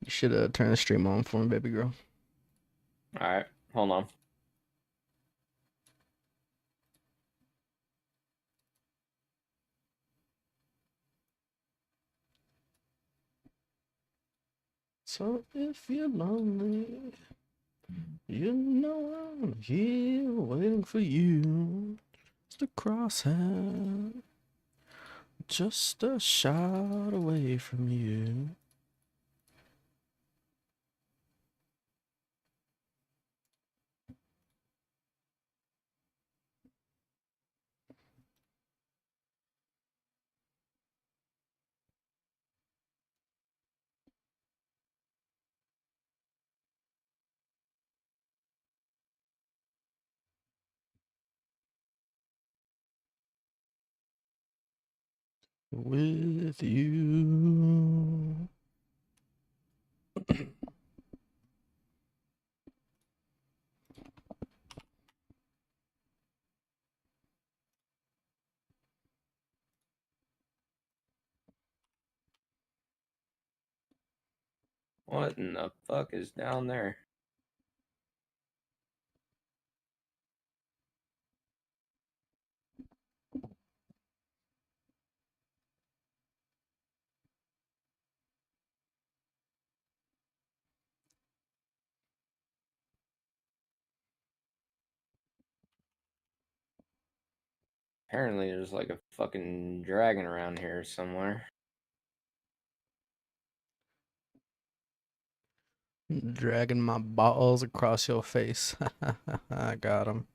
You should turn the stream on for me, baby girl. All right, hold on. So if you're lonely, you know I'm here waiting for you. Just a crosshair, just a shot away from you. With you. What in the fuck is down there? Apparently, there's like a fucking dragon around here somewhere. Dragging my balls across your face. I got him.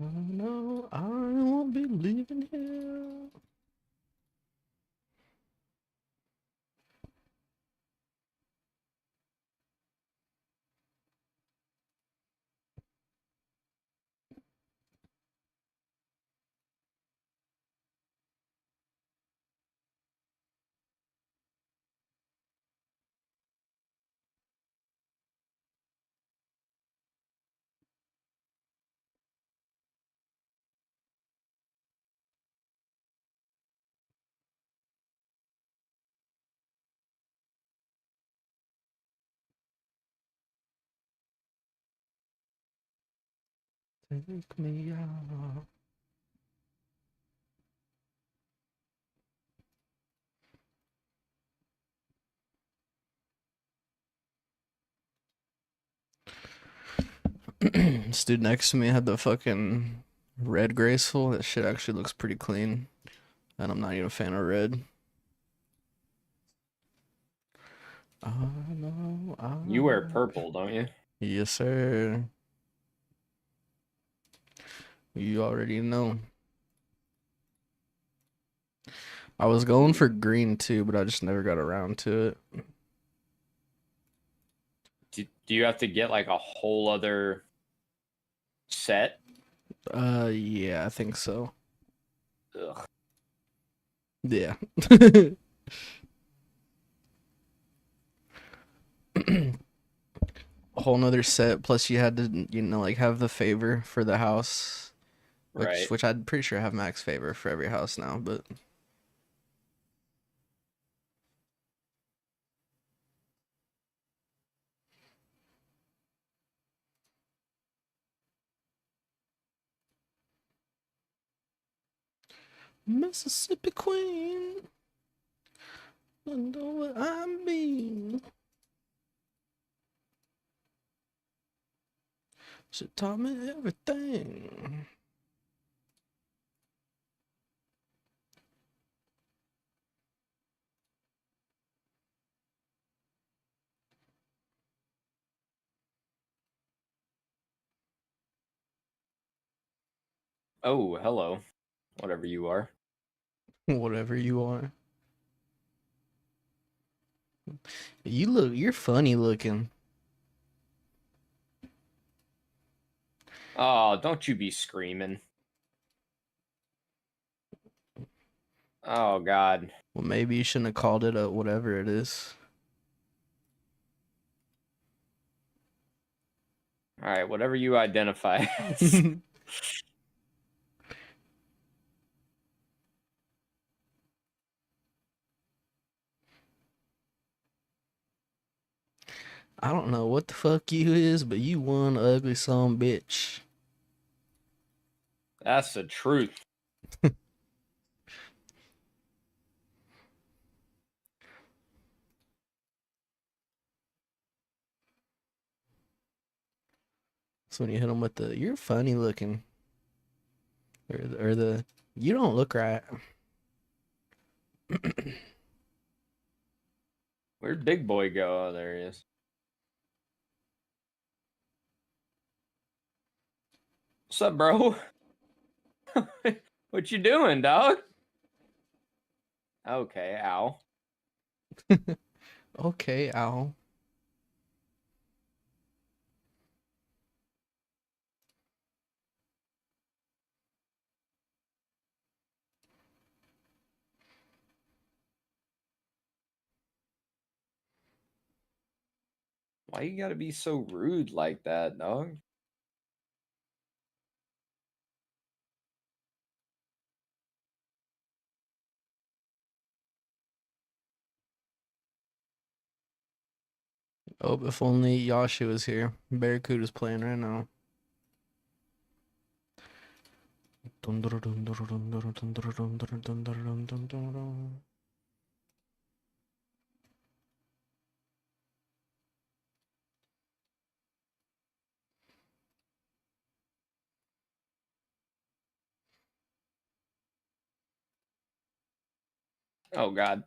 I know I won't be leaving here. Take me out. This dude next to me had the fucking red graceful. That shit actually looks pretty clean. And I'm not even a fan of red. I know You wear purple, don't you? Yes, sir. You already know. I was going for green too, but I just never got around to it. Do you have to get like a whole other set? Yeah, I think so. Ugh. Yeah. A whole nother set. Plus, you had to, like have the favor for the house, which Right. which I'm pretty sure I have max favor for every house now. But Mississippi Queen, I know what I mean. She taught me everything. Oh, hello. Whatever you are. Whatever you are. You're funny looking. Oh, don't you be screaming. Oh, God. Well, maybe you shouldn't have called it a whatever it is. All right, whatever you identify as. I don't know what the fuck you is, but you one ugly son of a bitch. That's the truth. So when you hit him with the, you're funny looking, or the, you don't look right. Where'd Big Boy go? Oh, there he is. What's up, bro? What you doing, dog? Okay, ow. Okay, ow. Why you gotta be so rude like that, dog? Oh, if only Yashi was here. Barracuda's playing right now. Oh, God.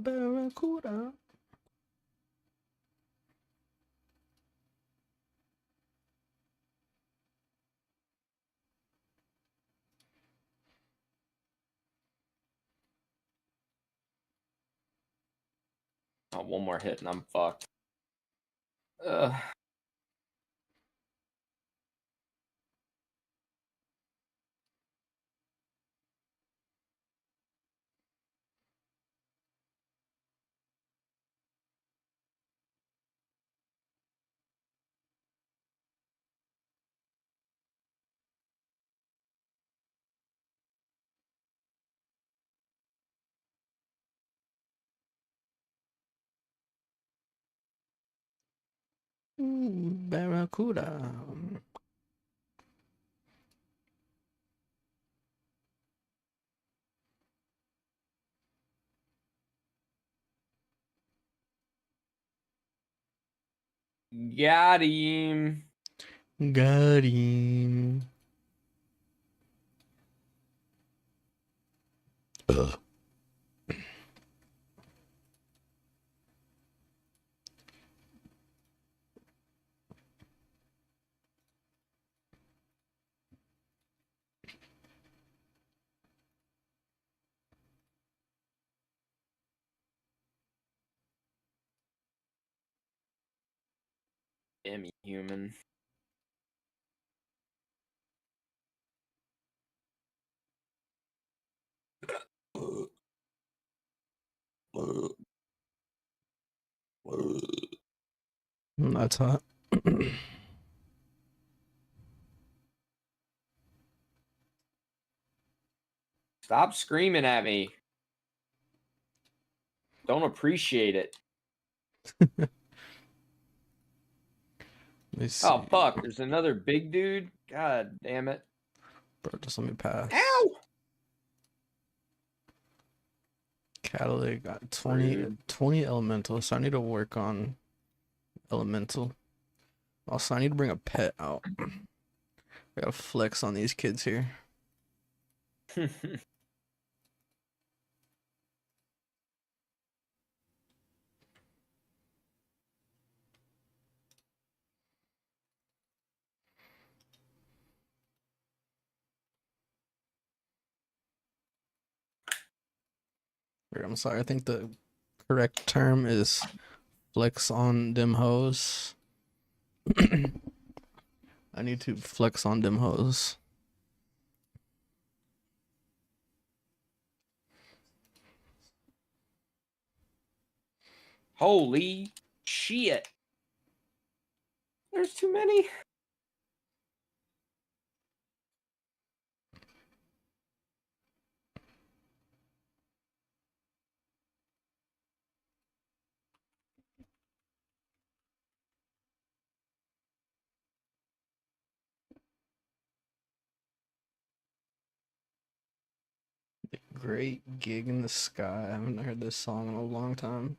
Barracuda. Oh, one more hit and I'm fucked. Ugh. Barracuda. Got him. Got him. Ugh. Damn you, human. That's hot. Stop screaming at me. Don't appreciate it. Let me see. Oh, fuck. There's another big dude. God damn it. Bro, just let me pass. Ow! Catalytic got 20, Rude. 20 elemental, so I need to work on elemental. Also, I need to bring a pet out. I gotta flex on these kids here. I'm sorry, I think the correct term is flex on them hoes. I need to flex on them hoes. Holy shit. There's too many. Great gig in the sky. I haven't heard this song in a long time.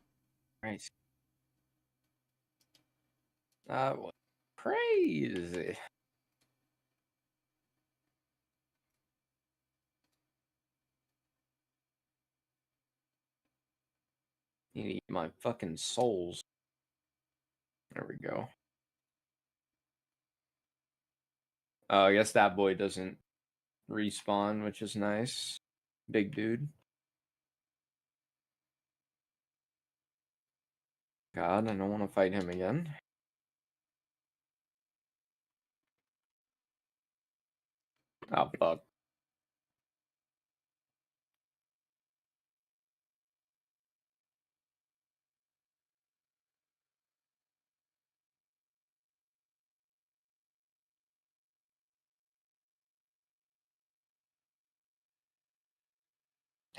Right. What? Crazy. Need to eat my fucking souls. There we go. Oh, I guess that boy doesn't respawn, which is nice. Big dude. God, I don't want to fight him again. Oh, fuck.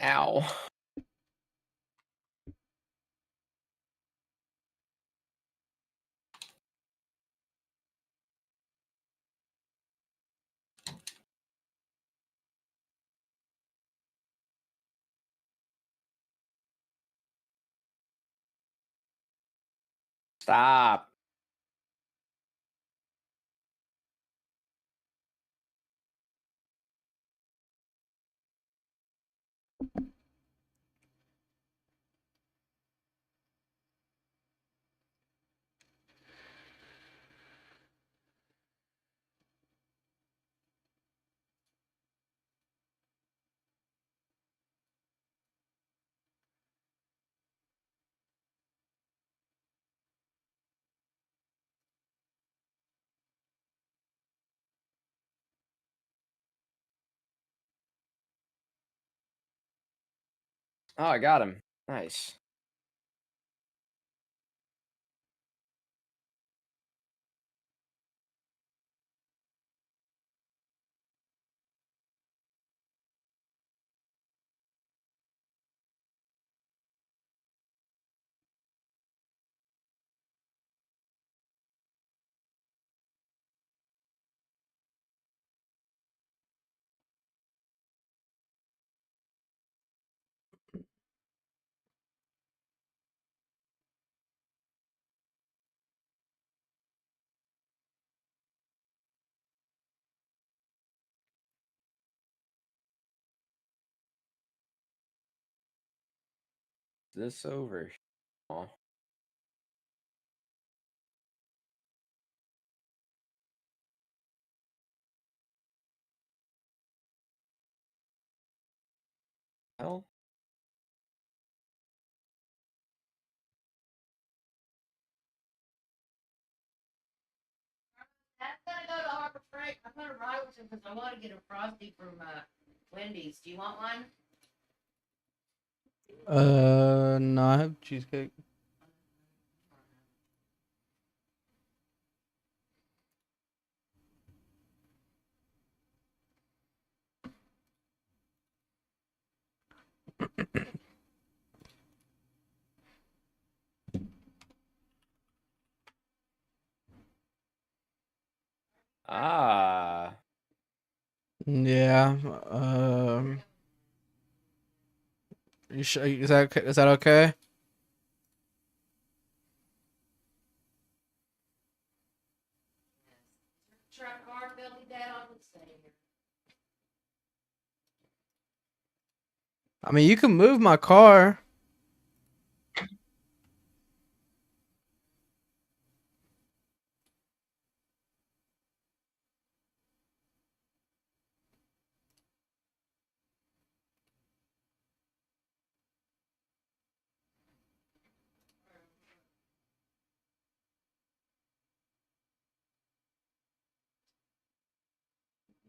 Ow. Stop. Oh, I got him. Nice. Is this over? Oh. Hell? I'm gonna go to Harbor Freight. I'm gonna ride with him because I want to get a frosty from Wendy's. Do you want one? No, I have cheesecake. Ah. Yeah. You sure? Is that okay? Is that okay? Truck car Billy Dad on the stay here. I mean, you can move my car.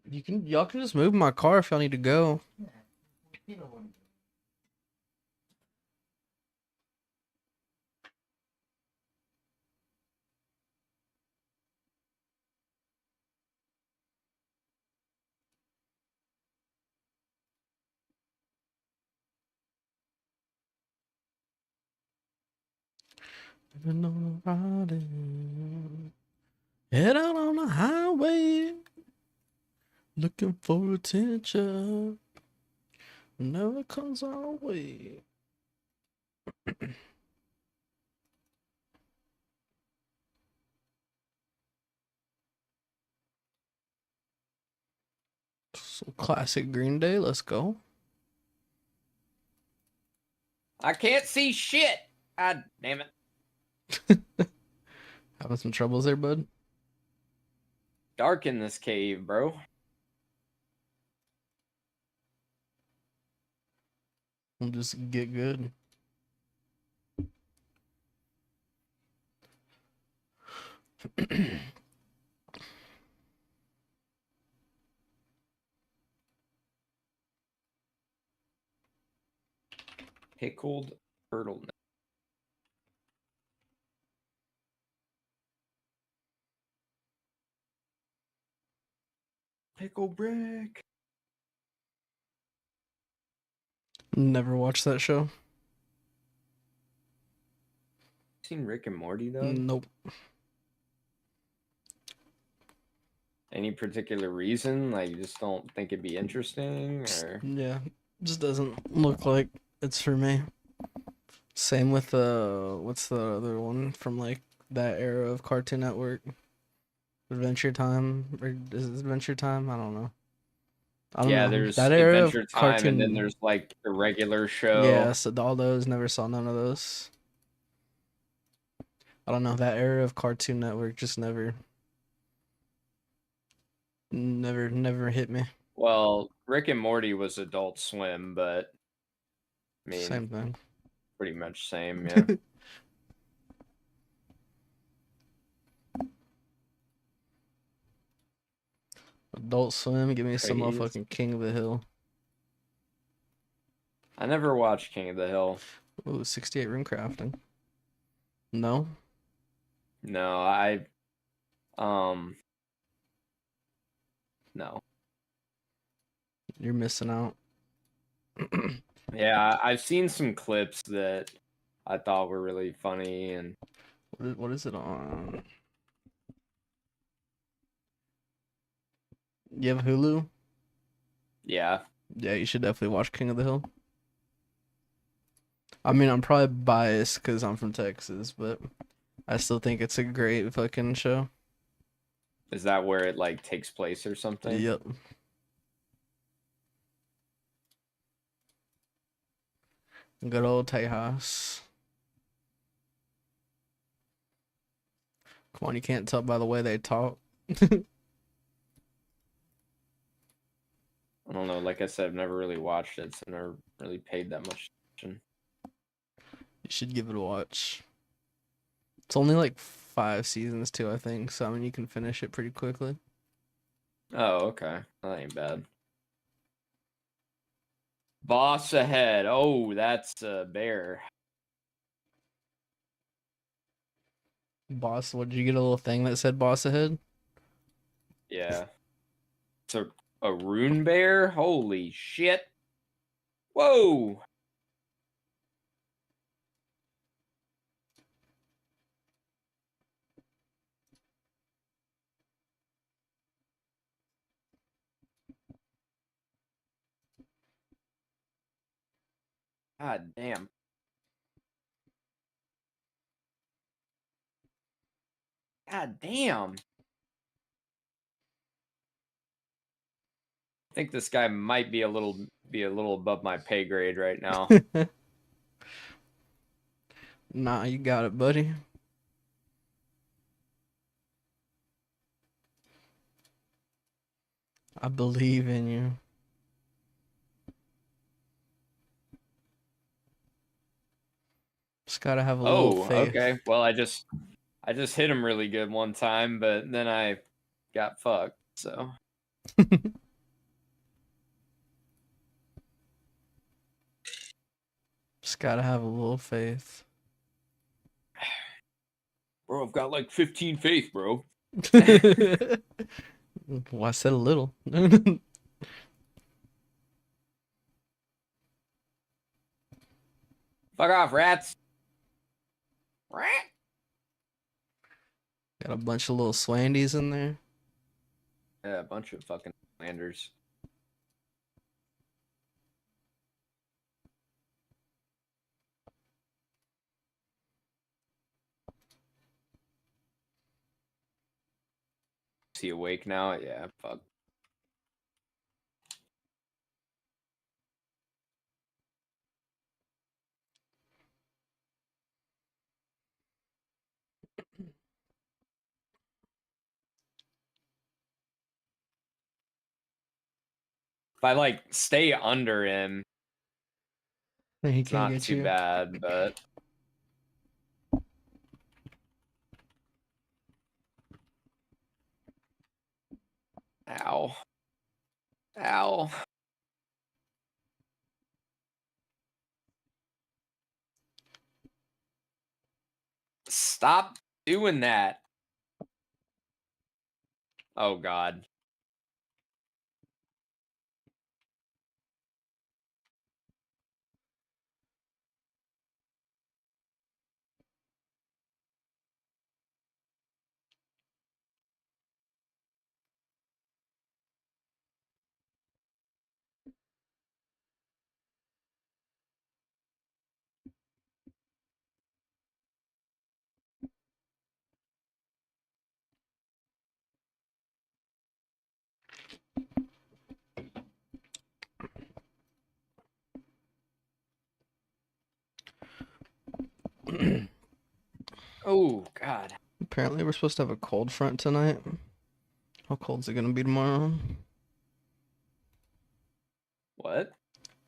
Y'all can just move my car if y'all need to go. You know what? Living on a riding, head out on the highway, looking for attention. Never comes our way. So classic Green Day. Let's go. I can't see shit. God damn it. Having some troubles there, bud. Dark in this cave, bro. We'll just get good. Pickled turtleneck. Pickle brick. Never watched that show. Seen Rick and Morty though? Nope. Any particular reason? Like you just don't think it'd be interesting, or Yeah, just doesn't look like it's for me. Same with what's the other one from like that era of Cartoon Network? Adventure Time, or is it Adventure Time? I don't know. I don't yeah, know. there's That era of Adventure Time, and then cartoon. there's like the regular show. Yeah, so all those, never saw none of those. I don't know. That era of Cartoon Network just never hit me. Well, Rick and Morty was Adult Swim, but I mean, Same thing. pretty much same. Yeah. Adult Swim, give me some Crazy. motherfucking King of the Hill. I never watched King of the Hill. Ooh, 68 room crafting. No, No, I no. you're missing out. Yeah, I've seen some clips that I thought were really funny, and What is it on? You have Hulu? yeah. Yeah, you should definitely watch King of the Hill. I mean, I'm probably biased because I'm from Texas, but I still think it's a great fucking show. Is that where it like takes place or something? Yep. Good old Tejas. Come on, you can't tell by the way they talk. I don't know. Like I said, I've never really watched it, so I've never really paid that much attention. You should give it a watch. It's only like 5 seasons too, I think. So I mean, you can finish it pretty quickly. Oh, okay. That ain't bad. Boss ahead. Oh, that's a bear. Boss, what did you get a little thing that said boss ahead? Yeah. It's a rune bear? Holy shit. Whoa. God damn. God damn. I think this guy might be a little above my pay grade right now. Nah, you got it, buddy. I believe in you. Just gotta have a little Oh, faith. okay. Well, I just hit him really good one time, but then I got fucked. So Just gotta have a little faith. bro, I've got like 15 faith, bro. Well, I said a little. Fuck off, rats. Rat. Got a bunch of little swandies in there. Yeah, a bunch of fucking landers. Is he awake now? Yeah, fuck. If I like stay under him, Then he it's can't not get too you. bad, but ow. Ow. Stop doing that. Oh god. Oh god. Apparently, we're supposed to have a cold front tonight. How cold's it gonna be tomorrow? What?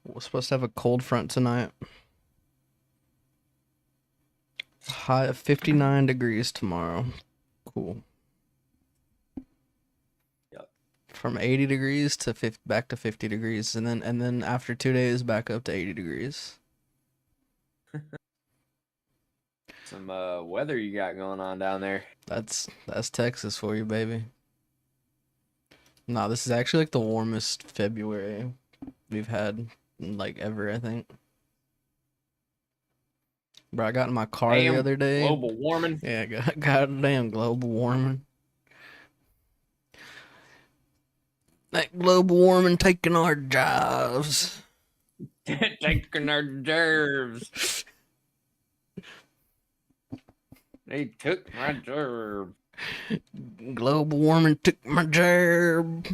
We're supposed to have a cold front tonight. High of 59 degrees tomorrow. Cool. Yep. From 80 degrees to back to 50 degrees, and then after 2 days back up to 80 degrees. Some weather you got going on down there. That's Texas for you, baby. No, this is actually like the warmest February we've had like ever, I think. Bro, I got in my car the Damn, other day. global warming. Yeah, goddamn global warming. That global warming taking our jobs. Taking our nerves. They took my nerve. Global warming took my job.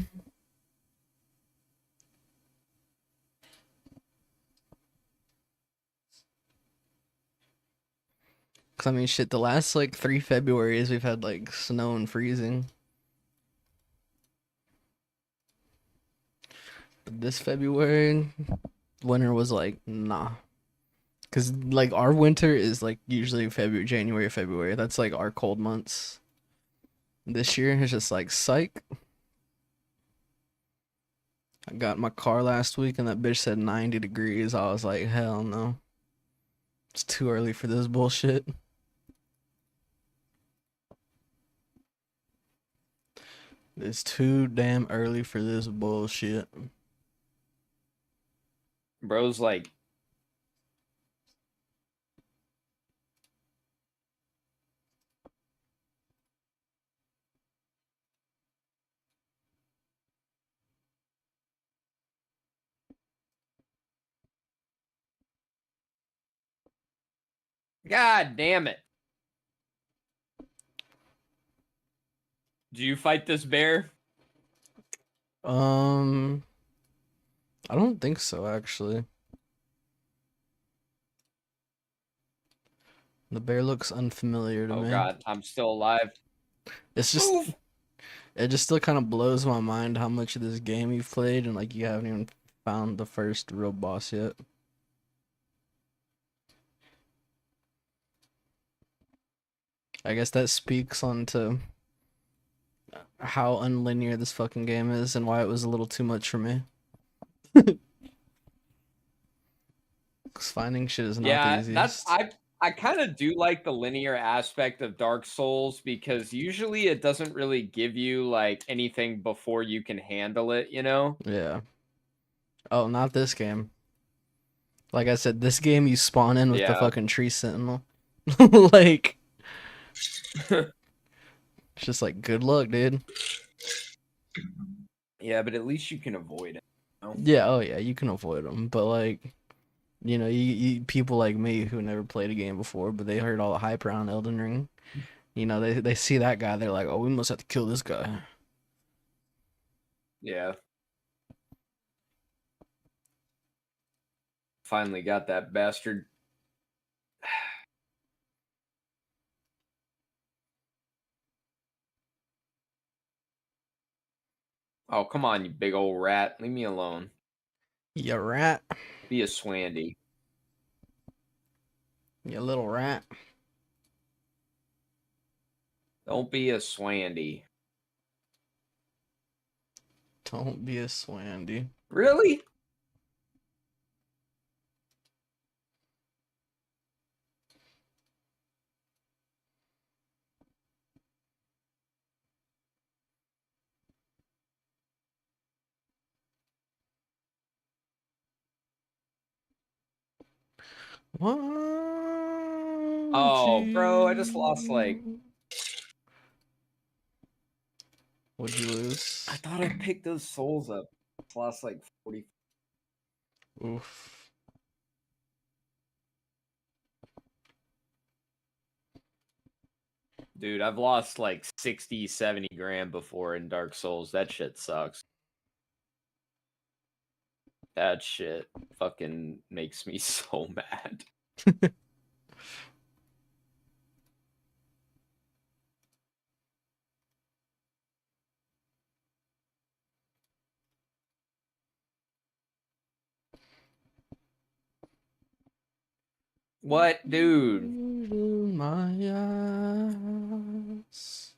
Cause I mean, shit, the last like 3 Februarys we've had like snow and freezing. But this February, winter was like, nah. Cause like our winter is like usually February, January, February. That's like our cold months. This year it's just like psych. I got in my car last week and that bitch said 90 degrees. I was like, hell no. It's too early for this bullshit. It's too damn early for this bullshit. Bro's like God damn it. Do you fight this bear? I don't think so, actually. The bear looks unfamiliar to Oh me. god, I'm still alive. It's just, Move! it just still kind of blows my mind how much of this game you've played and like you haven't even found the first real boss yet. I guess that speaks on to how unlinear this fucking game is and why it was a little too much for me. Because finding shit is not the Yeah, easiest. I kind of do like the linear aspect of Dark Souls because usually it doesn't really give you like anything before you can handle it, you know? Yeah. Oh, not this game. Like I said, this game you spawn in with the Yeah. fucking tree sentinel. Like, it's just like, good luck, dude. Yeah, but at least you can avoid it. You know? Yeah, oh yeah, you can avoid them. But like, you people like me who never played a game before, but they heard all the hype around Elden Ring. They see that guy, they're like, oh, we must have to kill this guy. Yeah. Finally got that bastard. Oh, come on, you big old rat. Leave me alone. You rat. Be a Swandy. You little rat. Don't be a Swandy. Don't be a swandy. Really? Won't Oh, bro, I just lost like... you? What'd you lose? I thought I picked those souls up. Just lost like 40. Oof. Dude, I've lost like 60, 70 grand before in Dark Souls. That shit sucks. That shit fucking makes me so mad. What, dude? In my eyes.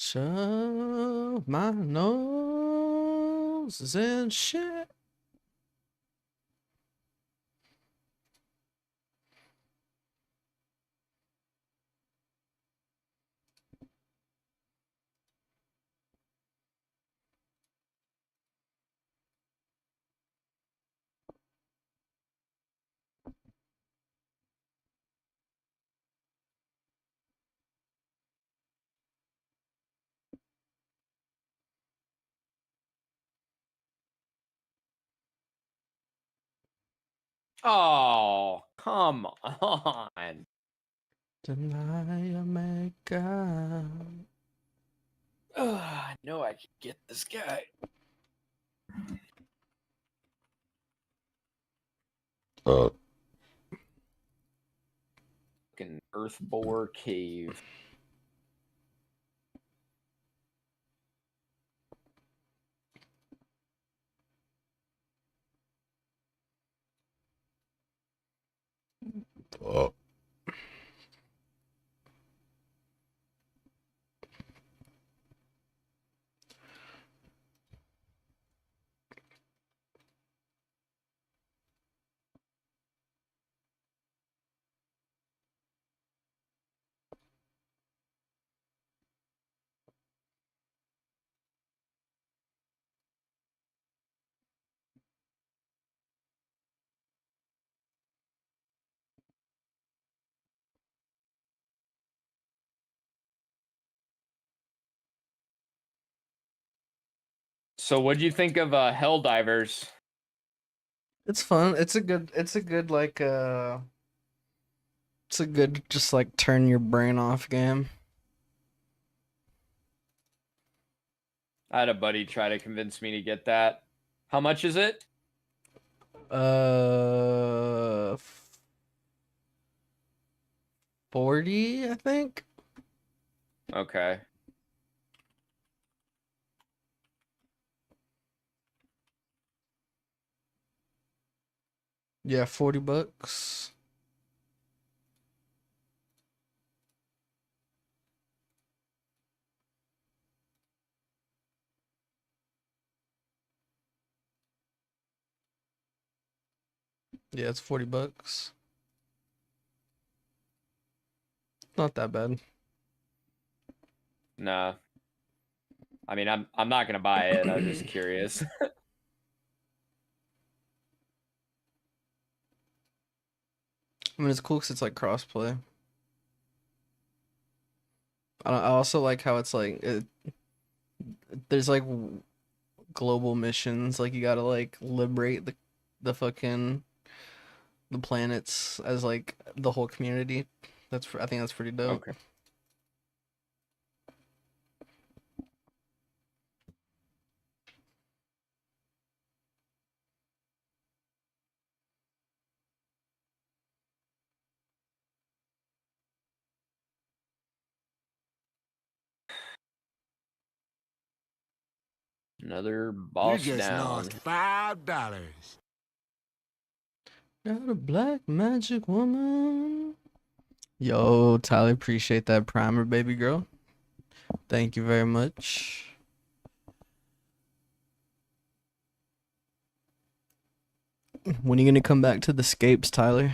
Shove my nose and shit. Oh, come on. Deny a make God. I know I can get this guy. Fucking Earth Boar Cave. Oh. So what do you think of Helldivers? It's fun. It's a good like it's a good just like turn your brain off game. I had a buddy try to convince me to get that. How much is it? 40, I think. Okay. Yeah, $40. Yeah, it's $40. Not that bad. Nah. I mean, I'm not gonna buy it. I'm just curious. I mean, it's cool because it's like crossplay. I also like how it's like there's like global missions. Like you gotta like liberate the fucking the planets as like the whole community. I think that's pretty dope. Okay. Another You boss just down. lost $5. Got a black magic woman. Yo, Tyler, appreciate that primer, baby girl. Thank you very much. When are you gonna come back to the scapes, Tyler?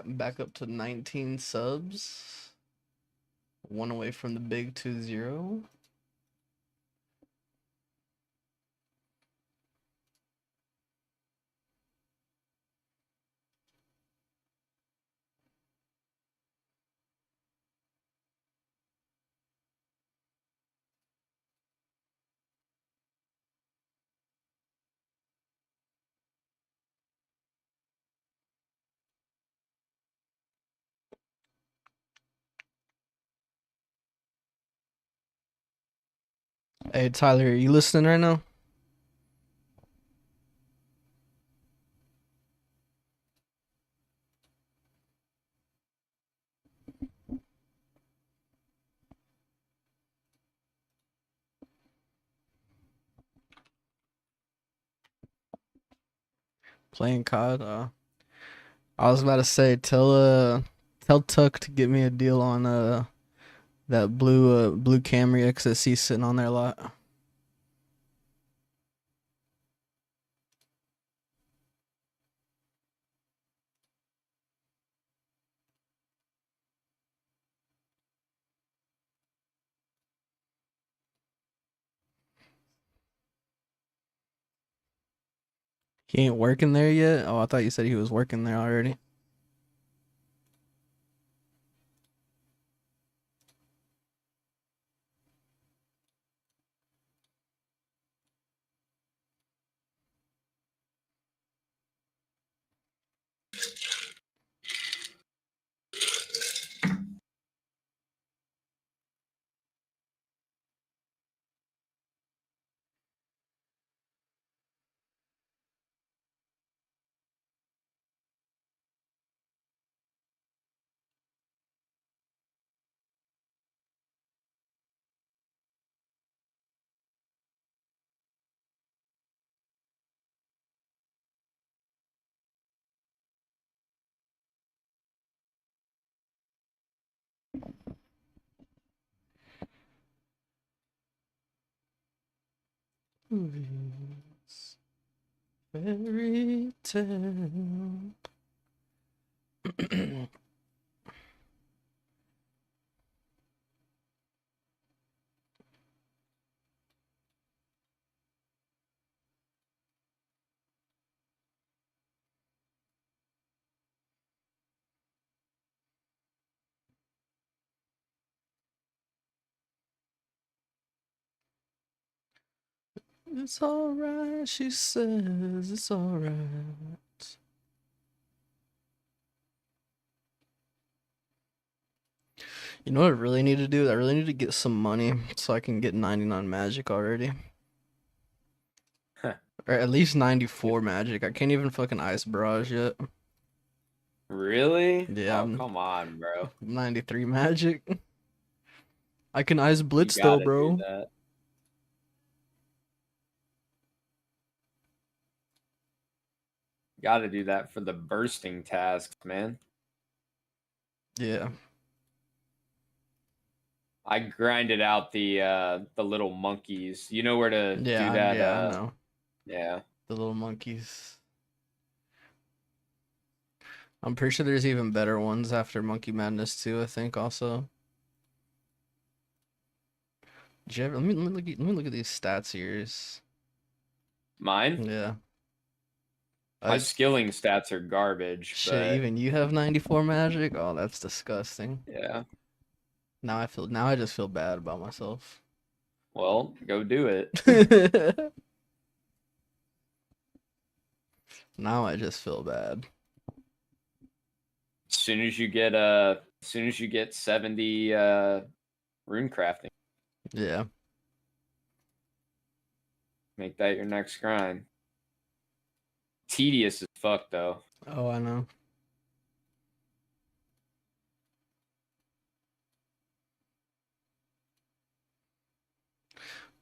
Back up to 19 subs. One away from the big 2-0. Hey, Tyler, are you listening right now? Playing COD? I was about to say, tell Tuck to get me a deal on that blue Camry XSC sitting on there a lot. He ain't working there yet? Oh, I thought you said he was working there already. Movies, fairy tale. It's alright, she says it's alright. You know what I really need to do? I really need to get some money so I can get 99 magic already. Huh. Or at least 94 magic. I can't even fucking ice barrage yet. Really? Yeah, Oh, I'm come on, bro. 93 magic. I can ice You blitz though, gotta do bro. that. Gotta do that for the bursting tasks, man. Yeah. I grinded out the little monkeys. You know where to do Yeah, that? yeah, I know. Yeah. The little monkeys. I'm pretty sure there's even better ones after Monkey Madness 2, I think also. Did you ever, let me look at these stats here. Mine? Yeah. My I skilling stats are garbage, shit, but even you have 94 magic? Oh, that's disgusting. yeah. Now I just feel bad about myself. Well, go do it. Now I just feel bad. As soon as you get 70 rune crafting, Yeah. make that your next grind. Tedious as fuck though. Oh, I know.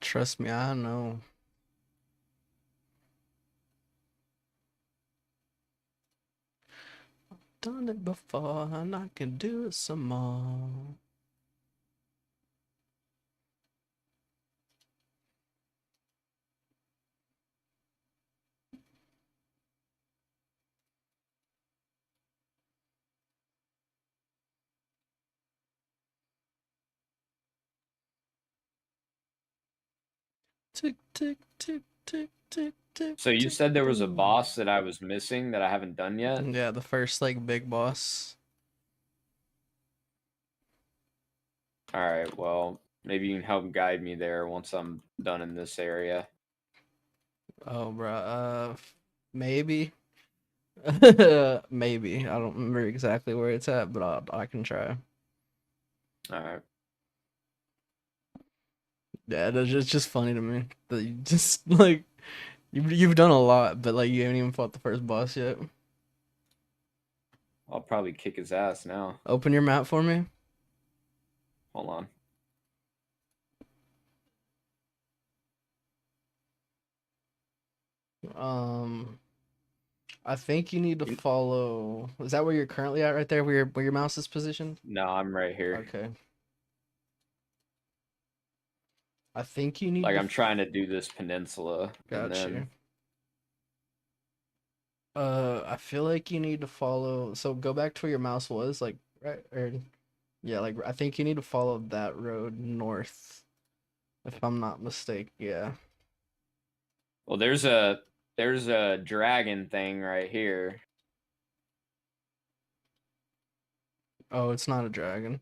Trust me, I know. Done it before and I can do it some more. Tick, tick, tick, tick, tick, tick. So you tick, said there was a boom. boss that I was missing that I haven't done yet? Yeah, the first like big boss. All right, well, maybe you can help guide me there once I'm done in this area. Oh, bro. Maybe. Maybe. I don't remember exactly where it's at, but I can try. All right. Yeah, it's just funny to me that you just like you've done a lot, but like you haven't even fought the first boss yet. I'll probably kick his ass now. Open your map for me. Hold on. I think you need to follow. Is that where you're currently at, right there, where your mouse is positioned? No, I'm right here. Okay. I think you need Like to. I'm trying to do this peninsula and Got you. then I feel like you need to follow. So go back to where your mouse was, like right, or yeah, like I think you need to follow that road north, if I'm not mistaken. Yeah. well there's a dragon thing right here. Oh, it's not a dragon.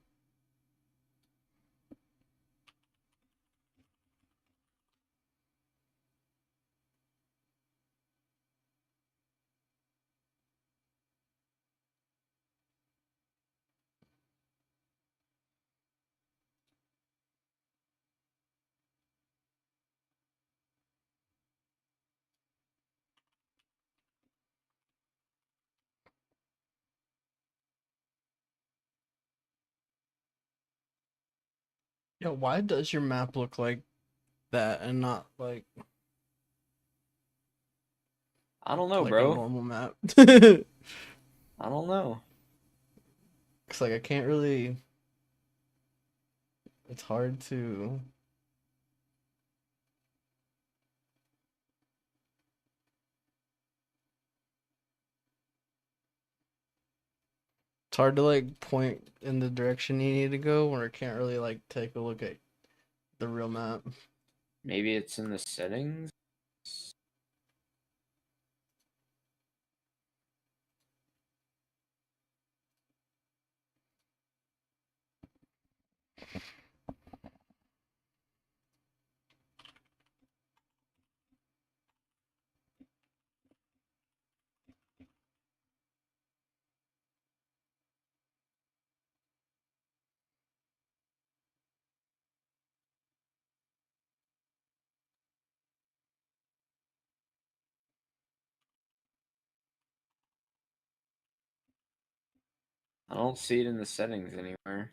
Yeah, why does your map look like that and not I don't know, like a bro. normal map? I don't know. Cause like I can't really. It's hard to. It's hard to like point in the direction you need to go, or I can't really like take a look at the real map. Maybe it's in the settings. I don't see it in the settings anywhere.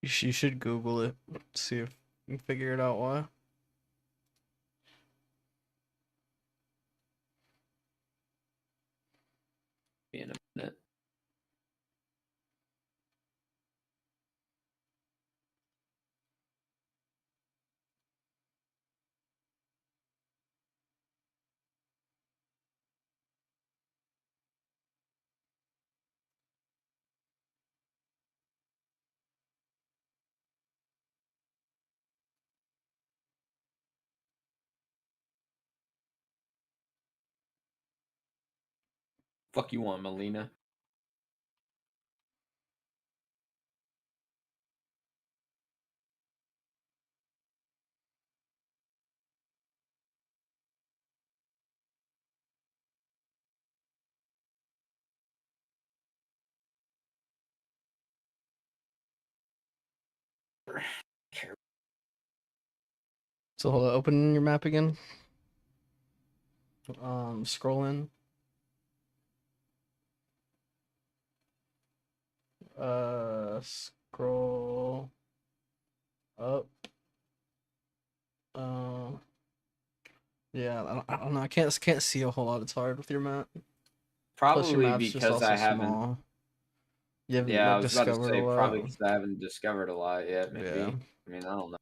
You should Google it. See if you can figure it out why. Be in a minute. Fuck you want, Melina? So hold on, open your map again. Scroll in. Scroll up. Yeah, I don't know. I can't see a whole lot. It's hard with your map. Plus, your Probably map's just because also I haven't. small. You haven't Yeah, I like was about to discovered a say probably lot. because I haven't discovered a lot yet. Maybe. Yeah. I mean, I don't know.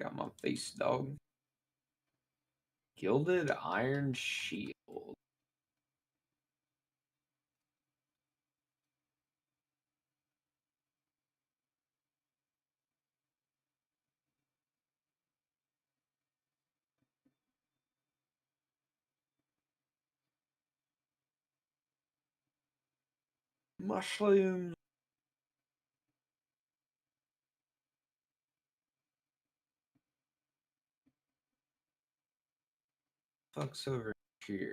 Got my face, dog. Gilded Iron Shield. Mushrooms. Fuck's over here.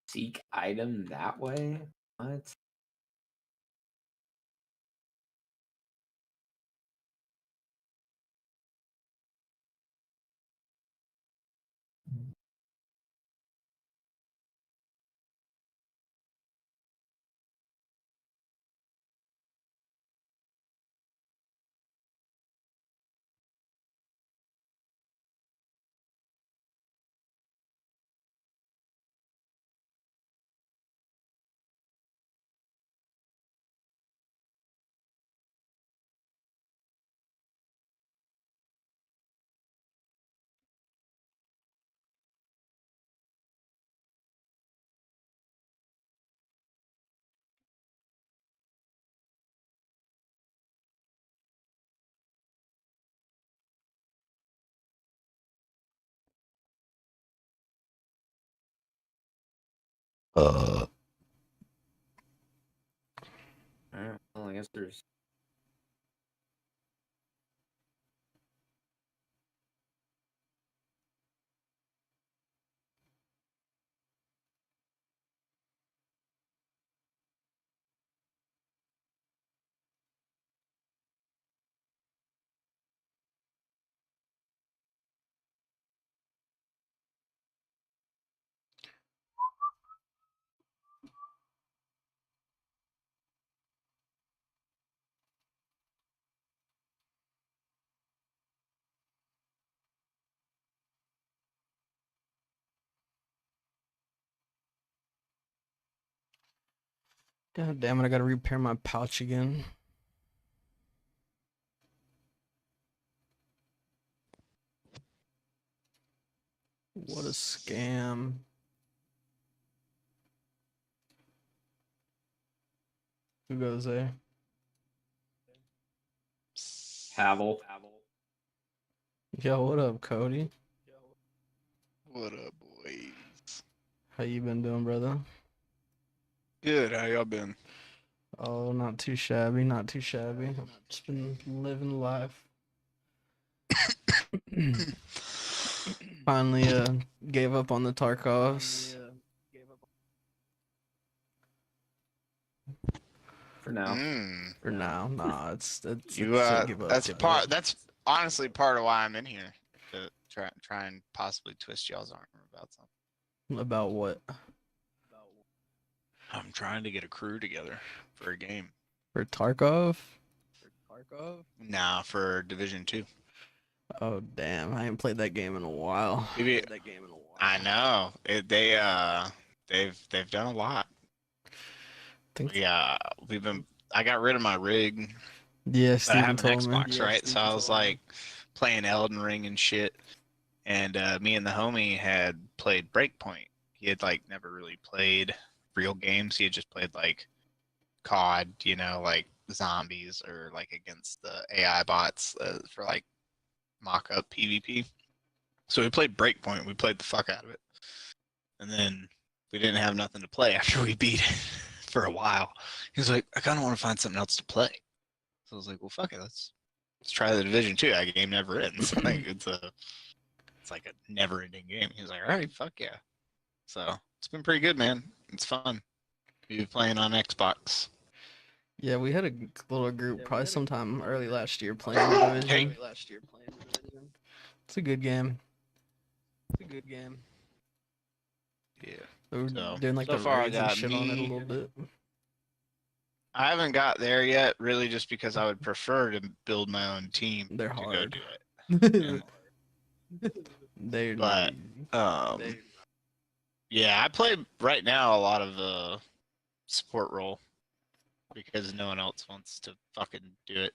Seek item that way? What? Alright, well, I guess there's. God damn it! I gotta repair my pouch again. What a scam. Who goes there? Havel. Yo, what up, Cody? What up, boys? How you been doing, brother? Good. How y'all been? Oh, not too shabby, not too shabby. Just been living life. Finally, gave up on the Tarkovs. For now. For now, nah, it's You give up. that's give part. up. That's honestly part of why I'm in here to try and possibly twist y'all's arm about something. About what? I'm trying to get a crew together for a game. For Tarkov? Nah, for Division 2. Oh damn, I ain't played that game in a while. Maybe I know they've done a lot. Think Yeah, I got rid of my rig. yeah, But I Steven have an told me. Xbox, right? So I was like playing Elden Ring and shit. And me and the homie had played Breakpoint. He had like never really played real games. He had just played like COD, you know, like zombies or like against the AI bots for like mock-up PvP. So we played Breakpoint. We played the fuck out of it. And then we didn't have nothing to play after we beat it for a while. He was like, I kind of want to find something else to play. So I was like, well, fuck it. Let's try the Division 2. That game never ends. Like it's like a never-ending game. He was like, all right, fuck yeah. So it's been pretty good, man. It's fun. We've been playing on Xbox. Yeah, we had a little group probably sometime early last year playing the Division. It's a good game. Yeah. We were So, doing like so the far I raids and got shit on it a me. little bit. I haven't got there yet, really, just because I would prefer to build my own team They're to go hard. do it. They're But yeah, I play right now a lot of support role because no one else wants to fucking do it.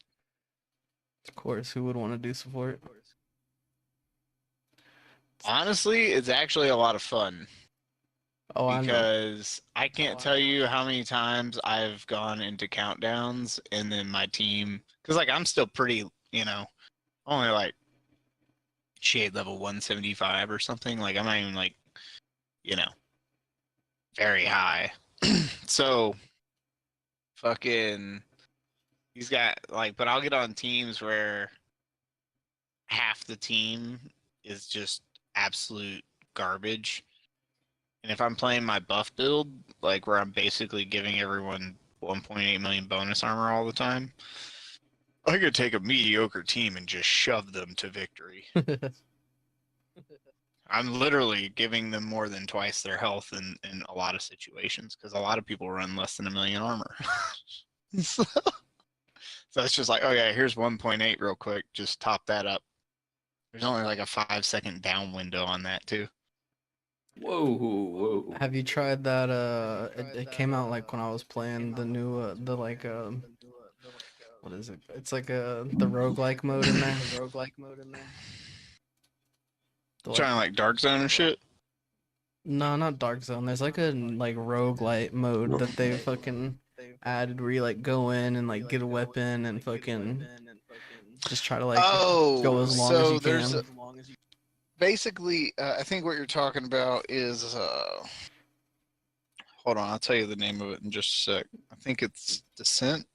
of course, who would want to do support? Honestly, it's actually a lot of fun. Oh, I know. Because I can't tell you how many times I've gone into countdowns and then my team, because like I'm still pretty, you know, only like shade level 175 or something. Like I'm not even like, you know, very high. So fucking, he's got like, but I'll get on teams where half the team is just absolute garbage. And if I'm playing my buff build, like where I'm basically giving everyone 1.8 million bonus armor all the time, I could take a mediocre team and just shove them to victory. I'm literally giving them more than twice their health in a lot of situations because a lot of people run less than 1 million armor. so it's just like, oh yeah, here's 1.8 real quick. Just top that up. There's only like a 5-second down window on that too. Whoa. Have you tried that? It came out like when I was playing the new, what is it? It's like the roguelike mode in there. The, Trying like Dark Zone and shit. No, not Dark Zone. There's like a like roguelite mode that they fucking added where you like go in and like get a weapon and fucking just try to like go as long as you there's can. basically, I think what you're talking about is, hold on, I'll tell you the name of it in just a sec. I think it's Descent.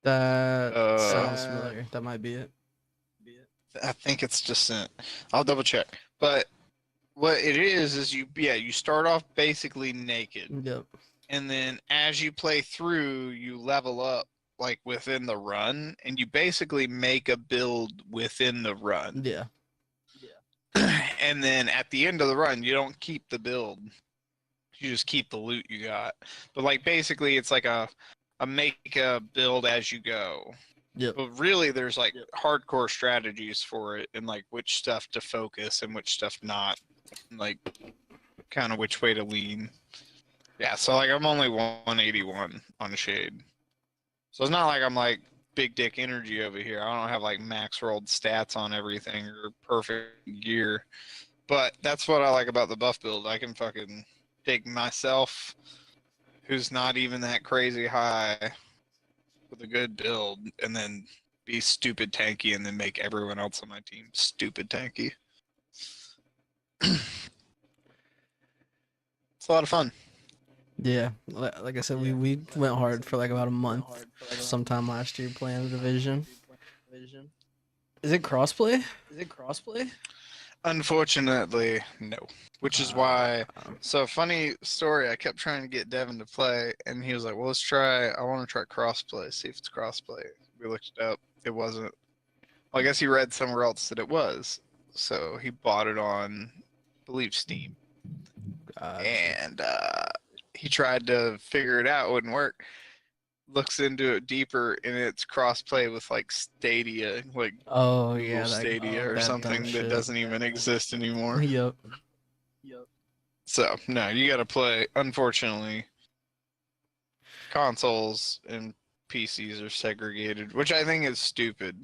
That sounds familiar. That might be it. I think it's Descent. I'll double check. But what it is you start off basically naked. Yep. And then as you play through, you level up like within the run, and you basically make a build within the run. Yeah. And then at the end of the run, you don't keep the build. You just keep the loot you got. But like basically it's like a make a build as you go. Yep. But really there's like hardcore strategies for it and like which stuff to focus and which stuff not. And like kind of which way to lean. Yeah, so like I'm only 181 on Shade. So it's not like I'm like big dick energy over here. I don't have like max rolled stats on everything or perfect gear. But that's what I like about the buff build. I can fucking take myself, who's not even that crazy high, with a good build, and then be stupid tanky, and then make everyone else on my team stupid tanky. It's a lot of fun. Yeah, like I said, we went hard for like about a month, sometime last year playing the division. Is it crossplay? Unfortunately, no. Which is why. So funny story. I kept trying to get Devin to play, and he was like, "Well, let's try. I want to try crossplay. See if it's crossplay." We looked it up. It wasn't. Well, I guess he read somewhere else that it was. So he bought it on, I believe, Steam, and he tried to figure it out. It wouldn't work. Looks into it deeper, and it's crossplay with like Stadia, like Oh Google yeah, Stadia or that something dumb that shit. doesn't even exist anymore. Yep. So no, you gotta play. Unfortunately, consoles and PCs are segregated, which I think is stupid,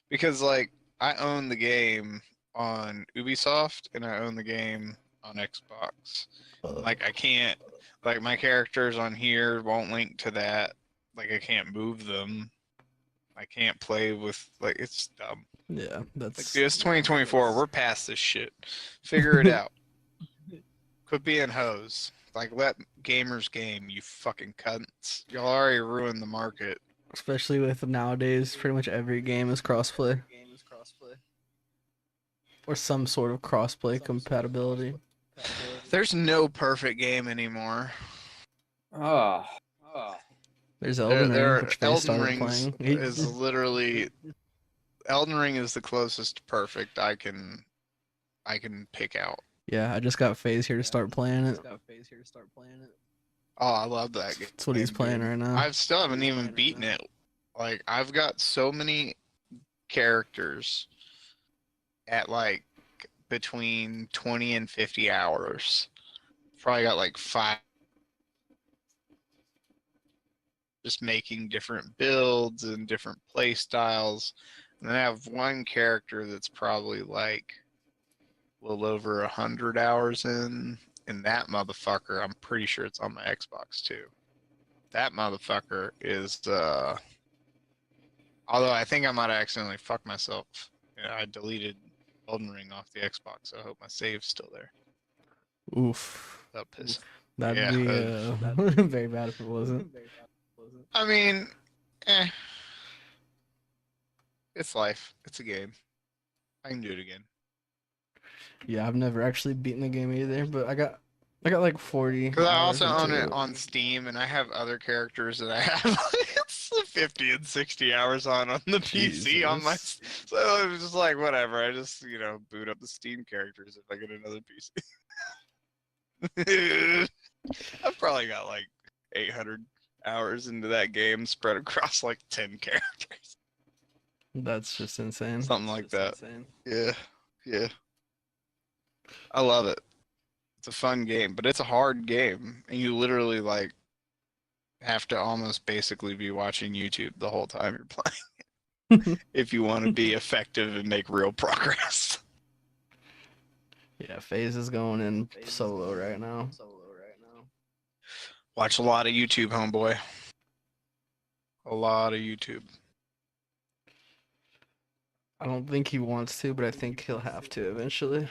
because like I own the game on Ubisoft and I own the game on Xbox. Like I can't, like my characters on here won't link to that. Like I can't move them. I can't play with, like, it's dumb. Yeah, Like, that's dude, it's 2024. We're past this shit. Figure it out. Quit being hoes. Like, let gamers game, you fucking cunts. Y'all already ruined the market. especially with nowadays, pretty much every game is crossplay or some sort of crossplay compatibility. There's no perfect game anymore. Oh, There's Elden Ring, which they Elden started Ring playing. is literally Elden Ring is the closest to perfect I can pick out. Yeah, I just got FaZe here to start playing it. Oh, I love that game. That's what he's playing dude. right now. I still haven't even beaten it. Like I've got so many characters at like between 20 and 50 hours. Probably got like 5 just making different builds and different play styles. And then I have one character that's probably like a little over 100 hours in, and that motherfucker, I'm pretty sure it's on my Xbox too. That motherfucker is although I think I might have accidentally fucked myself. Yeah, I deleted Elden Ring off the Xbox, so I hope my save's still there. Oof. That piss. That'd Yeah, be very bad if it wasn't. I mean, eh. It's life. It's a game. I can do it again. Yeah, I've never actually beaten the game either, but I got like 40 Because I hours also own into it on Steam, and I have other characters that I have it's 50 and 60 hours on the PC on my. Jesus. So it was just like whatever. I just boot up the Steam characters if I get another PC. I've probably got like 800 hours into that game spread across like 10 characters. That's just insane. Something like that. Yeah, yeah. I love it. It's a fun game, but it's a hard game, and you literally like have to almost basically be watching YouTube the whole time you're playing if you want to be effective and make real progress. Yeah, FaZe is going in solo right now. Watch a lot of YouTube, homeboy. A lot of YouTube. I don't think he wants to, but I think he'll have to eventually.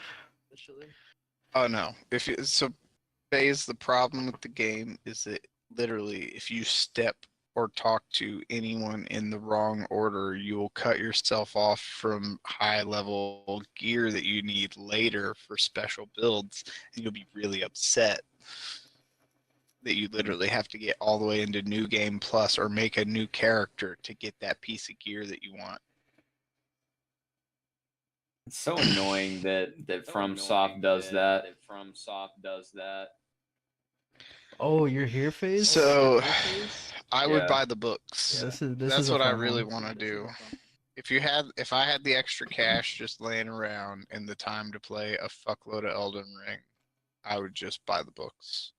Oh no! FaZe, the problem with the game is that literally, if you step or talk to anyone in the wrong order, you will cut yourself off from high-level gear that you need later for special builds, and you'll be really upset that you literally have to get all the way into New Game Plus or make a new character to get that piece of gear that you want. it's so annoying that FromSoft does that. Oh, you're here, FaZe? So, I would Yeah. buy the books. This That's is a what I fun really one. want to do. If I had the extra cash just laying around and the time to play a fuckload of Elden Ring, I would just buy the books.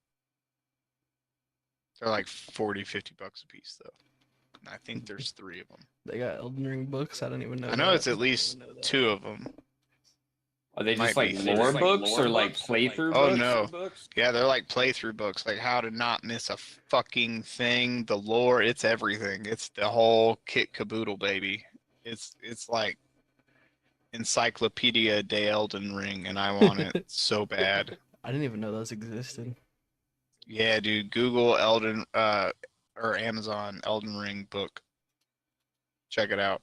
They're like 40, $50 a piece though. And I think there's 3 of them. They got Elden Ring books. I don't even know. I know that. it's at least 2 of them. Are they just Might like be lore three. books or like playthrough Oh books? no. Yeah, they're like playthrough books, like how to not miss a fucking thing. The lore, it's everything. It's the whole kit caboodle, baby. It's like Encyclopedia de Elden Ring, and I want it so bad. I didn't even know those existed. Yeah, dude. Google Elden or Amazon Elden Ring book. Check it out.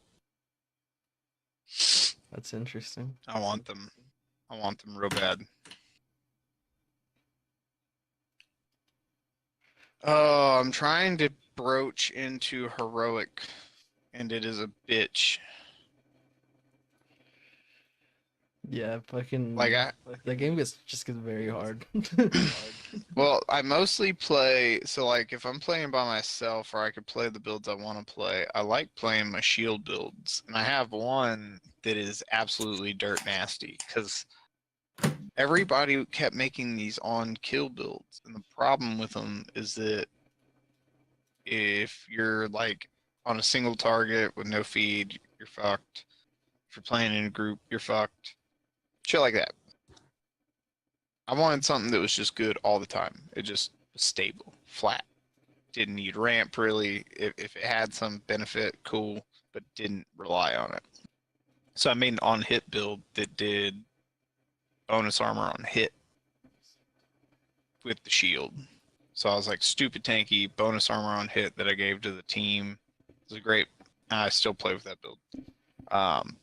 That's interesting. I want them. I want them real bad. Oh, I'm trying to broach into heroic, and it is a bitch. Yeah, fucking. Like That game just gets very hard. well, I mostly play. So like, if I'm playing by myself, or I could play the builds I want to play, I like playing my shield builds, and I have one that is absolutely dirt nasty because everybody kept making these on kill builds, and the problem with them is that if you're like on a single target with no feed, you're fucked. If you're playing in a group, you're fucked. Shit like that. I wanted something that was just good all the time. It just was stable, flat. Didn't need ramp really. If it had some benefit, cool, but didn't rely on it. So I made an on hit build that did bonus armor on hit with the shield. So I was like stupid tanky, bonus armor on hit that I gave to the team. It was great. I still play with that build.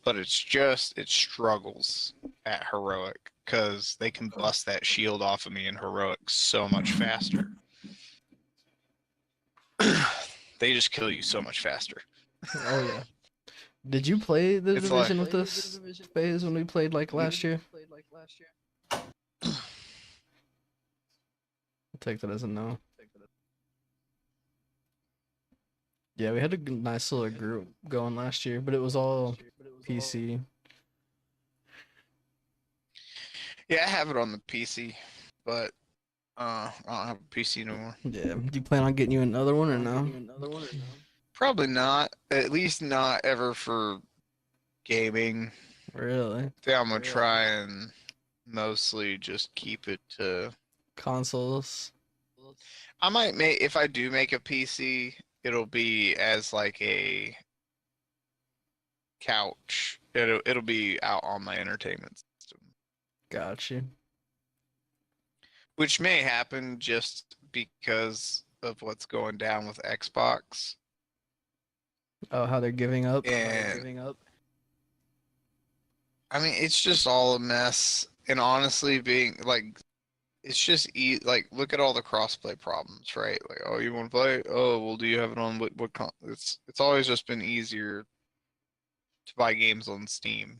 But it's just, it struggles at heroic because they can bust that shield off of me in heroic so much faster. They just kill you so much faster. Oh yeah. Did you play the It's division like- with us phase when we played like last year? I'll take that as a no. Yeah, we had a nice little group going last year, but it was all PC. Yeah, I have it on the PC, but I don't have a PC no more. Yeah. Do you plan on getting you another one or no? Probably not. At least not ever for gaming. Really? I think I'm gonna try and mostly just keep it to. Consoles? I might make, if I do make a PC, it'll be as like a couch. It'll be out on my entertainment system, Got you. which may happen just because of what's going down with Xbox. Oh, how they're giving up? And I mean, it's just all a mess. And honestly, being like, it's just like, look at all the crossplay problems, right? Like, oh, you want to play? Oh, well, do you have it on it's always just been easier to buy games on Steam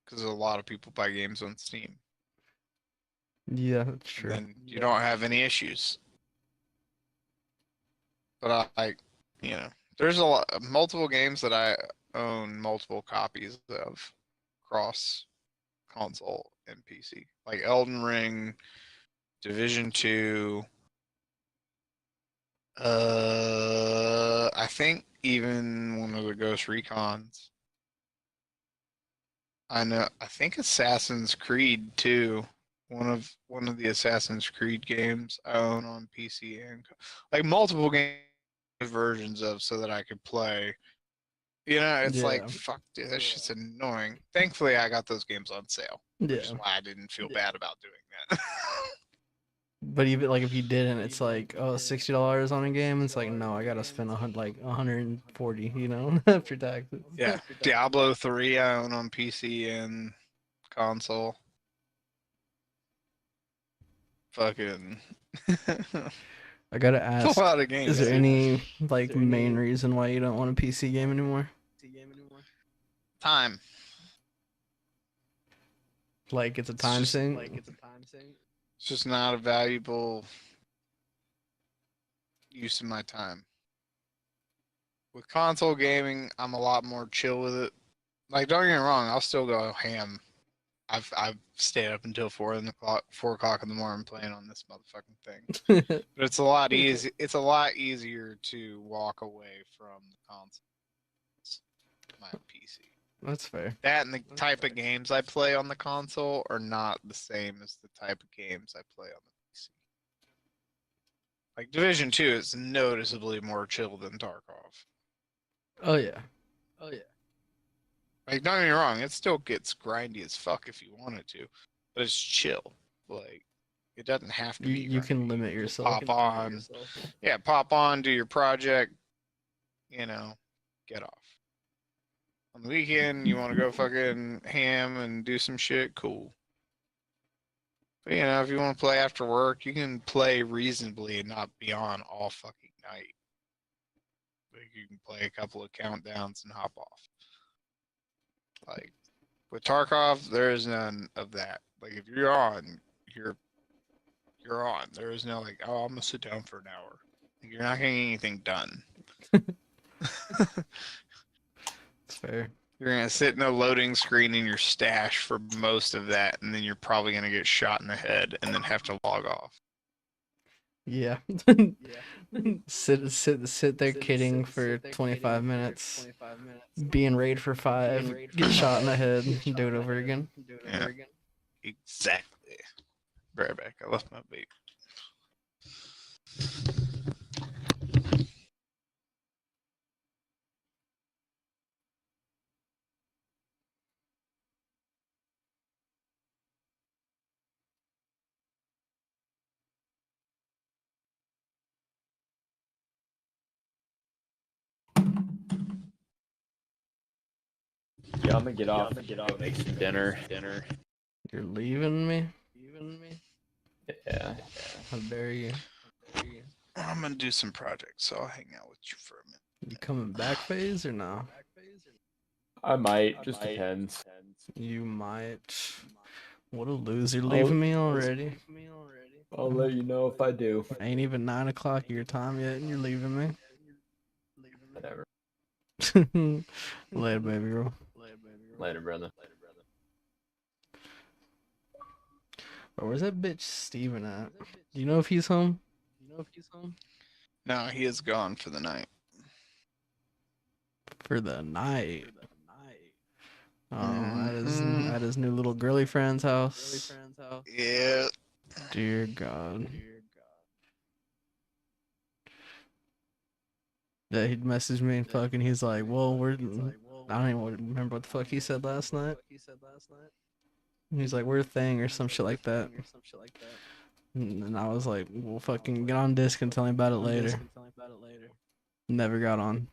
because a lot of people buy games on Steam. Yeah, that's true. And then you don't have any issues. But you know, there's multiple games that I own multiple copies of cross console and PC, like Elden Ring, Division 2. I think even one of the Ghost Recons. I think Assassin's Creed too. One of the Assassin's Creed games I own on PC and like multiple game versions of so that I could play. You know, it's like Yeah. fuck, dude, that's just annoying. Thankfully, I got those games on sale, which Yeah. is why I didn't feel bad about doing that. But even like if you didn't, it's like, oh, $60 on a game. It's like, no, I gotta spend like 140, you know, after taxes. Yeah, Diablo 3 I own on PC and console. Fucking I gotta a ask, lot of games. is there any like main reason why you don't want a PC game anymore? Time? Like it's a It's time just- thing? It's just not a valuable use of my time. With console gaming, I'm a lot more chill with it. Like, don't get me wrong, I'll still go ham I've stayed up until 4 o'clock in the morning playing on this motherfucking thing. But it's a lot easy. It's a lot easier to walk away from the console. My PC. That's fair. That and the type of games I play on the console are not the same as the type of games I play on the PC. Like Division 2 is noticeably more chill than Tarkov. Oh yeah. Oh yeah. Like, don't get me wrong, it still gets grindy as fuck if you want it to, but it's chill. Like, it doesn't have to be. You can grindy. limit You just yourself. Pop on. Yeah, pop on, do your project, you know, get off. On the weekend, you want to go fucking ham and do some shit, cool. But, you know, if you want to play after work, you can play reasonably and not be on all fucking night. Like, you can play a couple of countdowns and hop off. Like, with Tarkov, there is none of that. Like, if you're on, you're on. There is no like, oh, I'm gonna sit down for an hour. Like, you're not getting anything done. It's fair. You're gonna sit in a loading screen in your stash for most of that, and then you're probably gonna get shot in the head and then have to log off. Yeah. sit there kidding for 25 minutes, being raid for 5, get shot in the head, do it over again. Yeah. Exactly. Right back. I left my vape. Yeah, I'm gonna get off. Go make some dinner. You're leaving me? Yeah. How dare you? I'm gonna do some projects, so I'll hang out with you for a minute. You coming back phase or no? I might. Just depends. You might. What a loser, leaving me already. I'll let you know if I do. Ain't even 9 o'clock your time yet, and you're leaving me. Whatever. Later, baby girl. Later, brother. Bro, where's that bitch Steven at? Do you know if he's home? No, he is gone for the night. For the night. Oh, Mhm. at his new little girly friend's house. Yeah. Dear God. Yeah, he'd message me and fucking he's like, well, I don't even remember what the fuck he said last night. He's like, we're a thing or some shit like that. And I was like, well, fucking get on disc and tell me about it later. Never got on.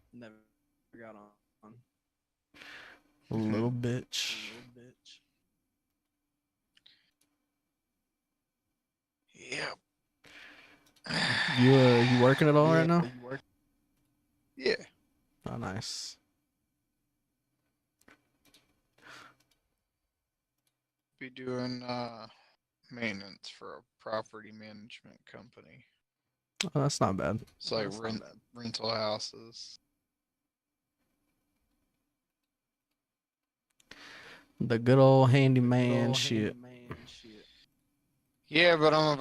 Little bitch. Yep. You working at all right now? Yeah. Oh, nice. Be doing maintenance for a property management company. Oh, that's not bad. It's like rental houses. The good old handyman shit. Yeah, but I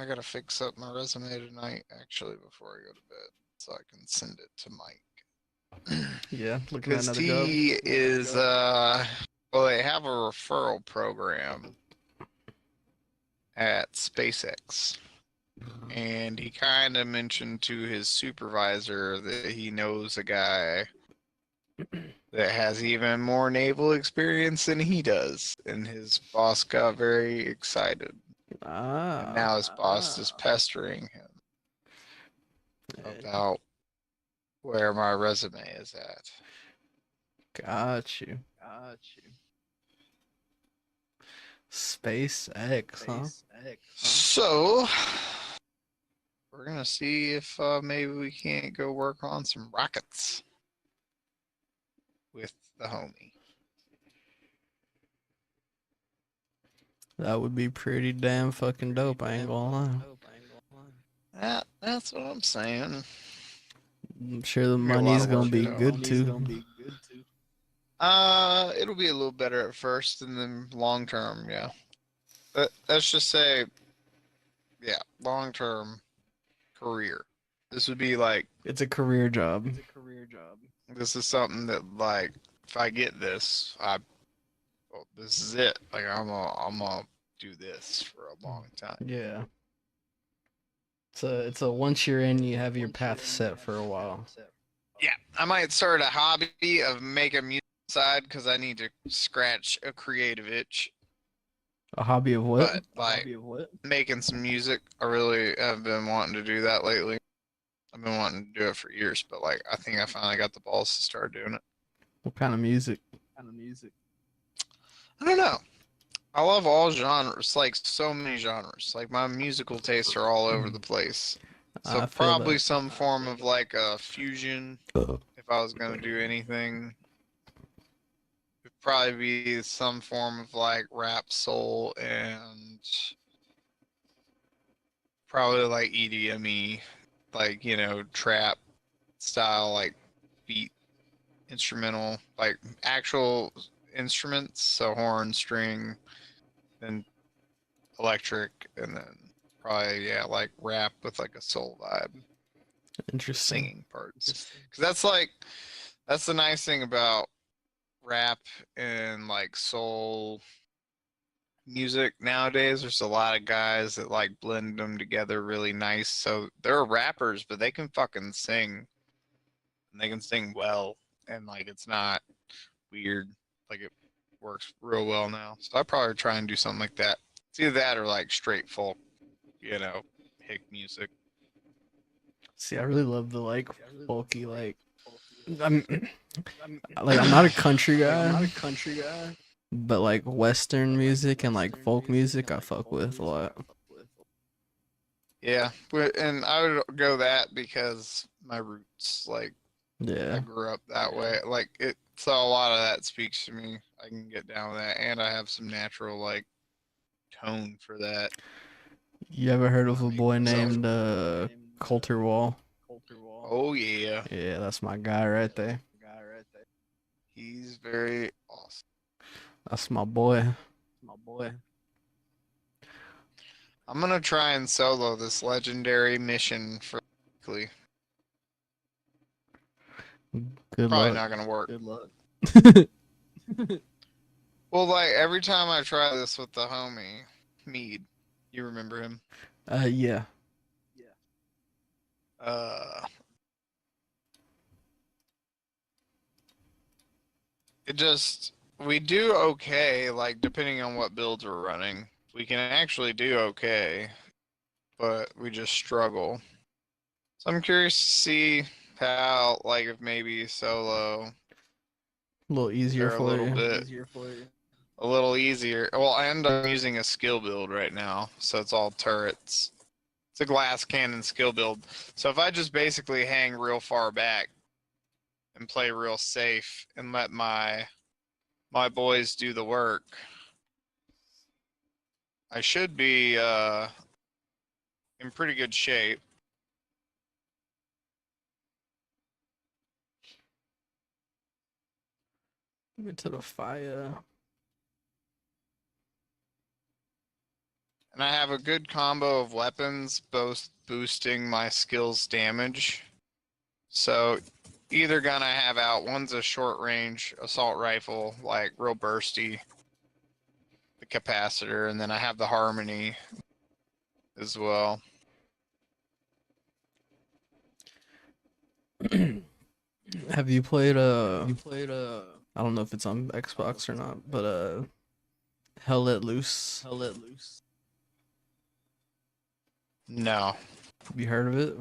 gotta fix up my resume tonight, actually, before I go to bed, so I can send it to Mike. Yeah, looking at Because another job. he is, well, they have a referral program at SpaceX. And he kind of mentioned to his supervisor that he knows a guy that has even more naval experience than he does. And his boss got very excited. And now his boss is pestering him about where my resume is at. Got you. SpaceX, huh? So, we're going to see if maybe we can't go work on some rockets with the homie. That would be pretty damn fucking dope, I ain't gonna lie. That's what I'm saying. I'm sure the Be a lot money's of gonna work, be though. good too. It'll be a little better at first, and then long term, yeah. Let's just say, yeah, long term career. This would be like, It's a career job. this is something that, like, if I get this, well, this is it. Like, I'm gonna do this for a long time. Yeah. It's a once you're in, you have your path set for a while. Yeah, I might start a hobby of making music side because I need to scratch a creative itch. A hobby of what? But like making some music, I really have been wanting to do that lately. I've been wanting to do it for years, but like I think I finally got the balls to start doing it. What kind of music? I don't know. I love all genres, like so many genres. Like my musical tastes are all over the place. So I feel probably that. some form of like a fusion. If I was gonna do anything, it'd probably be some form of like rap, soul, and probably like EDME, like trap style, like beat instrumental, like actual instruments, so horn, string, then electric, and then probably like rap with like a soul vibe, Interesting. singing parts. Because that's the nice thing about rap and like soul music nowadays. There's a lot of guys that like blend them together really nice. So they're rappers, but they can fucking sing, and they can sing well, and like it's not weird. Like it works real well now. So I probably try and do something like that. It's either that or like straight folk, hick music. See, I really love the like folky like. I'm I'm not a country guy, but like Western music and like folk music, I fuck with a lot. Yeah, and I would go that because my roots, like I Yeah. grew up that way. Like so a lot of that speaks to me. I can get down with that, and I have some natural like tone for that. You ever heard of a Make boy myself- named Coulter Wall? Oh yeah, Yeah, that's my guy right there. he's very awesome. That's my boy. I'm gonna try and solo this legendary mission for weekly. Good Probably luck. not gonna work. Well, like every time I try this with the homie Mead, you remember him? Yeah. We do okay, like depending on what builds we're running. We can actually do okay, but we just struggle. So I'm curious to see how, like, if maybe solo A little easier they're a for little you. bit a little easier. Well, and I'm using a skill build right now, so it's all turrets. It's a glass cannon skill build. So if I just basically hang real far back and play real safe and let my boys do the work, I should be in pretty good shape. Into the fire. And I have a good combo of weapons, both boosting my skills damage. So either gun I have out, one's a short range assault rifle, like real bursty, the capacitor, and then I have the harmony as well. Have you played I don't know if it's on Xbox or not, but Hell Let Loose. No. Have you heard of it?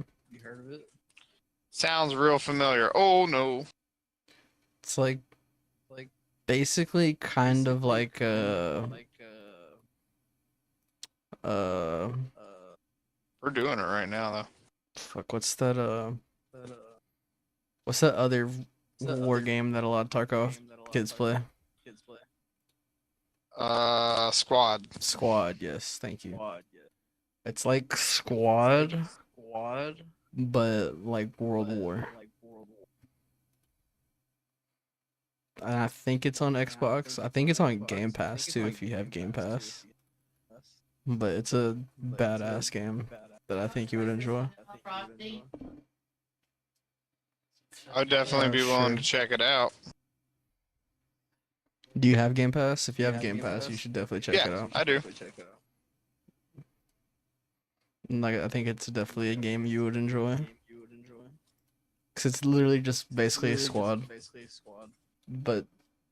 Sounds real familiar. Oh no. It's like basically kind of like We're doing it right now though. fuck, what's that other war game that a lot of Tarkov kids play? Squad. Squad, yes, thank you. It's like Squad, but like World War. And I think it's on Xbox. I think it's on Game Pass too if you have Game Pass. But it's a badass game that I think you would enjoy. Frosty. I'd definitely be willing to Sure. check it out. Do you have Game Pass? If you have Game Pass, you should definitely check it Yeah, out. I do. Like, I think it's definitely a game you would enjoy. Cause it's literally just basically a squad, but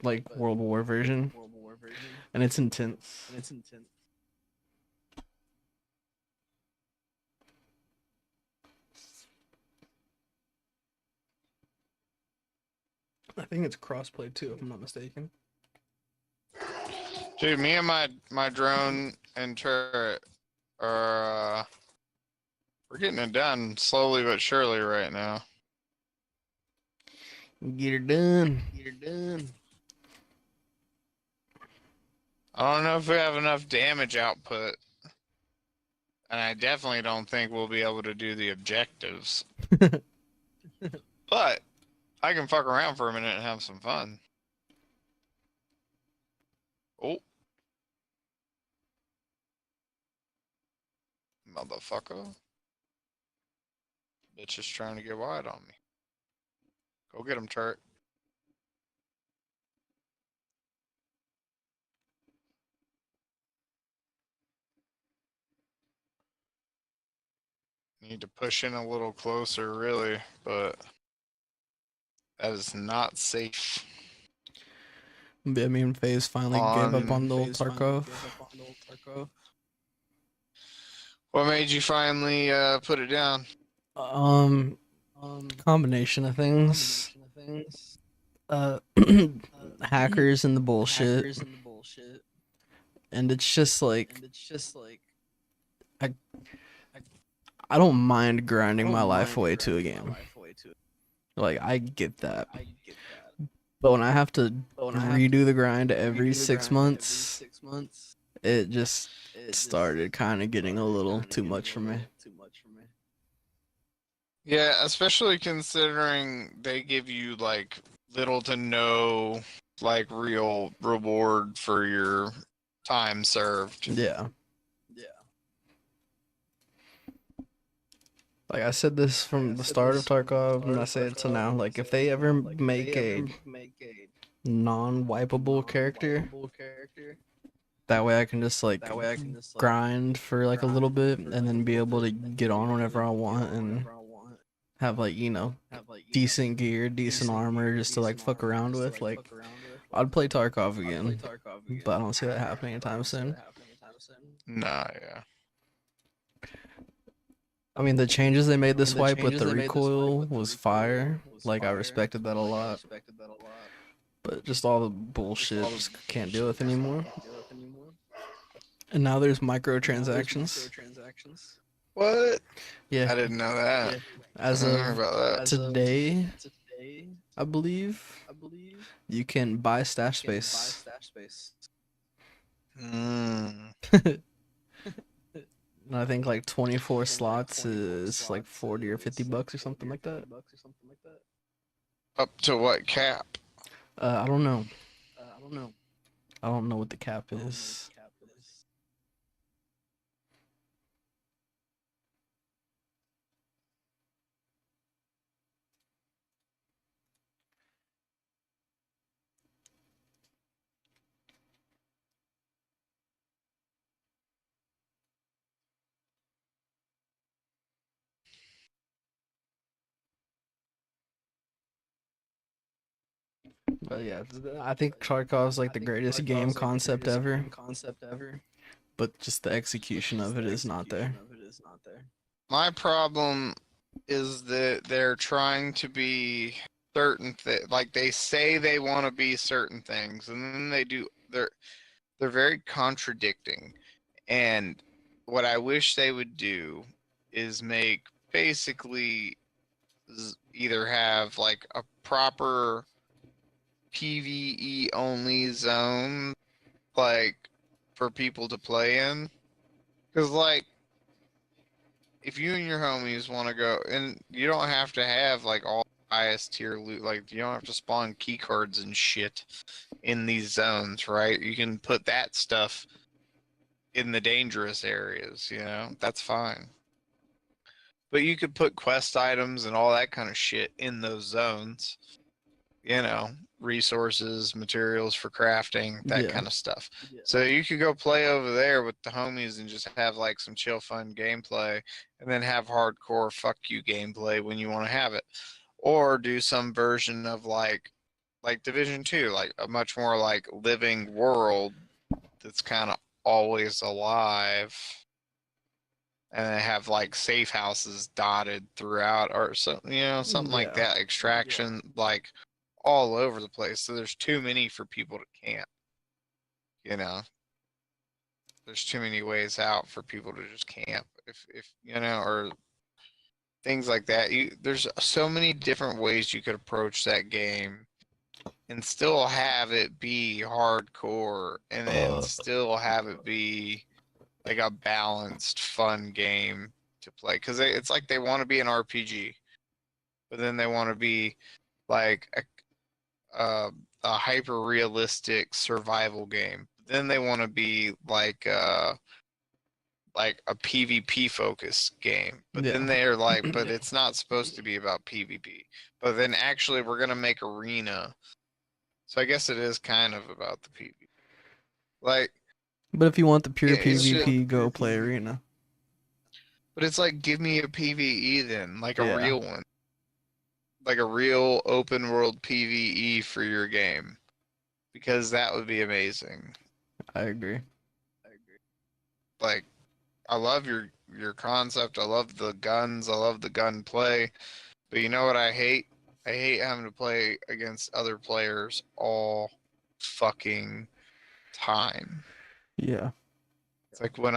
like World War version, and it's intense. I think it's crossplay too, if I'm not mistaken. Dude, me and my drone and turret are we're getting it done slowly but surely right now. Get her done. I don't know if we have enough damage output, and I definitely don't think we'll be able to do the objectives. But I can fuck around for a minute and have some fun. Oh. Motherfucker. Bitch is trying to get wide on me. Go get him, turret. Need to push in a little closer, really, but that is not safe. I mean, FaZe finally gave up on the old Tarkov. What made you finally put it down? Combination of things. Hackers and the bullshit. And it's just like I don't mind grinding my life away to a game. Like, I get that. But when I have to redo the grind every 6 months, it just started kind of getting a little too much for me. Yeah, especially considering they give you like little to no like real reward for your time served. Yeah. Like, I said this from the start of Tarkov, and I say it to now. Like, if they ever make a non-wipeable character, that way I can just like grind for like a little bit and then be able to get on whenever I want and have like, you know, decent gear, decent armor just to like fuck around with. Like, I'd play Tarkov again, but I don't see that happening anytime soon. Nah, yeah. I mean, the changes they made this wipe with the recoil was fire. Like, I respected that a lot. But just all the bullshit just can't deal with anymore. And now there's microtransactions. What? Yeah. I didn't know that. As I don't know of about that. today, I believe, you can buy stash space. Mm. And I think like 24 slots is like 40 or 50 bucks or something like that. Up to what cap? I don't know. I don't know what the cap is. But yeah, I think Tarkov's like the greatest game concept ever. But just the execution of it is not there. My problem is that they're trying to be certain like they say they want to be certain things, and then they do. They're very contradicting. And what I wish they would do is make basically either have like a proper PvE only zone, like for people to play in, because like if you and your homies want to go, and you don't have to have like all highest tier loot. Like, you don't have to spawn key cards and shit in these zones, right? You can put that stuff in the dangerous areas, that's fine. But you could put quest items and all that kind of shit in those zones, resources, materials for crafting, that Yeah. kind of stuff. So you could go play over there with the homies and just have like some chill, fun gameplay, and then have hardcore fuck you gameplay when you want to have it, or do some version of like Division 2, like a much more like living world that's kind of always alive, and they have like safe houses dotted throughout, or something like Yeah. that. Extraction, like all over the place. So there's too many for people to camp. There's too many ways out for people to just camp. If or things like that. There's so many different ways you could approach that game and still have it be hardcore, and then still have it be like a balanced, fun game to play. Because it's like they want to be an RPG, but then they want to be like a hyper realistic survival game. Then they want to be like a PvP focused game. But Yeah. then they're like, but it's not supposed to be about PvP. But then actually we're gonna make arena. So I guess it is kind of about the PvP. Like, But if you want the pure yeah, it's just- PvP, go play Arena. but it's like, give me a PvE then, like a Yeah. real one. Like a real open world PvE for your game. Because that would be amazing. I agree. Like, I love your concept. I love the guns. I love the gunplay. But you know what I hate? I hate having to play against other players all fucking time. Yeah. It's like when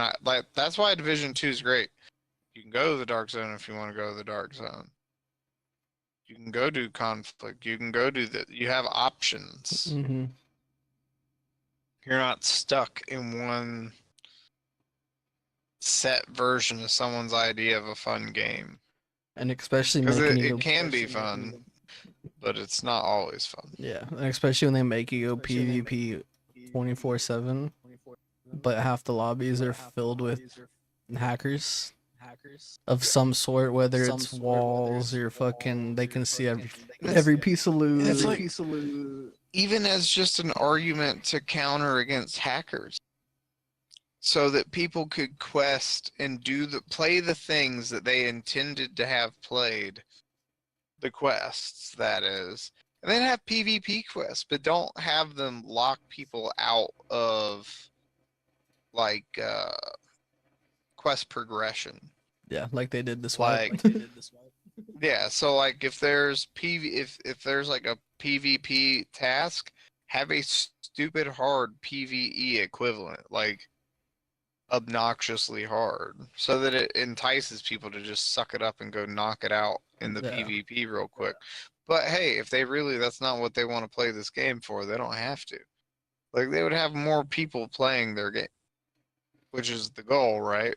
that's why Division 2 is great. You can go to the dark zone if you want to go to the dark zone. You can go do conflict. You can go do you have options. Mm-hmm. You're not stuck in one set version of someone's idea of a fun game. And especially Because making you it go. can be fun, but it's not always fun. Yeah, and especially when they make you go PvP 24/7, but half the lobbies are filled with hackers of some sort, whether it's walls or fucking, they can see every piece of loot. It's like, even as just an argument to counter against hackers, so that people could quest and play the things that they intended to have played, the quests, that is, and then have PvP quests, but don't have them lock people out of like quest progression. Yeah, like they did this Like, one. yeah, so like if there's if there's like a PvP task, have a stupid hard PvE equivalent, like obnoxiously hard, so that it entices people to just suck it up and go knock it out in the Yeah. PvP real quick. But hey, if they really, that's not what they want to play this game for, they don't have to. Like, they would have more people playing their game, which is the goal, right?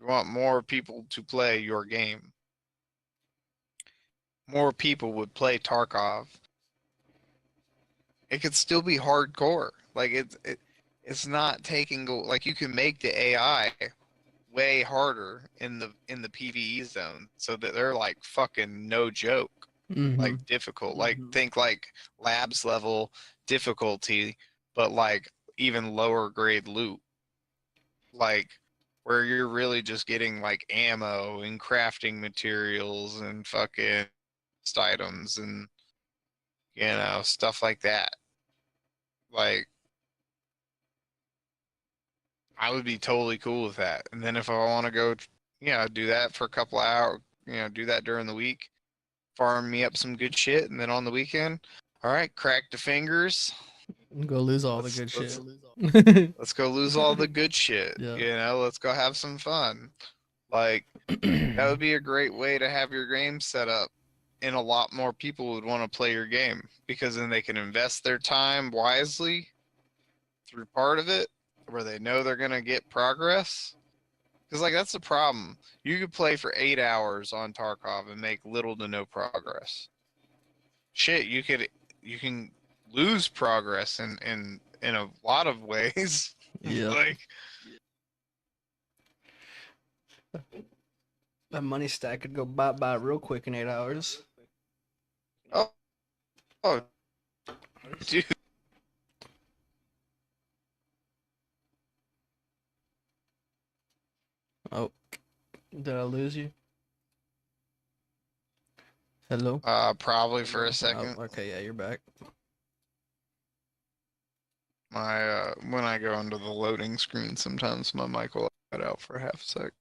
You want more people to play your game. More people would play Tarkov. It could still be hardcore. Like, it's not taking, like, you can make the AI way harder in the PvE zone, so that they're like fucking no joke. Mm-hmm. Like difficult. Like, think like labs level difficulty, but like even lower grade loot. Like, where you're really just getting like ammo and crafting materials and fucking items and stuff like that. Like, I would be totally cool with that. And then if I want to go, do that for a couple hours, do that during the week, farm me up some good shit, and then on the weekend, all right, crack the fingers. Go lose all the good Let's- shit. Let's go lose all the good shit. Yeah. Let's go have some fun. Like, that would be a great way to have your game set up, and a lot more people would want to play your game, because then they can invest their time wisely through part of it, where they know they're going to get progress, Because like that's the problem. You could play for 8 hours on Tarkov and make little to no progress. Shit, you can lose progress in a lot of ways. Yeah. Like That money stack could go bye real quick in 8 hours. oh, oh dude. Oh, did I lose you? Hello? Probably for a second. Oh, okay, yeah, you're back. My when I go into the loading screen, sometimes my mic will cut out for half a sec.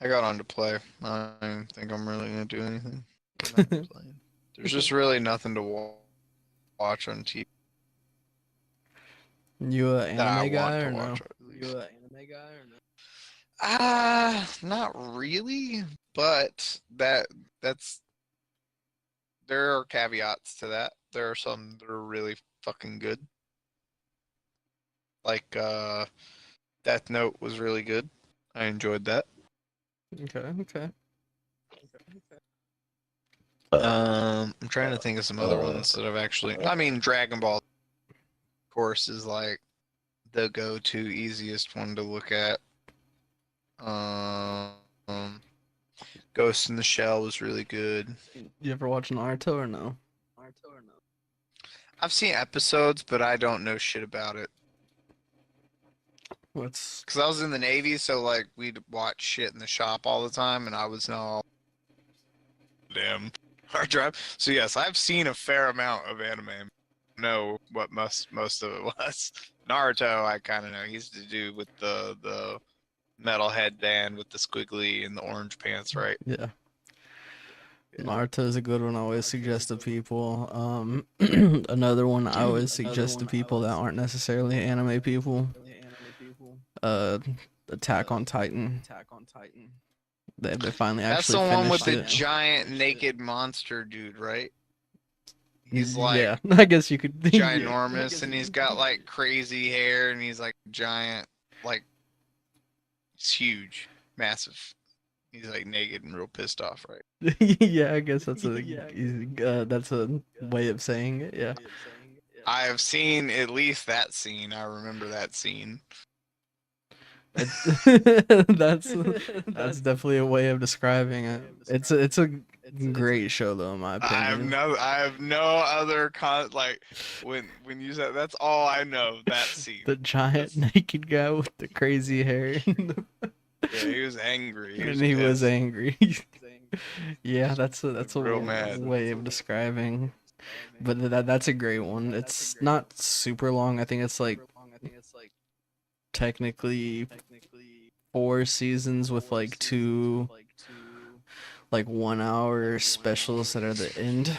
I got on to play. I don't think I'm really gonna do anything. There's just really nothing to watch on TV. You a that I anime guy want or to no? watch. Not really, but that's there are caveats to that. There are some that are really fucking good. Like Death Note was really good. I enjoyed that. Okay. I'm trying to think of some other ones that I've actually. I mean, Dragon Ball, of course, is like the go-to easiest one to look at. Ghost in the Shell was really good. You ever watch Naruto or no? I've seen episodes, but I don't know shit about it. What's Because I was in the Navy, so like we'd watch shit in the shop all the time, and I was all damn hard drive. So yes, I've seen a fair amount of anime. Know what most of it was. Naruto, I kind of know. He's the dude with the metal headband with the squiggly and the orange pants, right? yeah. Naruto is a good one I always suggest to people. Another one I always suggest to people that aren't necessarily anime people. Attack on Titan. They finally That's the actually one with finished the it. giant naked monster dude, right? He's like yeah, I guess you could. ginormous, and he's got like crazy hair, and he's like giant, like he's huge, massive. He's like naked and real pissed off, right? yeah, I guess that's a way of saying it. Yeah. I have seen at least that scene. I remember that scene. that's definitely a way of describing it. It's a great show though, in my opinion. I have no other like when you said that's all I know. That scene. The giant naked guy with the crazy hair. Yeah, he was angry. He was angry. yeah, that's a real mad. way of describing. But that's a great one. It's not super long. I think it's like technically 4 seasons with like 2 like 1 hour specials that are the end.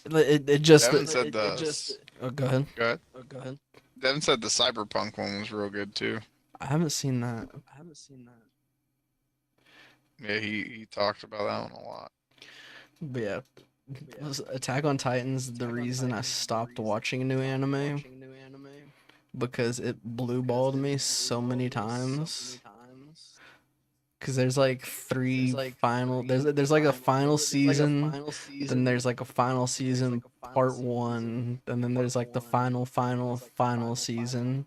It just Devin said oh, go ahead. Go ahead. Devin said the Cyberpunk one was real good too. I haven't seen that. Yeah, he talked about that one a lot. But yeah, Attack on Titan's the reason I stopped watching new anime because it blue balled me so many times. Because there's like there's like a final season, then there's like a final season part 1, and then there's like the final season,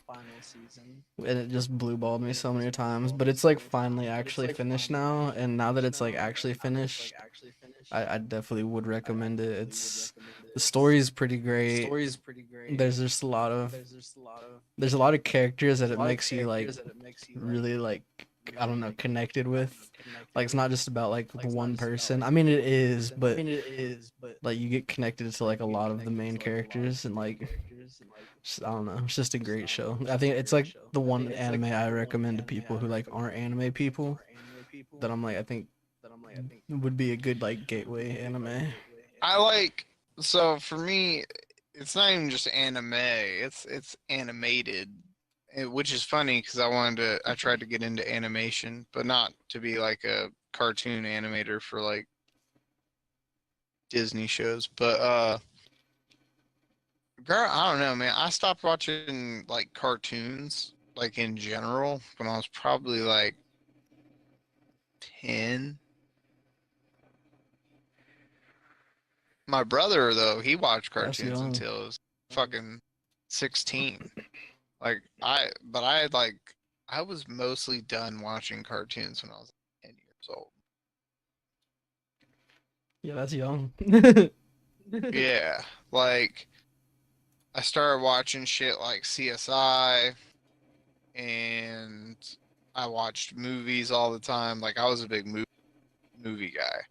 and it just blue balled me so many times. But it's like finally actually finished now, and now that it's like actually finished, I definitely would recommend it. The story is pretty great. There's just a lot of characters that it makes you like really like, I don't know, connected with. Like it's not just about like one person. I mean it is, but like you get connected to like a lot of the main characters, and like I don't know, it's just a great show. I think it's like the one anime I recommend to people who like aren't anime people, that I'm like I think would be a good like gateway anime. So for me, it's not even just anime. It's animated, which is funny because I tried to get into animation, but not to be like a cartoon animator for like Disney shows. But Girl, I don't know, man. I stopped watching like cartoons, like in general, when I was probably like 10. My brother, though, he watched That's cartoons young. until he was fucking 16. But I had like, I was mostly done watching cartoons when I was 10 years old. Yeah, that's young. Yeah, like, I started watching shit like CSI, and I watched movies all the time. Like, I was a big movie guy.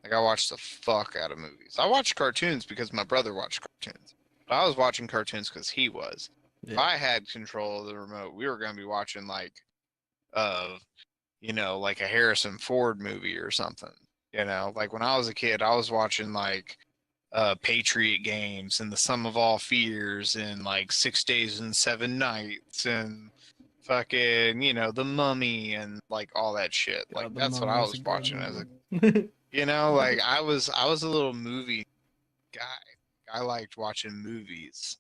Like, I watched the fuck out of movies. I watched cartoons because my brother watched cartoons. But I was watching cartoons because he was. If Yeah. I had control of the remote, we were going to be watching, like, uh, like a Harrison Ford movie or something. Like when I was a kid, I was watching, like, Patriot Games and The Sum of All Fears and, like, 6 Days and 7 Nights and fucking, The Mummy and, like, all that shit. Like, God, the that's what Mummy I was a was good watching as a movie. like I was a little movie guy. I liked watching movies.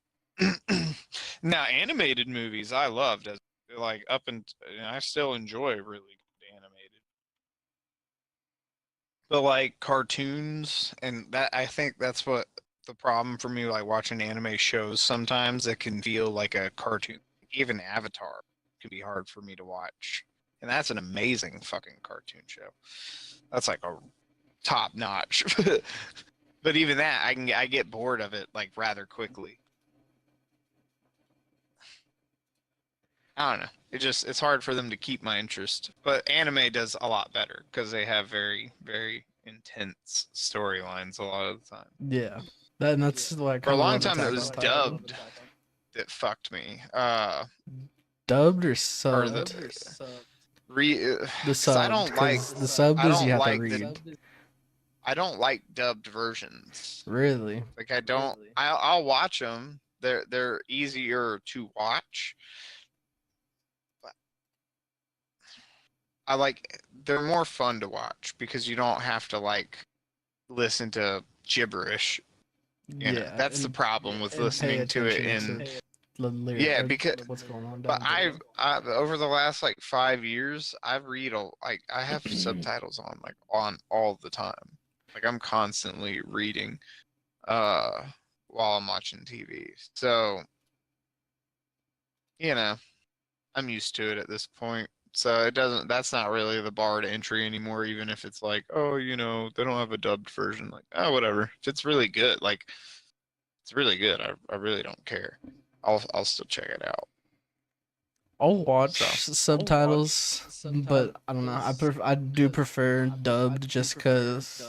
Now animated movies I loved as like and I still enjoy really good animated. But like cartoons and that I think that's what the problem for me like watching anime shows sometimes it can feel like a cartoon. Even Avatar can be hard for me to watch. And that's an amazing fucking cartoon show. That's like a top notch. But even that, I get bored of it like rather quickly. I don't know. It's hard for them to keep my interest. But anime does a lot better because they have very very intense storylines a lot of the time. Yeah. That's why I For a kind of long love time, it Attack was on Titan. dubbed that fucked me. Dubbed or Or the subbed? The because subbed, because the subbed I is you don't have to like the read. I don't like dubbed versions. Really? Like I don't. I'll watch them. They're easier to watch. They're more fun to watch because you don't have to like listen to gibberish. Yeah, That's the problem with and pay listening to it attention in to the lyric, yeah, or because what's going on but down below. I've over the last like 5 years, I have subtitles on like on all the time. Like I'm constantly reading uh while I'm watching TV. So, you know, I'm used to it at this point. So that's not really the bar to entry anymore, even if it's like, oh, they don't have a dubbed version. Like, oh, whatever. If it's really good, like, it's really good. I really don't care. I'll still check it out. I'll watch So, subtitles, but I don't know. I do prefer dubbed just cause,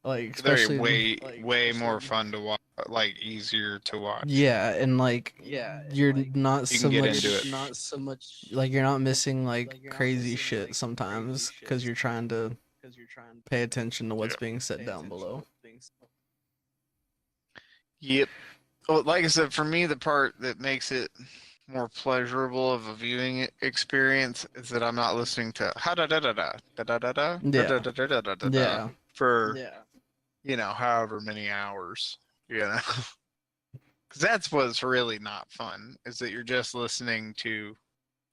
like, they're especially way more fun to watch, like, easier to watch. yeah, and like you're not You so can get much into it. like you're not missing like crazy shit sometimes because you're trying to pay attention to what's Yeah. being said down below. Yep. Well, like I said, for me, the part that makes it more pleasurable of a viewing experience is that I'm not listening to ha da da da da da da da da Yeah. da da da da da da Yeah. for however many hours, because that's what's really not fun is that you're just listening to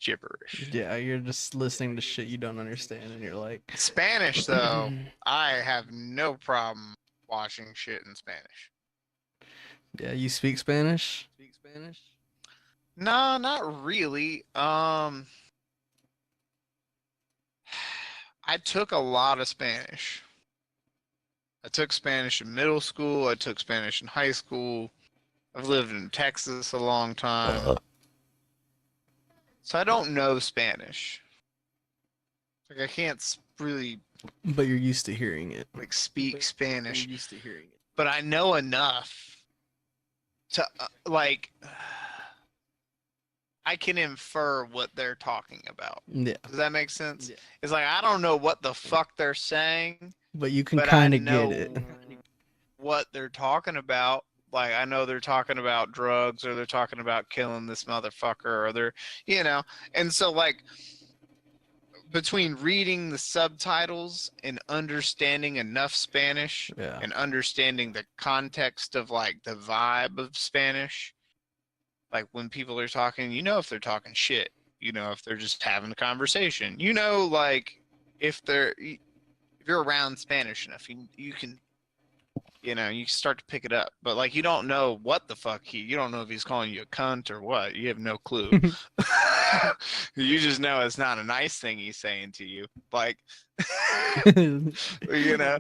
gibberish. Yeah, you're just listening to shit you don't understand, and you're like, Spanish, though, I have no problem watching shit in Spanish. yeah, you speak Spanish? No, not really. I took a lot of Spanish. I took Spanish in middle school. I took Spanish in high school. I've lived in Texas a long time. So I don't know Spanish. Like I can't really But you're used to hearing it. like speak Spanish. But I know enough to like I can infer what they're talking about. Yeah, Does that make sense? Yeah. It's like I don't know what the fuck they're saying, but you can but kind I of know get it. what they're talking about. Like I know they're talking about drugs or they're talking about killing this motherfucker or they're and so like between reading the subtitles and understanding enough Spanish Yeah. and understanding the context of like the vibe of Spanish, like when people are talking, you know if they're talking shit, you know if they're just having a conversation, you know like if you're around Spanish enough, you can you start to pick it up. But like you don't know what the fuck you don't know if he's calling you a cunt or what. You have no clue. You just know it's not a nice thing he's saying to you. Like you know.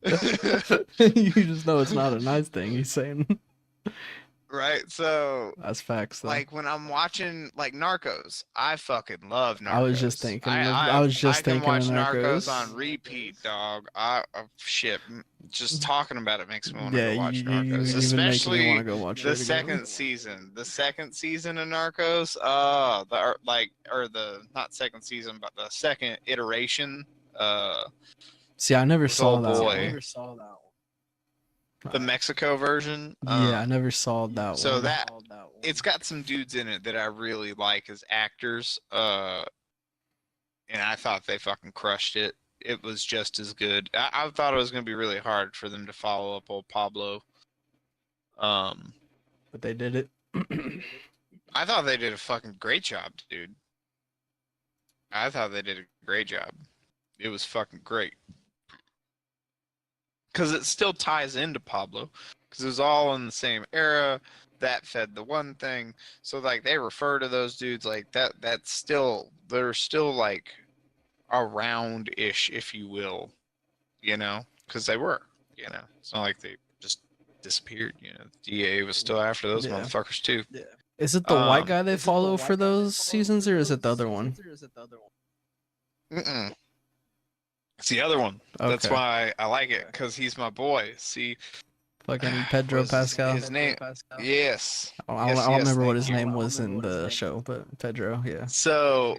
You just know it's not a nice thing he's saying. Right? So That's facts, though. like when I'm watching like Narcos, I fucking love Narcos. I was just thinking. I I can thinking watch of Narcos Narcos. on repeat, dog. Shit, just talking about it makes me want to Yeah, go watch you Narcos, even making me want especially to go watch the it again. second season. The second season of Narcos, not second season, but the second iteration. See, I never This saw old that boy. one. The Mexico version. Yeah, I never saw that So one. that it's got some dudes in it that I really like as actors. And I thought they fucking crushed it. It was just as good. I thought it was gonna be really hard for them to follow up old Pablo. But they did it. I thought they did a fucking great job, dude. I thought they did a great job. It was fucking great. Because it still ties into Pablo. Because it was all in the same era. That fed the one thing. So like they refer to those dudes like that. That's still they're still like around-ish, if you will. You know, because they were. You know, it's not like they just disappeared. You know, DA was still after those Yeah. motherfuckers too. Is it the white guy they follow for those seasons, or is it the other one? Mm-mm. It's the other one. That's Okay. why I like it, because he's my boy. See, Fucking Pedro was Pascal. his name? Yes. I Yes, don't yes, remember what thank his you. name was in the show, but Pedro, yeah. So,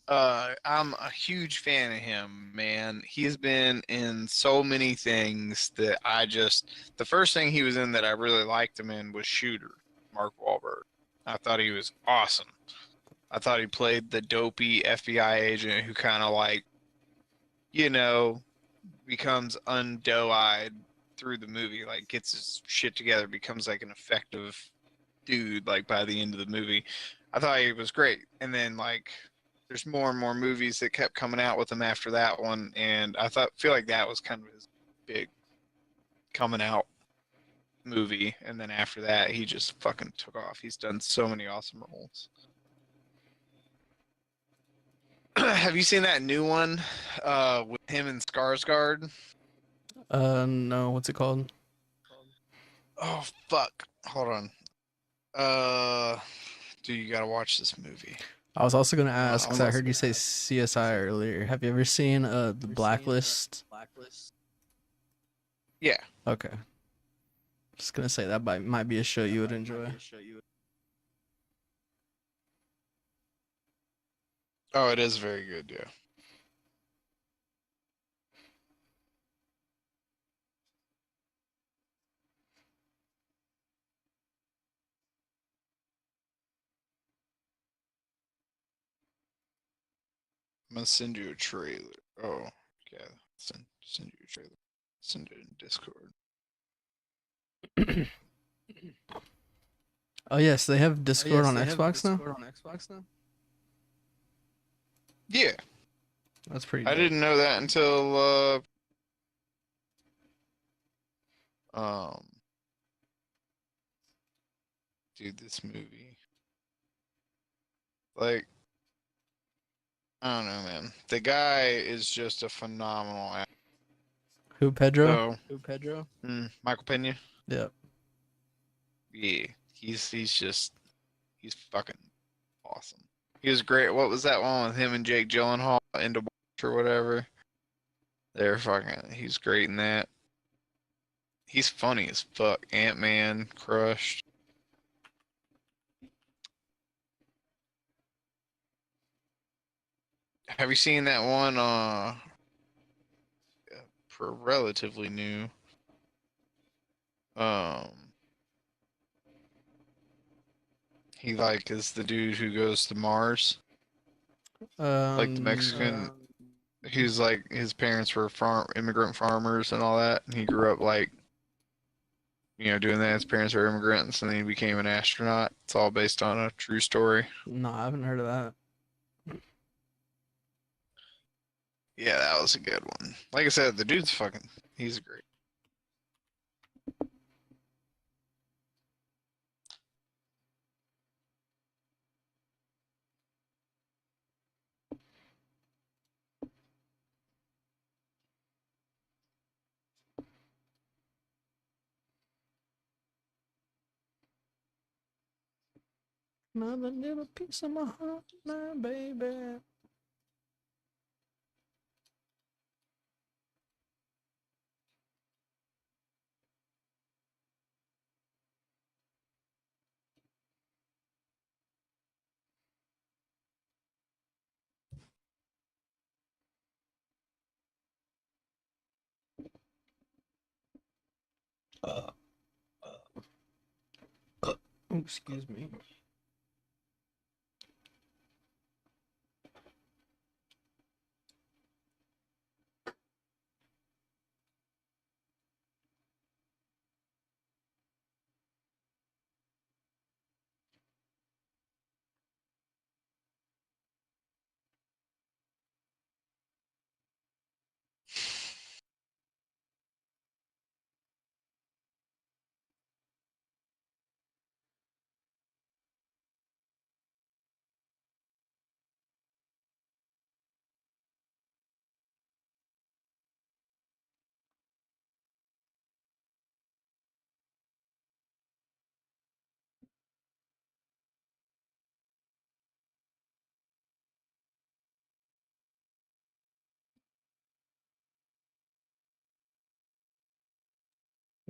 I'm a huge fan of him, man. He's been in so many things that the first thing he was in that I really liked him in was Shooter, Mark Wahlberg. I thought he was awesome. I thought he played the dopey FBI agent who kind of like, becomes undoe-eyed through the movie, like gets his shit together, becomes like an effective dude, like by the end of the movie. I thought he was great. And then like there's more and more movies that kept coming out with him after that one, and feel like that was kind of his big coming out movie. And then after that he just fucking took off. He's done so many awesome roles. Have you seen that new one with him and Skarsgård? No, what's it called? Oh fuck. Hold on. Dude, you gotta watch this movie. I was also gonna ask because I almost- heard you say CSI earlier. Have you ever seen the Blacklist? Yeah. Okay. Just gonna say that might be a show you would enjoy. Oh, it is very good, yeah. I'm gonna send you a trailer. Oh, yeah. Send you a trailer. Send it in Discord. Oh yes, they have Discord on Xbox now. Yeah. That's pretty. I dope. didn't know that until dude, this movie. Like, I don't know, man. The guy is just a phenomenal actor. Who Pedro? Michael Pena. Yeah. Yeah, he's fucking awesome. He was great. What was that one with him and Jake Gyllenhaal into Watch or whatever? He's great in that. He's funny as fuck. Ant-Man, Crushed. Have you seen that one? Relatively new. He like is the dude who goes to Mars. Like the Mexican, he's like his parents were immigrant farmers and all that, and he grew up like, doing that. His parents were immigrants, and then he became an astronaut. It's all based on a true story. No, I haven't heard of that. Yeah, that was a good one. Like I said, the dude's he's great. Another little piece of my heart, my baby. Excuse me.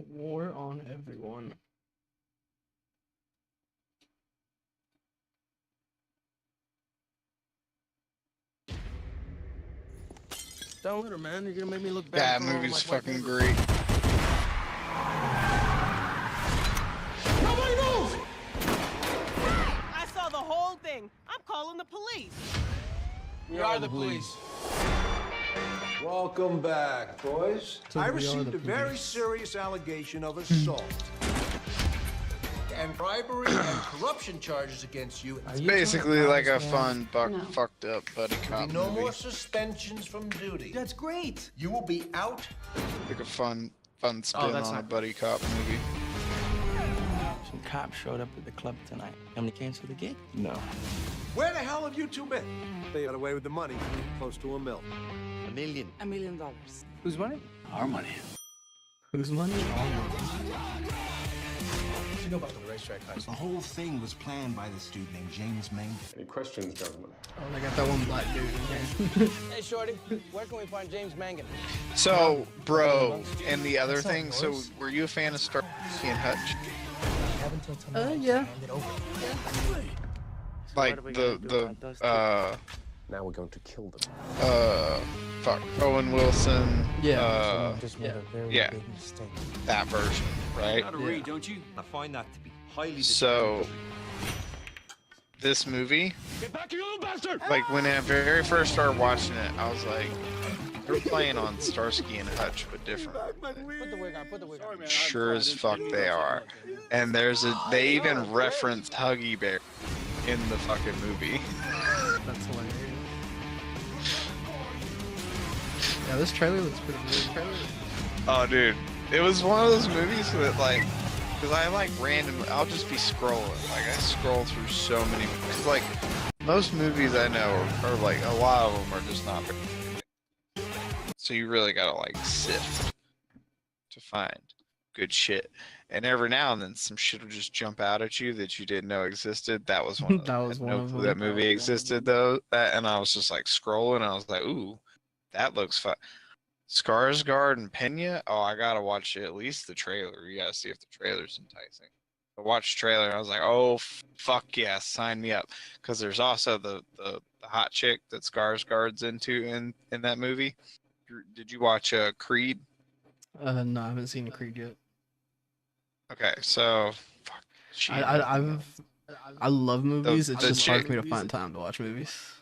War on everyone. Don't let her, man. You're gonna make me look bad. That movie's fucking great. Nobody move! I saw the whole thing. I'm calling the police. We are the police. Welcome back, boys. So I we are received the a very police. serious allegation of assault and bribery and corruption charges against you. It's basically like a fun, No. fucked up buddy cop No movie. more suspensions from duty. That's great. You will be out. Like a fun spin that's on a not- buddy cop movie. Some cops showed up at the club tonight. Somebody cancel the gig? No. Where the hell have you two been? They got away with the money, close to $1 million. $1 million. Whose money? Our money. Whose money? You know about the racetrack heist? The whole thing was planned by this dude named James Mangan. Any questions, gentlemen? Oh, they got that one black dude in here. Hey, Shorty, where can we find James Mangan? So, bro, and the other thing, so were you a fan of Starsky and Hutch? Yeah. Like Now we're going to kill them. Owen Wilson. Yeah. Just made a very yeah. big mistake. That version, right? Not a read, don't you? I find that to be highly So, this movie, Get back, you little bastard! like when I very first started watching it, I was like, they're playing on Starsky and Hutch, but different. Put the wig on, put the wig on. Sure as fuck they are. And they even reference Huggy Bear in the fucking movie. That's hilarious. Yeah, this trailer looks pretty good. Oh, dude, it was one of those movies that like, cause I like I'll just be scrolling. Like I scroll through so many movies. Like most movies I know are like a lot of them are just not very good. So you really gotta like sift to find good shit. And every now and then some shit will just jump out at you that you didn't know existed. That was one of them. That was I had one no of clue them. that movie existed though. And I was just like scrolling. I was like, ooh, that looks fun. Skarsgård and Pena. Oh, I gotta watch at least the trailer. You gotta see if the trailer's enticing. I watched the trailer. And I was like, oh fuck yeah, sign me up. Because there's also the hot chick that Skarsgård's into in that movie. Did you watch Creed? No, I haven't seen Creed yet. Okay, so fuck. I love movies. It's the just hard chick- for me to find time to watch movies.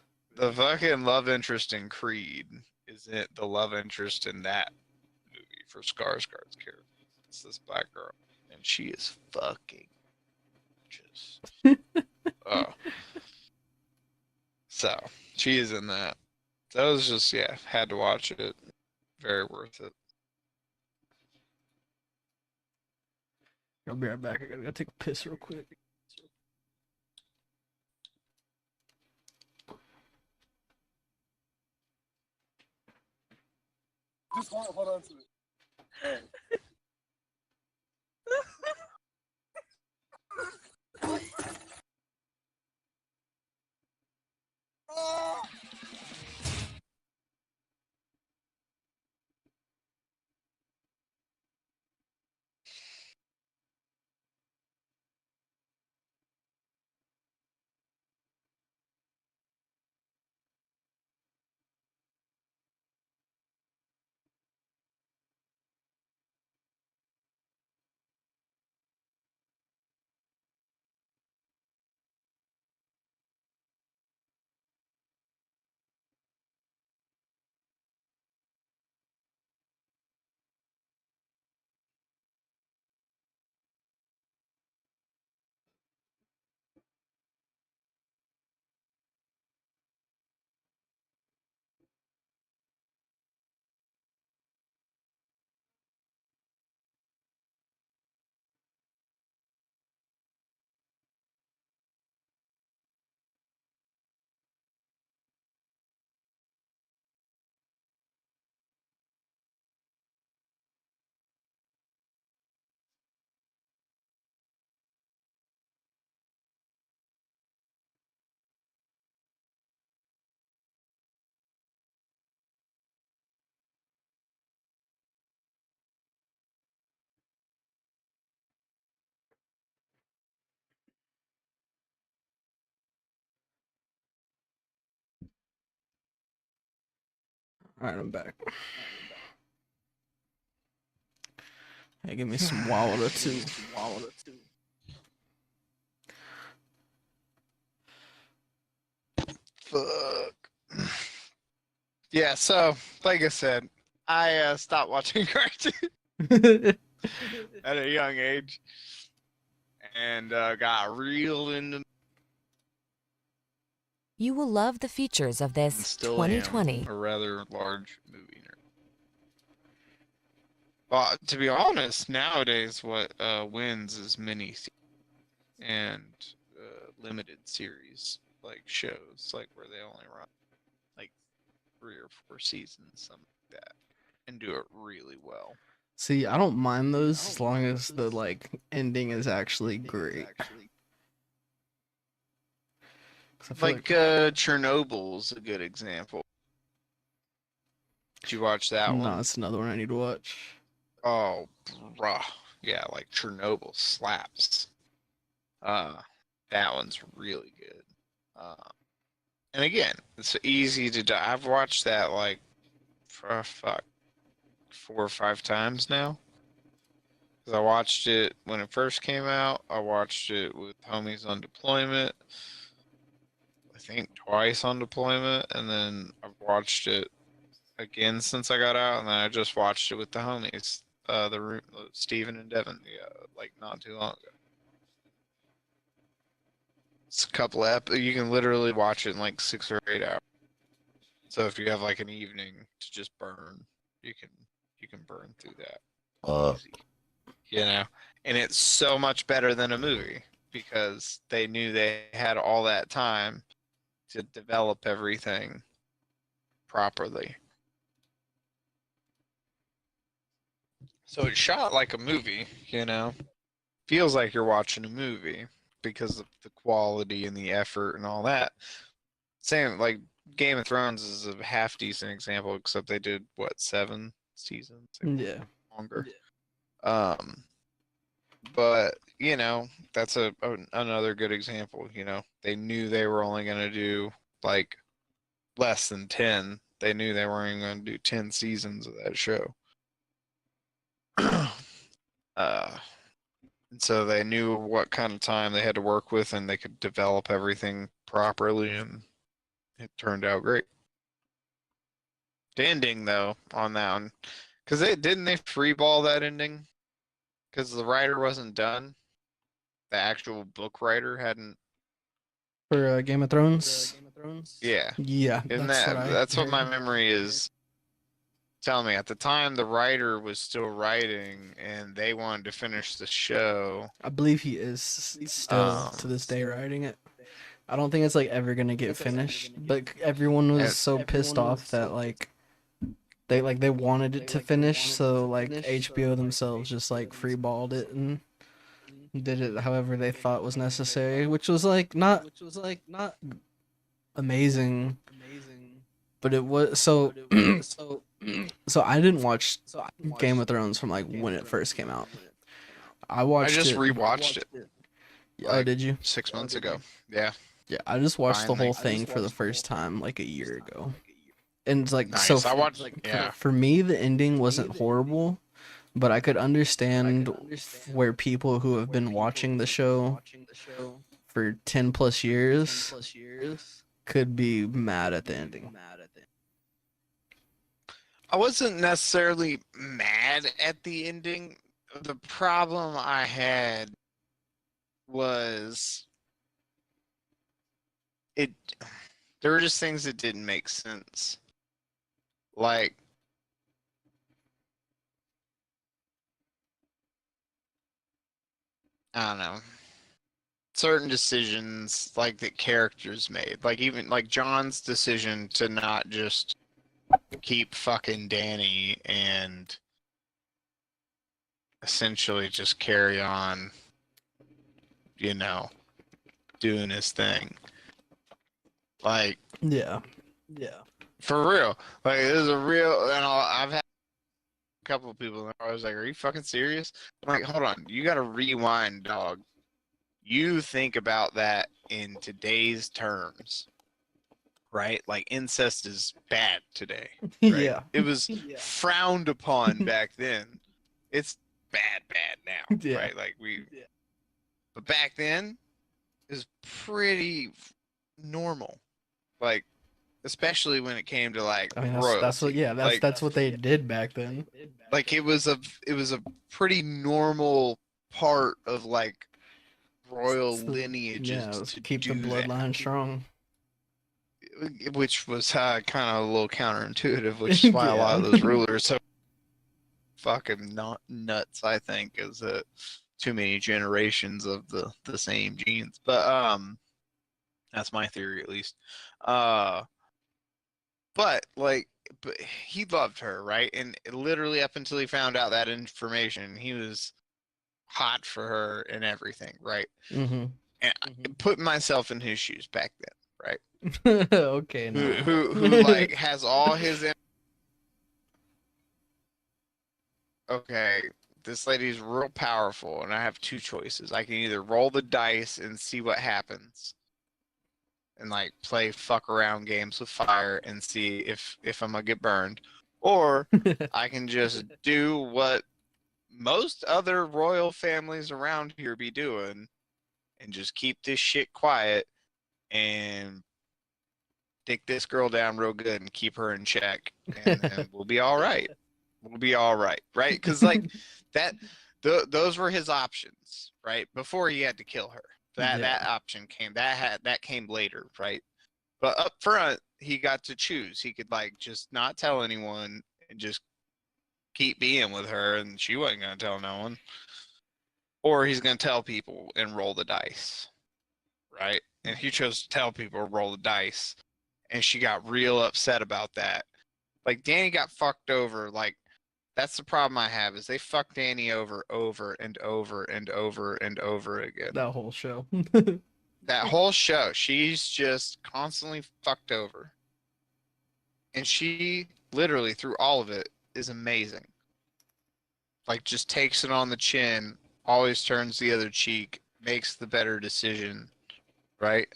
The fucking love interest in Creed isn't the love interest in that movie for Skarsgård's character. It's this black girl, and she is fucking just. Oh. So she is in that. That was just had to watch it. Very worth it. I'll be right back. I gotta go take a piss real quick. Just hold on to it. Alright, I'm back. Hey, give me some wallet or two. Fuck. Yeah, so like I said, I stopped watching cartoons at a young age, and got real into. You will love the features of And this still 2020. am a rather large movie nerd. Well, to be honest, nowadays what wins is mini and limited series like shows, like where they only run like 3 or 4 seasons, something like that, and do it really well. See, I don't mind those as long as the like ending is actually great. 'Cause I feel Like Chernobyl's a good example. Did you watch that no, one? it's another one I need to watch. Oh, bruh. Yeah, like Chernobyl slaps. That one's really good. And again, it's easy to do. I've watched that like, fuck, 4 or 5 times now. 'Cause I watched it when it first came out. I watched it with homies on deployment. I think twice on deployment, and then I've watched it again since I got out, and then I just watched it with the homies, Steven and Devin, like not too long ago. It's a couple you can literally watch it in like 6 or 8 hours. So if you have like an evening to just burn, you can burn through that. Easy. You know, and it's so much better than a movie because they knew they had all that time to develop everything properly. So it's shot like a movie, you know. Feels like you're watching a movie because of the quality and the effort and all that. Same like Game of Thrones is a half decent example, except they did what, 7 seasons? Yeah. Longer. But you know, that's another good example. You know, they knew they were only going to do like less than 10. They knew they weren't going to do 10 seasons of that show. And so they knew what kind of time they had to work with, and they could develop everything properly, and it turned out great. The ending though on that one, because didn't they freeball that ending because the writer wasn't done. The actual book writer hadn't. For Game of Thrones. Yeah, Yeah, isn't that's what that's what my heard. memory is. Tell me, at the time the writer was still writing and they wanted to finish the show. I believe he is still to this day writing it. I don't think it's like ever gonna get finished, but everyone was so pissed off that like they wanted it to finish, so like HBO themselves just like freeballed it and did it however they thought was necessary, which was like not amazing, but it was so. So I didn't watch Game of Thrones from like when it first came out. I I watched just it. rewatched it Oh, like did you? 6 months ago. Yeah. Yeah, I just watched the Finally. whole thing for the first time like a year ago. And it's like Nice. I watched yeah. for me the ending wasn't horrible, but I could understand where people who have been watching the show for 10 plus years could be mad at the ending. I wasn't necessarily mad at the ending. The problem I had was there were just things that didn't make sense. Like I don't know. Certain decisions like that characters made. Like even like John's decision to not just keep fucking Danny and essentially just carry on, you know, doing his thing. Like, Yeah. for real. Like, this is a real, and I've had a couple of people that I was like, are you fucking serious? I'm like, hold on, you gotta rewind, dog. You think about that in today's terms, right? Like, incest is bad today. Right? Yeah. It was frowned upon back then. It's bad now, Yeah. right? Like, but back then, it was pretty normal. Like, especially when it came to like I mean royalty. that's what like, that's what they did back then. like it was a pretty normal part of like royal lineages Yeah, to keep the do bloodline strong. that, which was kind of a little counterintuitive, which is why a lot of those rulers are fucking not nuts. I think is that too many generations of the same genes, but that's my theory at least. But he loved her, right? And literally up until he found out that information, he was hot for her and everything, right? Mm-hmm. And putting myself in his shoes back then, right? Okay, no. Who like has all his okay, this lady's real powerful, and I have two choices. I can either roll the dice and see what happens, and like play fuck around games with fire and see if I'm gonna get burned, or I can just do what most other royal families around here be doing and just keep this shit quiet and take this girl down real good and keep her in check, and then we'll be all right. We'll be all right, right? Because like that, those were his options, right? Before he had to kill her. That option came. That came later, right? But up front, he got to choose. He could like just not tell anyone and just keep being with her, and she wasn't gonna tell no one. Or he's gonna tell people and roll the dice, right? And he chose to tell people roll the dice, and she got real upset about that. Like Danny got fucked over. Like that's the problem I have is they fuck Danny over and over and over and over again. That whole show. That whole show, she's just constantly fucked over. And she literally through all of it is amazing. Like just takes it on the chin, always turns the other cheek, makes the better decision, right?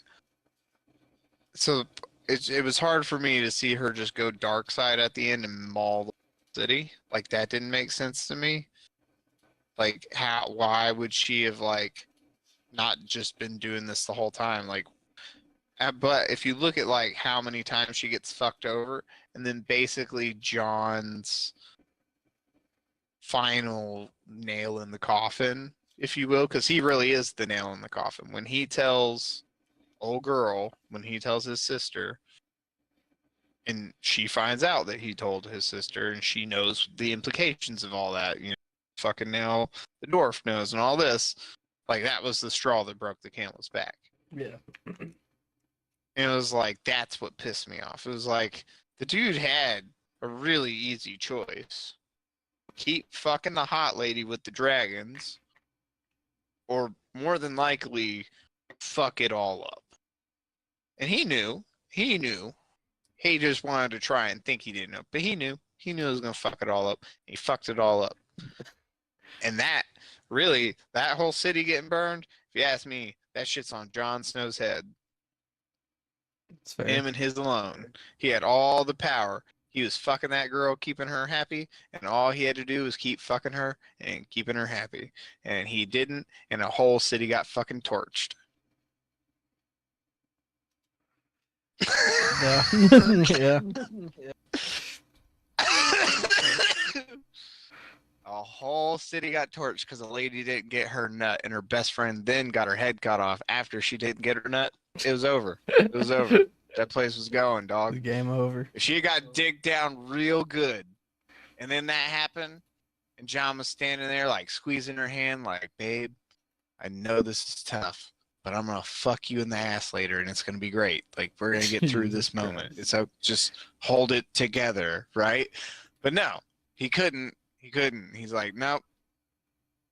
So it was hard for me to see her just go dark side at the end and maul the city. Like that didn't make sense to me. Like why would she have like not just been doing this the whole time? Like But if you look at like how many times she gets fucked over, and then basically John's final nail in the coffin, if you will, because he really is the nail in the coffin. When he tells when he tells his sister, and she finds out that he told his sister, and she knows the implications of all that, you know, fucking now the dwarf knows and all this, like that was the straw that broke the camel's back. Yeah. And it was like, that's what pissed me off. It was like, the dude had a really easy choice. Keep fucking the hot lady with the dragons, or more than likely, fuck it all up. And he knew. He just wanted to try and think he didn't know. But he knew. He knew he was going to fuck it all up. He fucked it all up. And that, really, that whole city getting burned, if you ask me, that shit's on Jon Snow's head. It's fair. Him and his alone. He had all the power. He was fucking that girl, keeping her happy, and all he had to do was keep fucking her and keeping her happy. And he didn't, and a whole city got fucking torched. Yeah. Yeah. A whole city got torched because the lady didn't get her nut, and her best friend then got her head cut off after she didn't get her nut. It was over. It was over. That place was going, dog. Game over. If she got digged down real good, and then that happened, and John was standing there like squeezing her hand, like, babe, I know this is tough, but I'm gonna fuck you in the ass later, and it's gonna be great. Like, we're gonna get through this moment. So just hold it together, right? But no, he couldn't. He couldn't. He's like, nope.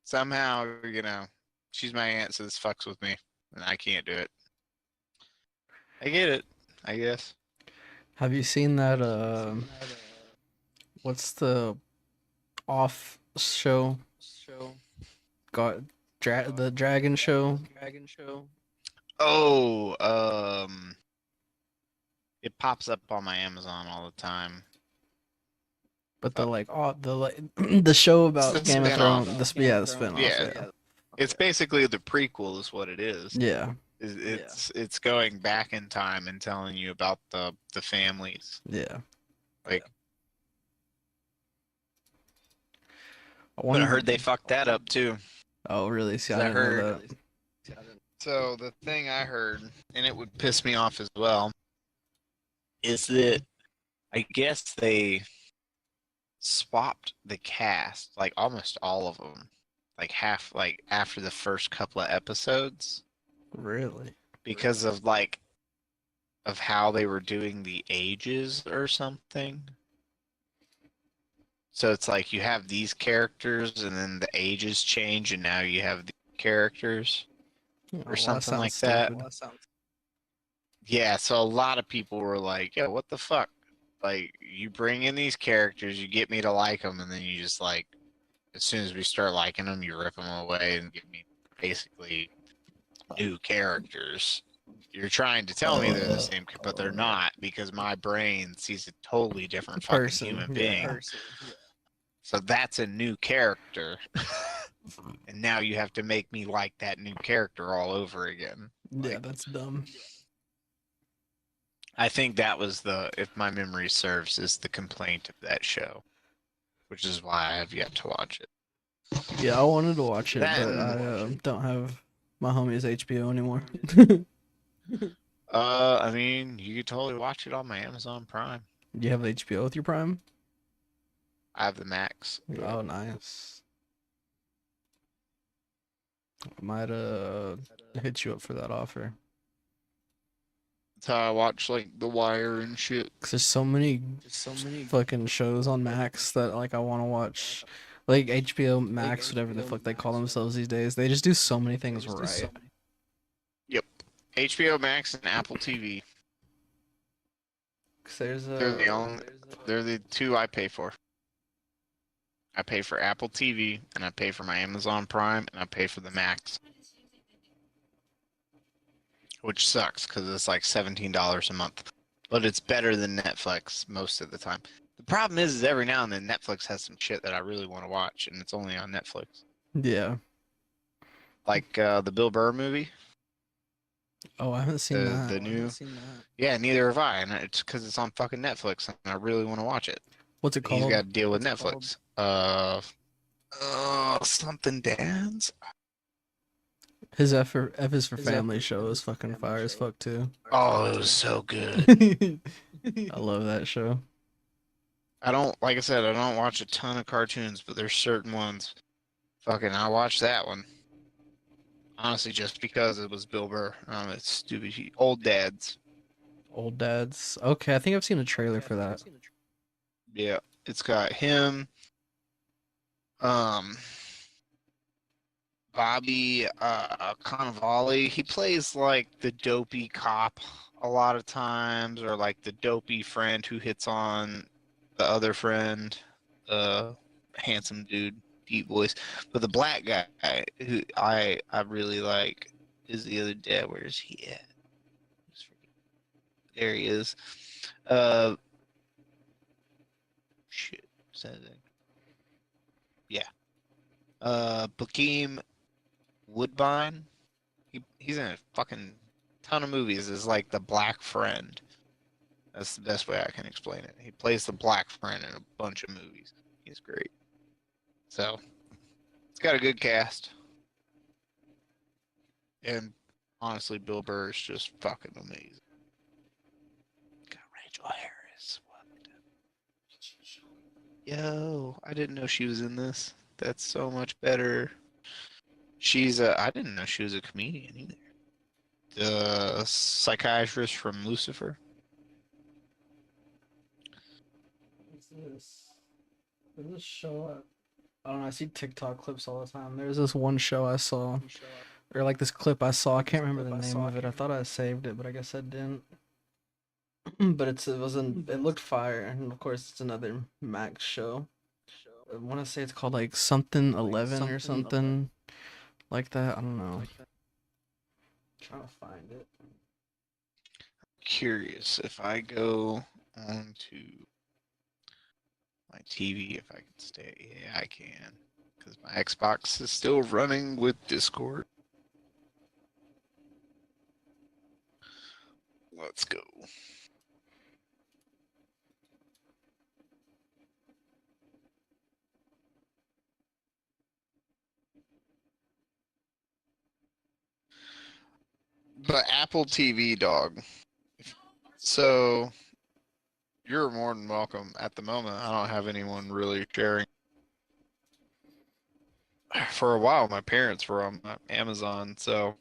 Somehow, you know, she's my aunt, so this fucks with me, and I can't do it. I get it, I guess. Have you seen that? What's the off show? Got the dragon show. Oh, it pops up on my Amazon all the time. But the the show about It's the Game of spin-off. Thrones. The spin-off. Yeah. It's basically the prequel, is what it is. Yeah. It's going back in time and telling you about the families. Yeah. Like, I heard they fucked that up too. Oh, really? See, I I didn't know heard. that. So the thing I heard, and it would piss me off as well, is that I guess they swapped the cast, like almost all of them, like half, like after the first couple of episodes. Really? Because of like of how they were doing the ages or something. So it's like you have these characters and then the ages change and now you have the characters or something like that. Yeah, so a lot of people were like, "Yo, what the fuck? Like, you bring in these characters, you get me to like them, and then you just like, as soon as we start liking them, you rip them away and give me basically new characters. You're trying to tell me they're the same, but they're not, because my brain sees a totally different fucking human being. So that's a new character, and now you have to make me like that new character all over again." Yeah, that's dumb. I think that was if my memory serves, is the complaint of that show, which is why I have yet to watch it. Yeah, I wanted to watch it, but I don't have my homie's HBO anymore. I mean, you could totally watch it on my Amazon Prime. You have HBO with your Prime? I have the Max. Oh, nice. I might hit you up for that offer. That's how I watch like The Wire and shit. Cause there's so many fucking shows on Max that like I want to watch, like HBO Max, whatever the fuck they call themselves these days. They just do so many things right. Yep, HBO Max and Apple TV. Cause there's they're the two I pay for. I pay for Apple TV and I pay for my Amazon Prime and I pay for the Max. Which sucks because it's like $17 a month. But it's better than Netflix most of the time. The problem is every now and then Netflix has some shit that I really want to watch and it's only on Netflix. Yeah. Like the Bill Burr movie. Oh, I haven't seen that. The new. Yeah, neither have I, and it's because it's on fucking Netflix, and I really want to watch it. What's it He's called? got to deal with Netflix. Something dance. His F is for Family show is fucking fire as fuck too. Oh, it was so good. I love that show. I don't, like I said, I don't watch a ton of cartoons, but there's certain ones. Fucking, I watched that one. Honestly, just because it was Bill Burr. It's stupid. Old Dads. Old Dads. Okay, I think I've seen a trailer for that. Yeah, it's got him. Bobby Cannavale. He plays like the dopey cop a lot of times, or like the dopey friend who hits on the other friend. Handsome dude, deep voice. But the black guy who I really like is the other dad. Where is he at? There he is. Shit. Yeah. Bakeem Woodbine. He's in a fucking ton of movies as like the black friend. That's the best way I can explain it. He plays the black friend in a bunch of movies. He's great. So it's got a good cast. And honestly, Bill Burr is just fucking amazing. Got Rachel Harris. What? Yo, I didn't know she was in this. That's so much better. I didn't know she was a comedian either. The psychiatrist from Lucifer. What's this? There's this show. I don't know. I see TikTok clips all the time. There's this one show I saw, or like this clip I saw. I can't remember the name of it. I thought I saved it, but I guess I didn't. But it looked fire, and of course it's another Max show. I want to say it's called like something 11 or something like that. I don't know. Trying to find it. Curious if I go onto my TV, if I can stay. Yeah, I can, because my Xbox is still running with Discord. Let's go. But Apple TV, dog. So you're more than welcome. At the moment, I don't have anyone really sharing. For a while, my parents were on Amazon, so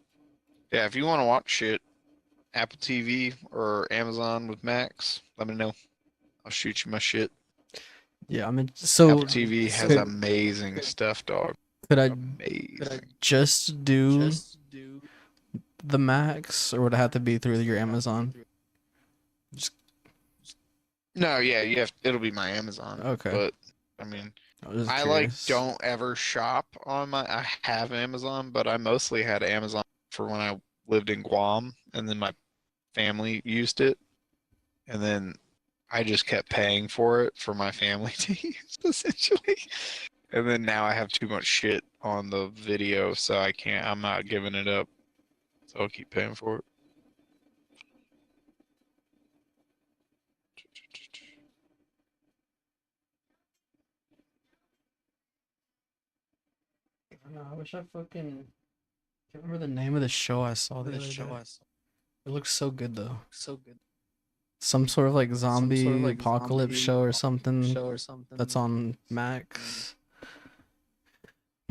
yeah, if you want to watch shit, Apple TV or Amazon with Max, let me know. I'll shoot you my shit. Yeah, I mean, so Apple TV has amazing stuff, dog. Could I Amazing. just do the Max, or would it have to be through your Amazon? No, yeah, it'll be my Amazon. Okay. But I mean, I don't ever shop on I have Amazon, but I mostly had Amazon for when I lived in Guam, and then my family used it, and then I just kept paying for it for my family to use, essentially. And then now I have too much shit on the video, so I'm not giving it up. So I'll keep paying for it. I don't know, I wish I fucking can't remember the name of the show I saw the other day. It looks so good though. Some sort of like zombie apocalypse show or something that's on Max.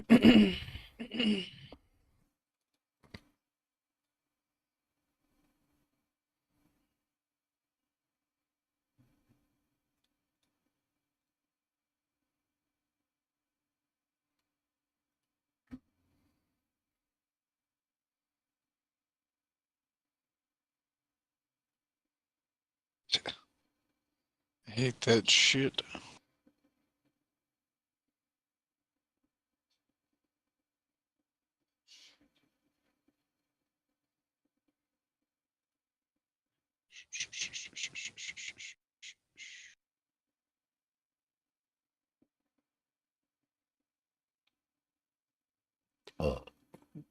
I hate that shit.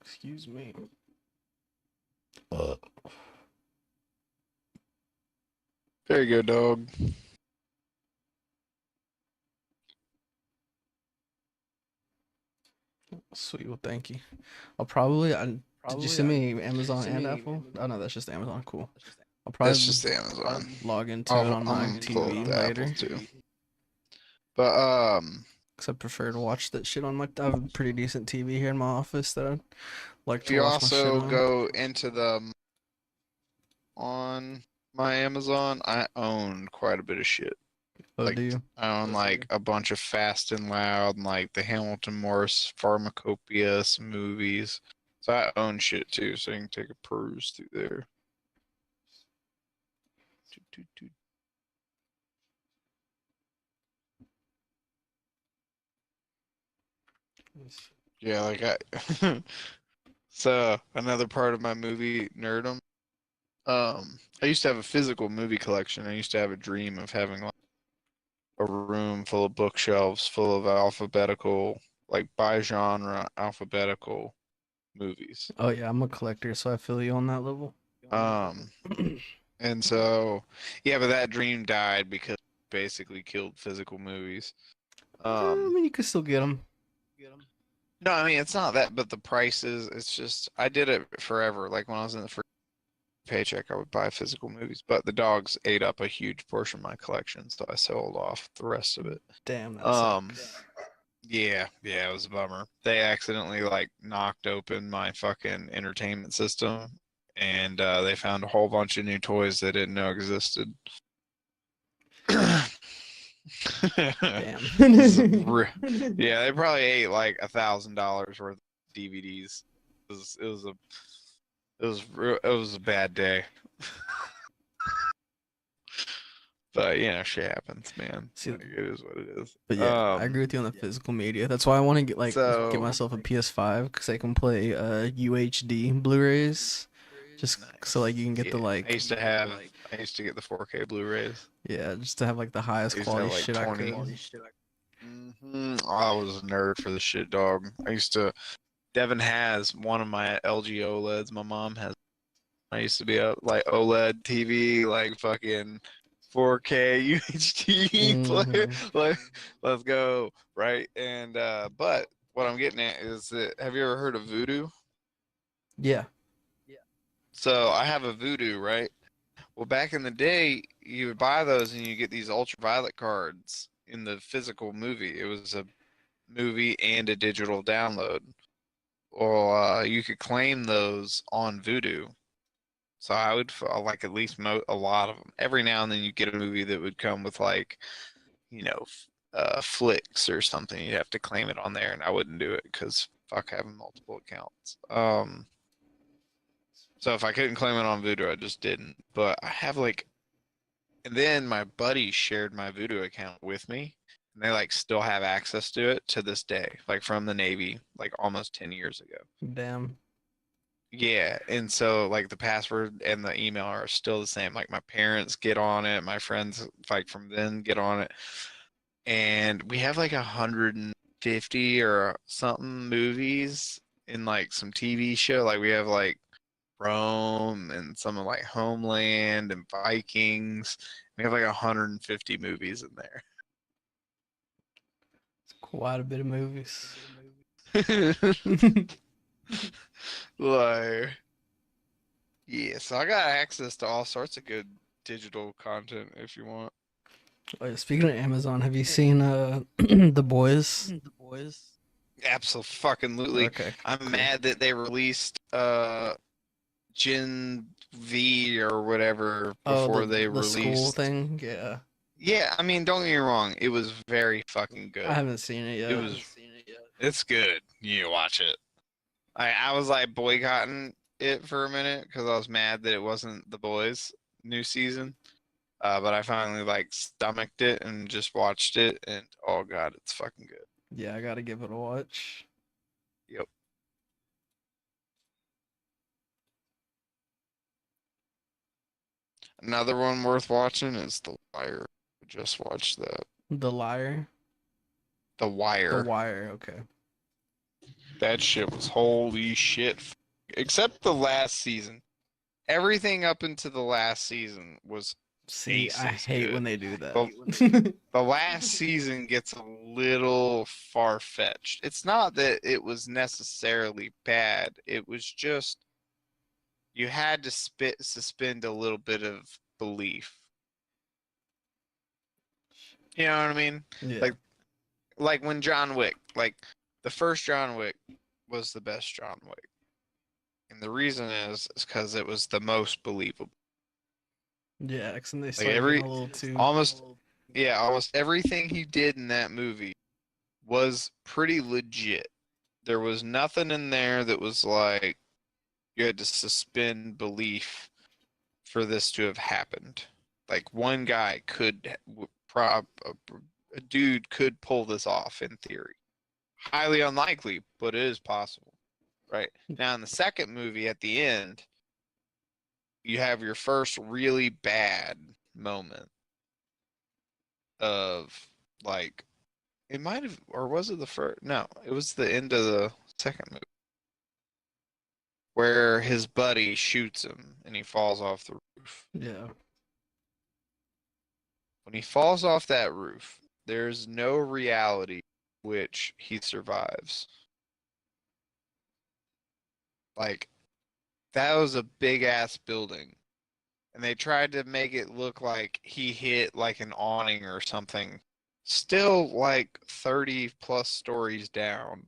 Excuse me. There you go, dog. Sweet. Well, thank you. I'll probably. Did you send me Amazon and Apple? Oh no, that's just Amazon. Cool. I'll probably That's just Amazon. log into it on my I'm pull TV up the later. Apple too. But Cause I prefer to watch that shit on my. I have a pretty decent TV here in my office that I like if to you watch my shit also on. go into the on my Amazon, I own quite a bit of shit. Oh, Like do you? I own like a bunch of Fast and Loud and like the Hamilton Morris Pharmacopoeia, some movies. So I own shit too, so you can take a peruse through there. Toot, toot, toot. Yeah, like I so another part of my movie nerdum. I used to have a physical movie collection. I used to have a dream of having like a room full of bookshelves full of alphabetical, like by genre, alphabetical movies. Oh yeah, I'm a collector, so I feel you on that level. Um, and so yeah, but that dream died because it basically killed physical movies. I mean, you could still get them. No, I mean it's not that, but the prices. It's just I did it forever. Like when I was in the first paycheck, I would buy physical movies, but the dogs ate up a huge portion of my collection, so I sold off the rest of it. Damn, that sucks. Yeah, it was a bummer. They accidentally like knocked open my fucking entertainment system, and they found a whole bunch of new toys they didn't know existed. Damn. Yeah, they probably ate like $1,000 worth of DVDs. It was a bad day. But you know, shit happens, man. See, Like, it is what it is. But yeah, I agree with you on the physical media. That's why I want to get myself a PS5 because I can play UHD Blu-rays. Just so like you can get the like. I used to get the 4K Blu-rays. Yeah, just to have like the highest quality shit I could. I was a nerd for the shit, dog. Devin has one of my LG OLEDs. My mom has. I used to be a like OLED TV, like fucking 4K UHD player. Like, let's go, right? And but what I'm getting at is that have you ever heard of Voodoo? Yeah. So I have a Voodoo, right? Well, back in the day, you would buy those and you get these ultraviolet cards in the physical movie. It was a movie and a digital download. Well, you could claim those on Voodoo. So I would like at least a lot of them. Every now and then you get a movie that would come with like, you know, flicks or something. You'd have to claim it on there, and I wouldn't do it because fuck having multiple accounts. So if I couldn't claim it on Voodoo, I just didn't. But I have like, and then my buddies shared my Voodoo account with me, and they like still have access to it to this day, like from the Navy, like almost 10 years ago. Damn. Yeah, and so like the password and the email are still the same. Like my parents get on it, my friends like from then get on it, and we have like 150 or something movies in like some TV show. Like we have like Rome and some of like Homeland and Vikings. We have like 150 movies in there. It's quite a bit of movies. Like, yeah, so I got access to all sorts of good digital content if you want. Oh, yeah, speaking of Amazon, have you seen The Boys? Absolutely. Okay. I'm mad that they released Gen V or whatever before they the released school thing. Yeah. Yeah, I mean, don't get me wrong, it was very fucking good. I haven't seen it yet. It's good. You need to watch it. I was like boycotting it for a minute because I was mad that it wasn't The Boys new season. But I finally like stomached it and just watched it, and oh god, it's fucking good. Yeah, I gotta give it a watch. Yep. Another one worth watching is The Wire. Just watched that. The Liar. The Wire. The Wire. Okay. That shit was holy shit. Except the last season. Everything up into the last season was See, I Ace is hate good. when they do that. The last season gets a little far-fetched. It's not that it was necessarily bad. It was just you had to suspend a little bit of belief. You know what I mean? Yeah. Like when John Wick, like the first John Wick was the best John Wick. And the reason is because it was the most believable. Yeah, and they Like started getting a little too. almost everything he did in that movie was pretty legit. There was nothing in there that was like you had to suspend belief for this to have happened. Like one guy could a dude could pull this off in theory. Highly unlikely, but it is possible. Right? Now in the second movie at the end, you have your first really bad moment of like it might have, or was it the first? No, it was the end of the second movie where his buddy shoots him and he falls off the roof. Yeah. When he falls off that roof, there's no reality which he survives. Like, that was a big ass building. And they tried to make it look like he hit like an awning or something. Still like 30 plus stories down.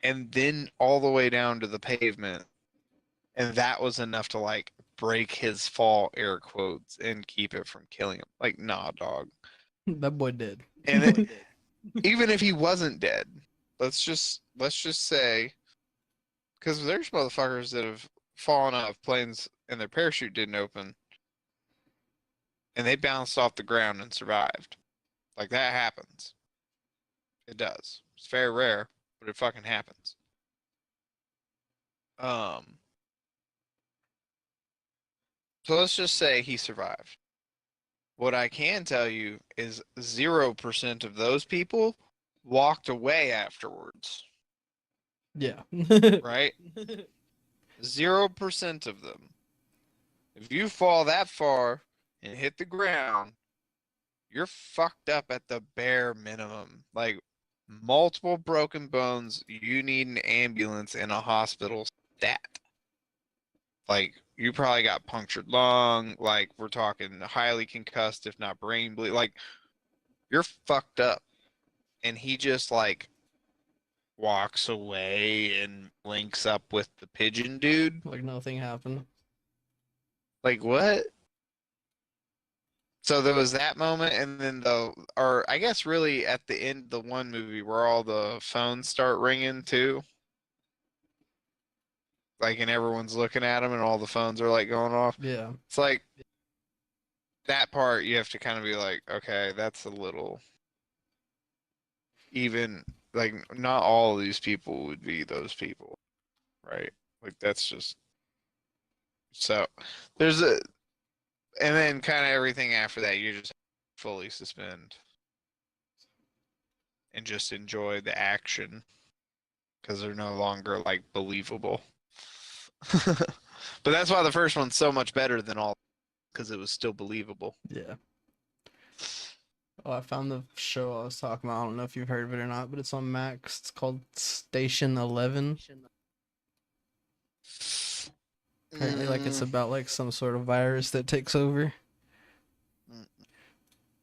And then all the way down to the pavement. And that was enough to like break his fall, air quotes, and keep it from killing him. Like, nah, dog. That boy did. And even if he wasn't dead, let's just say, because there's motherfuckers that have fallen out of planes and their parachute didn't open, and they bounced off the ground and survived. Like that happens. It does. It's very rare, but it fucking happens. So let's just say he survived. What I can tell you is 0% of those people walked away afterwards. Yeah. Right? 0% of them. If you fall that far and hit the ground, you're fucked up at the bare minimum. Like multiple broken bones, you need an ambulance in a hospital stat. Like you probably got punctured lung, like we're talking highly concussed, if not brain bleed. Like you're fucked up. And he just like walks away and links up with the pigeon dude. Like nothing happened. Like what? So there was that moment, and then or I guess really at the end of the one movie where all the phones start ringing too. Like, and everyone's looking at them and all the phones are like going off. Yeah. It's like that part you have to kind of be like, okay, that's a little even, like not all of these people would be those people, right? Like that's just, so there's a, and then kind of everything after that, you just fully suspend and just enjoy the action because they're no longer like believable. But that's why the first one's so much better than all, because it was still believable. Yeah. Oh, I found the show I was talking about. I don't know if you've heard of it or not, but it's on Max. It's called Station 11. Apparently, like it's about like some sort of virus that takes over.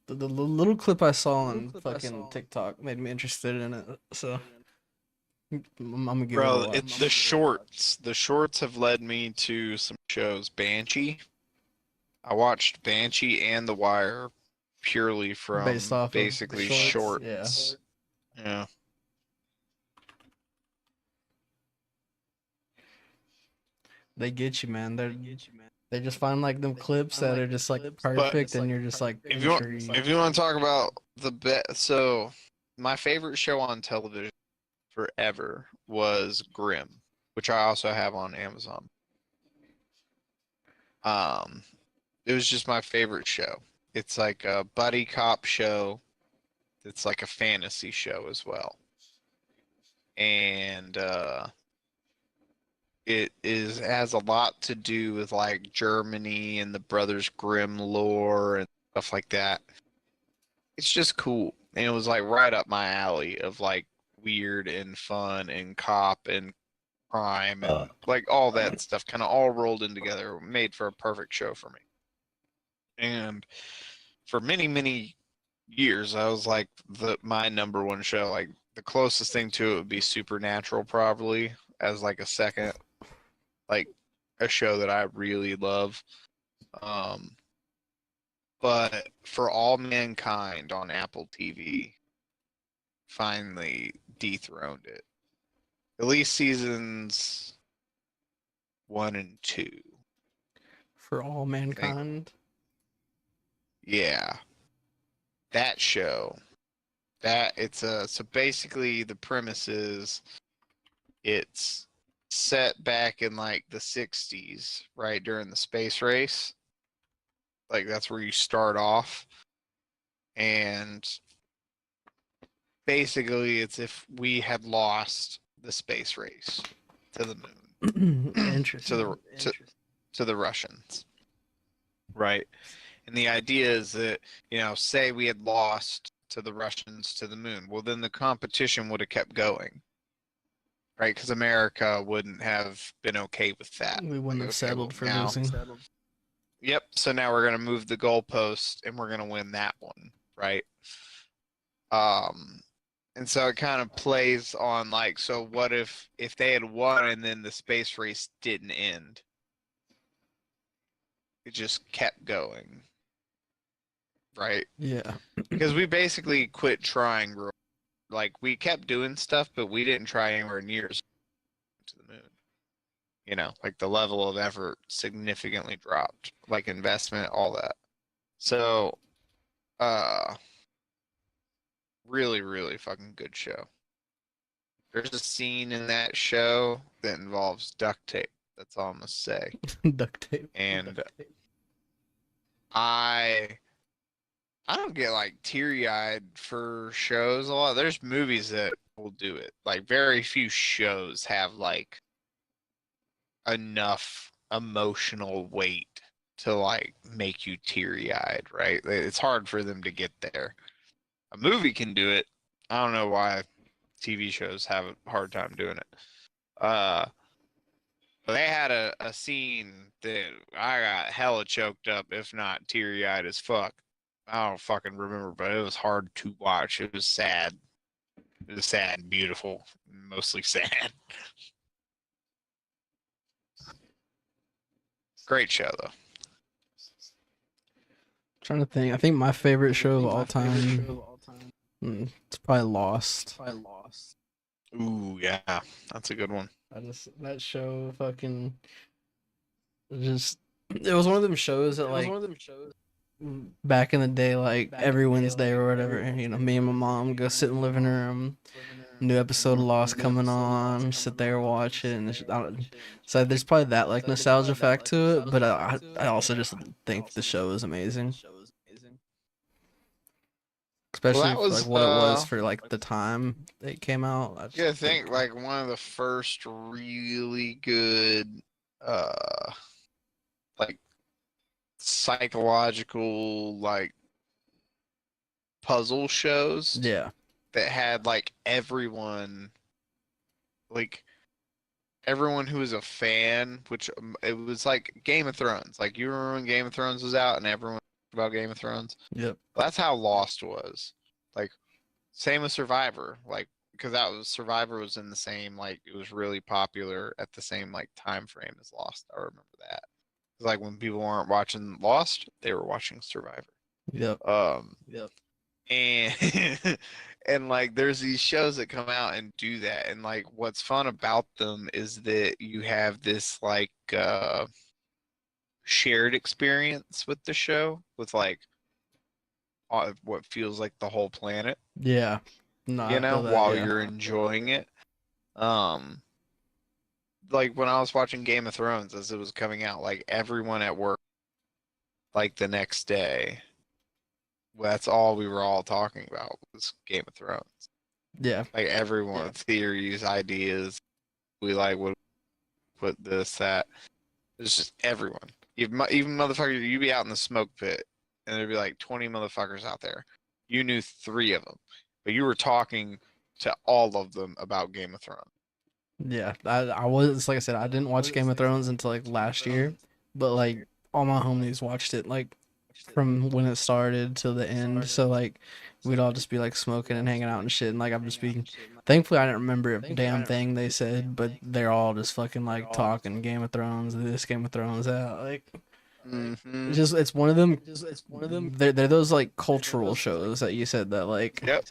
The little clip I saw on fucking TikTok made me interested in it, so I'm gonna give it a Bro, watch. it's the shorts. The shorts have led me to some shows. Banshee. I watched Banshee and The Wire purely from Based off of basically shorts, Yeah. They get you, man. They just find like them clips that are just like perfect, and you're just like If you intrigued. want to talk about the best, so my favorite show on television forever was Grimm, which I also have on Amazon. It was just my favorite show. It's like a buddy cop show. It's like a fantasy show as well. And it has a lot to do with like Germany and the Brothers Grimm lore and stuff like that. It's just cool. And it was like right up my alley of like weird and fun and cop and crime and like all that stuff kind of all rolled in together, made for a perfect show for me. And for many, many years, I was like my number one show. Like the closest thing to it would be Supernatural, probably as like a second, like a show that I really love. But For All Mankind on Apple TV finally dethroned it. At least seasons 1 and 2. For All Mankind. Yeah. That show. So basically the premise is it's set back in like the 60s, right during the space race. Like that's where you start off. And basically it's if we had lost the space race to the moon. Interesting. To the Russians. Right. And the idea is that, say we had lost to the Russians to the moon. Well, then the competition would have kept going. Right? Because America wouldn't have been okay with that. We wouldn't have settled for now, losing. Yep. So now we're going to move the goalpost and we're going to win that one. Right? And so it kind of plays on like, so what if they had won and then the space race didn't end? It just kept going. Right? Yeah. Because we basically quit trying. Like, we kept doing stuff, but we didn't try anywhere near to the moon. Like the level of effort significantly dropped. Like investment, all that. So, really, really fucking good show. There's a scene in that show that involves duct tape. That's all I'm gonna say. Duct tape. And I don't get like teary-eyed for shows a lot. There's movies that will do it. Like very few shows have like enough emotional weight to like make you teary-eyed, right? It's hard for them to get there. A movie can do it. I don't know why TV shows have a hard time doing it. But they had a scene that I got hella choked up, if not teary-eyed as fuck. I don't fucking remember, but it was hard to watch. It was sad. It was sad and beautiful. Mostly sad. Great show, though. Trying to think. I think my favorite show of all time. It's probably Lost. Ooh, yeah. That's a good one. That show fucking just, it was one of them shows that like back in the day, like every Wednesday or whatever, me and my mom go sit in the living room, new episode of Lost coming on, sit there watch it, and so there's probably that like nostalgia fact to it, but I also just think the show is amazing, especially for, like what it was for like the time it came out. I think like one of the first really good like psychological like puzzle shows. Yeah. That had like everyone who was a fan, which it was like Game of Thrones. Like you remember when Game of Thrones was out and everyone about Game of Thrones? Yep. That's how Lost was. Like same with Survivor. Like because Survivor was in the same, like it was really popular at the same like time frame as Lost. I remember that. It's like when people weren't watching Lost, they were watching Survivor. Yep. Yep. And and like there's these shows that come out and do that, and like what's fun about them is that you have this like shared experience with the show with like what feels like the whole planet. Yeah. No, while you're enjoying it. Like when I was watching Game of Thrones as it was coming out, like everyone at work, like the next day, that's all we were all talking about was Game of Thrones. Yeah. Like everyone, theories, ideas. We like what put this, that. It's just everyone. Even motherfucker, you'd be out in the smoke pit, and there'd be like 20 motherfuckers out there. You knew 3 of them, but you were talking to all of them about Game of Thrones. Yeah, I was, like I said, I didn't watch Game of Thrones until like last year, but like all my homies watched it like from when it started till the end. So like we'd all just be like smoking and hanging out and shit, and like I'm just being. Thankfully, I didn't remember a damn thing they said, but they're all just fucking like talking Game of Thrones, this Game of Thrones out. Like it's one of them. They're those like cultural shows that you said that like. Yep.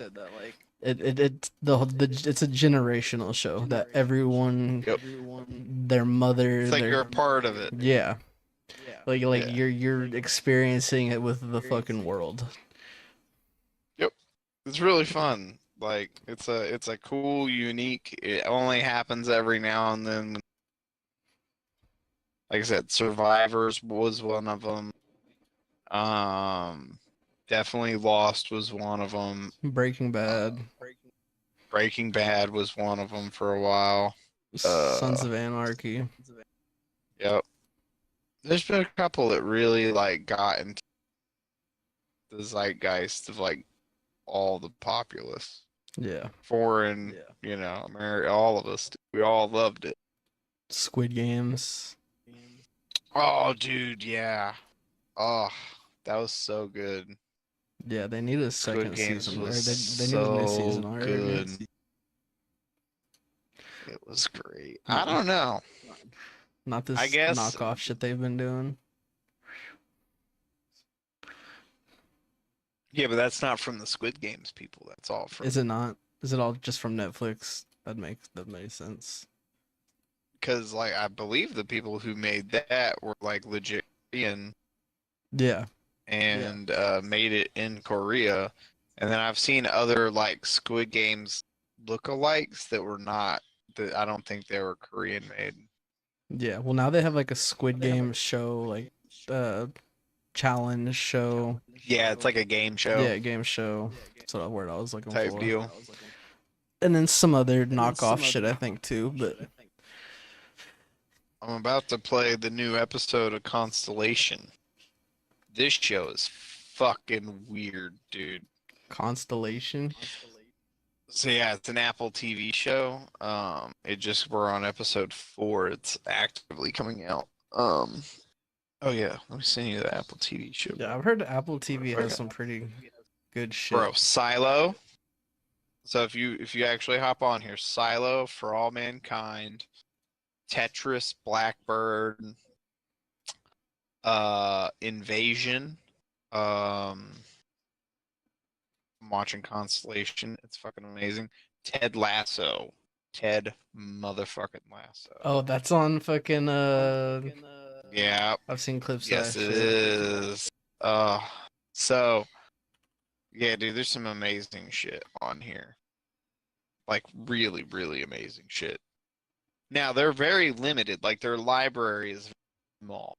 It's a generational show that everyone, their mother, It's like you're a part of it. yeah, like Yeah. you're experiencing it with the fucking world. Yep. It's really fun. Like it's a cool, unique. It only happens every now and then. Like I said, Survivors was one of them. Definitely Lost was one of them. Breaking Bad, Breaking Bad was one of them for a while. Sons of Anarchy. Yep. There's been a couple that really like got into the zeitgeist of like all the populace. Yeah. Foreign, America, all of us. We all loved it. Squid Games. Oh, dude, yeah. Oh, that was so good. Yeah, they need a second Games season. Or was they need a new so season already. good. It was great. I don't know. Not this I guess knockoff shit they've been doing. Yeah, but that's not from the Squid Games people. That's all from. Is it not? Is it all just from Netflix? That makes sense. Because like I believe the people who made that were like legit Korean. Yeah. And made it in Korea, and then I've seen other like Squid Games lookalikes that were not. That I don't think they were Korean made. Yeah. Well, now they have like a Squid Game show, like challenge show. Yeah, it's like a game show. Yeah, game show. That's what word I was looking type for. deal. And then some other knockoff shit, I think too. But I'm about to play the new episode of Constellation. This show is fucking weird, dude. Constellation? So yeah, it's an Apple TV show. We're on episode 4. It's actively coming out. Oh yeah, let me send you the Apple TV show. Yeah, I've heard Apple TV has some pretty good shit. Bro, Silo. So if you actually hop on here, Silo, For All Mankind, Tetris, Blackbird, Invasion. I'm watching Constellation. It's fucking amazing. Ted Lasso. Ted motherfucking Lasso. Oh, that's on fucking Yeah. I've seen clips Yes, of that it shit. is. So yeah, dude, there's some amazing shit on here. Like really, really amazing shit. Now they're very limited. Like their library is small.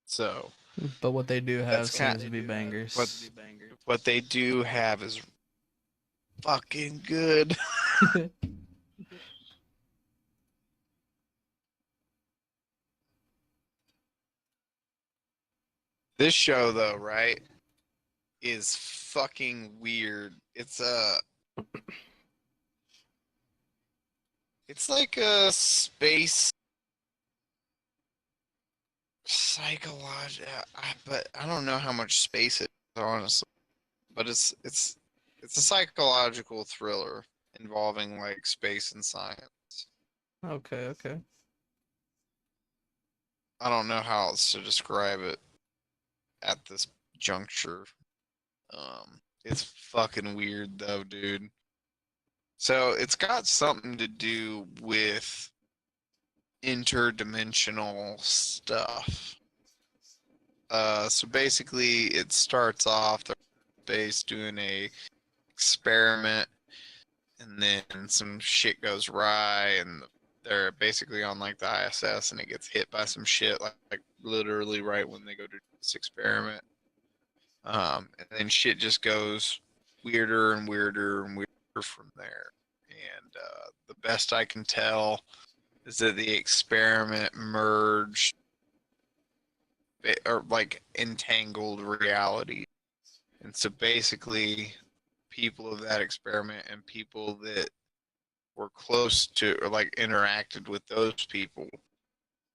So, But what they do have That's seems to be bangers. what they do have is fucking good. This show though, right, is fucking weird. It's like a space psychological, but I don't know how much space it is, honestly. But it's a psychological thriller involving like space and science. Okay. I don't know how else to describe it at this juncture. It's fucking weird though, dude. So it's got something to do with interdimensional stuff. So basically it starts off the base doing a experiment, and then some shit goes awry, and they're basically on like the ISS, and it gets hit by some shit like literally right when they go to do this experiment. And then shit just goes weirder and weirder and weirder from there. and the best I can tell is that the experiment merged or like entangled reality. And so basically, people of that experiment and people that were close to or like interacted with those people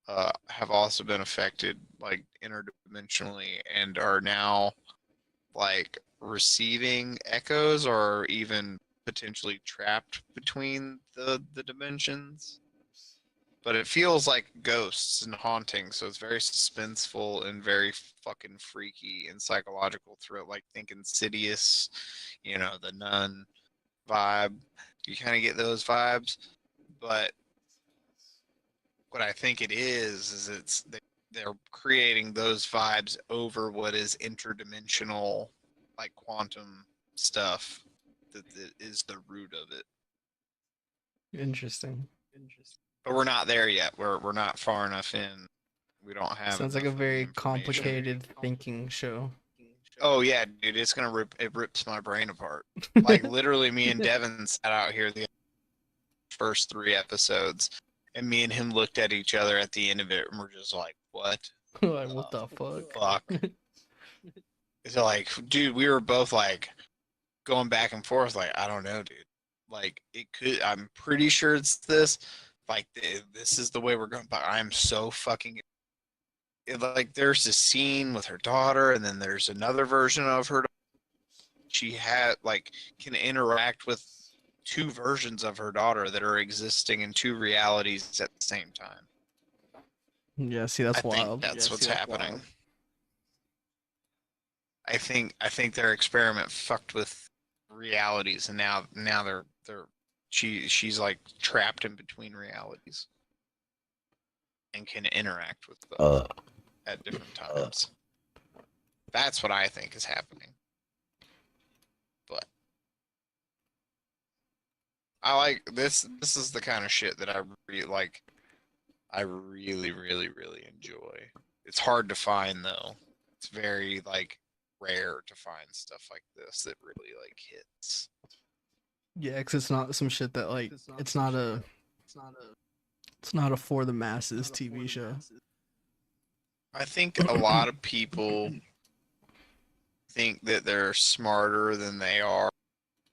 have also been affected like interdimensionally and are now like receiving echoes or even potentially trapped between the dimensions. But it feels like ghosts and haunting, so it's very suspenseful and very fucking freaky and psychological thrill, like think Insidious, you know, the Nun vibe. You kind of get those vibes, but what I think it is they're creating those vibes over what is interdimensional, like quantum stuff that is the root of it. Interesting. But we're not there yet. We're not far enough in. We don't have. Sounds like a enough of the very information. complicated thinking show. Oh yeah, dude, it's gonna rips my brain apart. Like literally, me and Devin sat out here the first 3 episodes, and me and him looked at each other at the end of it, and we're just like, "What? Like, what the fuck? Fuck!" It's like, dude, we were both like going back and forth, like, I don't know, dude. Like, it could. I'm pretty sure it's this. Like, this is the way we're going. But I'm so fucking. Like, there's a scene with her daughter, and then there's another version of her. She had like can interact with 2 versions of her daughter that are existing in 2 realities at the same time. Yeah, see, that's I wild. think that's what's that's happening. wild. I think their experiment fucked with realities, and now she's like trapped in between realities and can interact with them at different times. That's what I think is happening. But I like this. This is the kind of shit that I really like. I really, really, really enjoy. It's hard to find though. It's very like rare to find stuff like this that really like hits. Yeah, because it's not some shit that like it's not a for the masses TV show. I think a lot of people think that they're smarter than they are,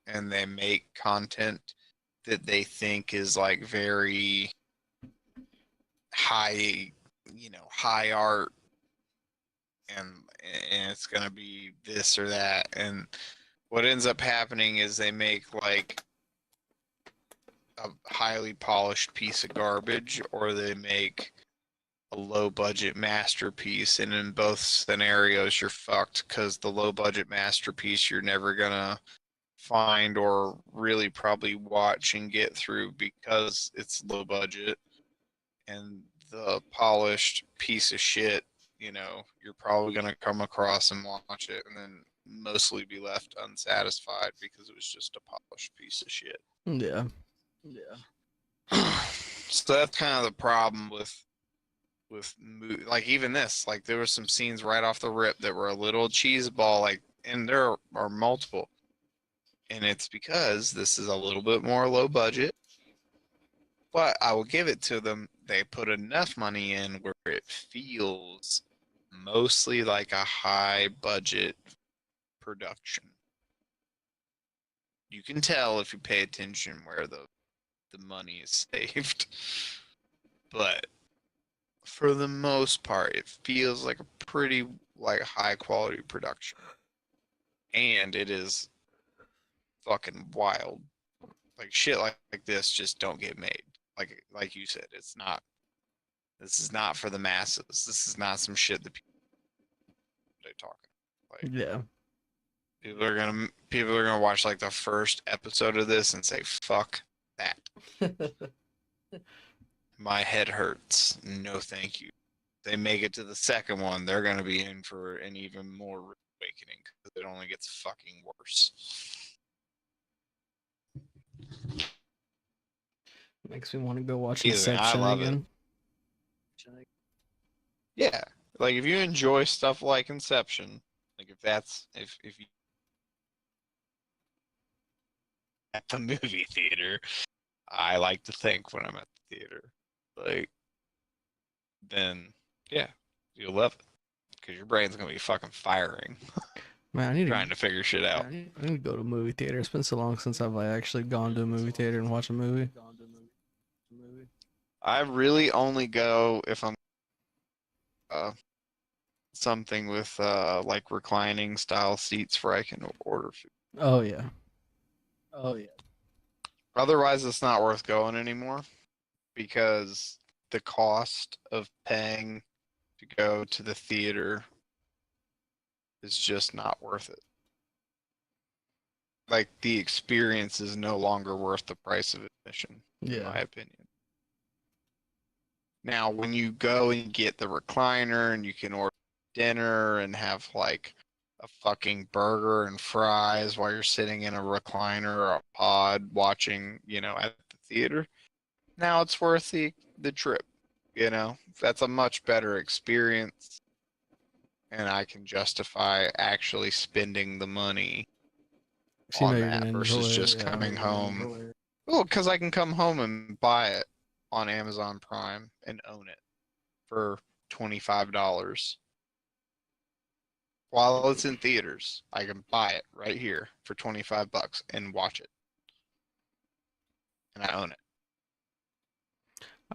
and they make content that they think is like very high, high art, and it's gonna be this or that. And what ends up happening is they make like a highly polished piece of garbage, or they make a low budget masterpiece, and in both scenarios you're fucked, because the low budget masterpiece you're never gonna find or really probably watch and get through because it's low budget, and the polished piece of shit, you're probably gonna come across and watch it and then mostly be left unsatisfied because it was just a polished piece of shit. Yeah. So that's kind of the problem with like even this, like there were some scenes right off the rip that were a little cheeseball, like, and there are multiple, and it's because this is a little bit more low budget, but I will give it to them. They put enough money in where it feels mostly like a high budget production. You can tell if you pay attention where the money is saved, but for the most part, it feels like a pretty like high quality production, and it is fucking wild. Like shit like this just don't get made. Like you said, it's not. This is not for the masses. This is not some shit that people are talking. Like, Yeah. people are gonna watch like the first episode of this and say fuck that. My head hurts. No, thank you. They make it to the second one, they're going to be in for an even more awakening because it only gets fucking worse. Makes me want to go watch Either, I Inception love again. Yeah, like if you enjoy stuff like Inception, like if you at the movie theater, I like to think when I'm at the theater, like, then yeah, you'll love it because your brain's gonna be fucking firing, Man, I need trying to figure shit out. I need to go to a movie theater. It's been so long since I've like actually gone to a movie theater and watched a movie. I really only go if I'm something with like reclining style seats where I can order food. Oh yeah. Oh yeah. Otherwise, it's not worth going anymore because the cost of paying to go to the theater is just not worth it. Like the experience is no longer worth the price of admission, in my opinion. Now, when you go and get the recliner and you can order dinner and have like a fucking burger and fries while you're sitting in a recliner or a pod watching, at the theater, now it's worth the trip. That's a much better experience, and I can justify actually spending the money So you know on you're that gonna versus enjoy it. just coming home. Well, because I can come home and buy it on Amazon Prime and own it for $25. While it's in theaters, I can buy it right here for $25 and watch it. And I own it.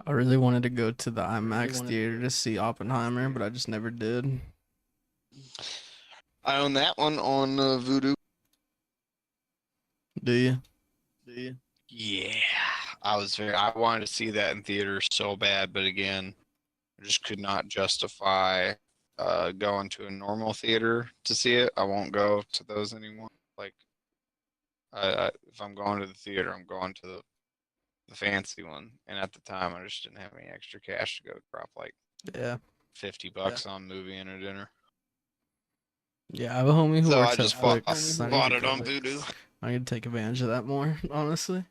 I really wanted to go to the IMAX theater to see Oppenheimer, but I just never did. I own that one on Vudu. Do you? Yeah. I wanted to see that in theaters so bad, but again, I just could not justify going to a normal theater to see it. I won't go to those anymore. Like, if I'm going to the theater, I'm going to the fancy one. And at the time, I just didn't have any extra cash to go drop like $50 on movie and a dinner. Yeah, I have a homie who So works I just at bought Flix. it on Vudu. I need to take advantage of that more, honestly.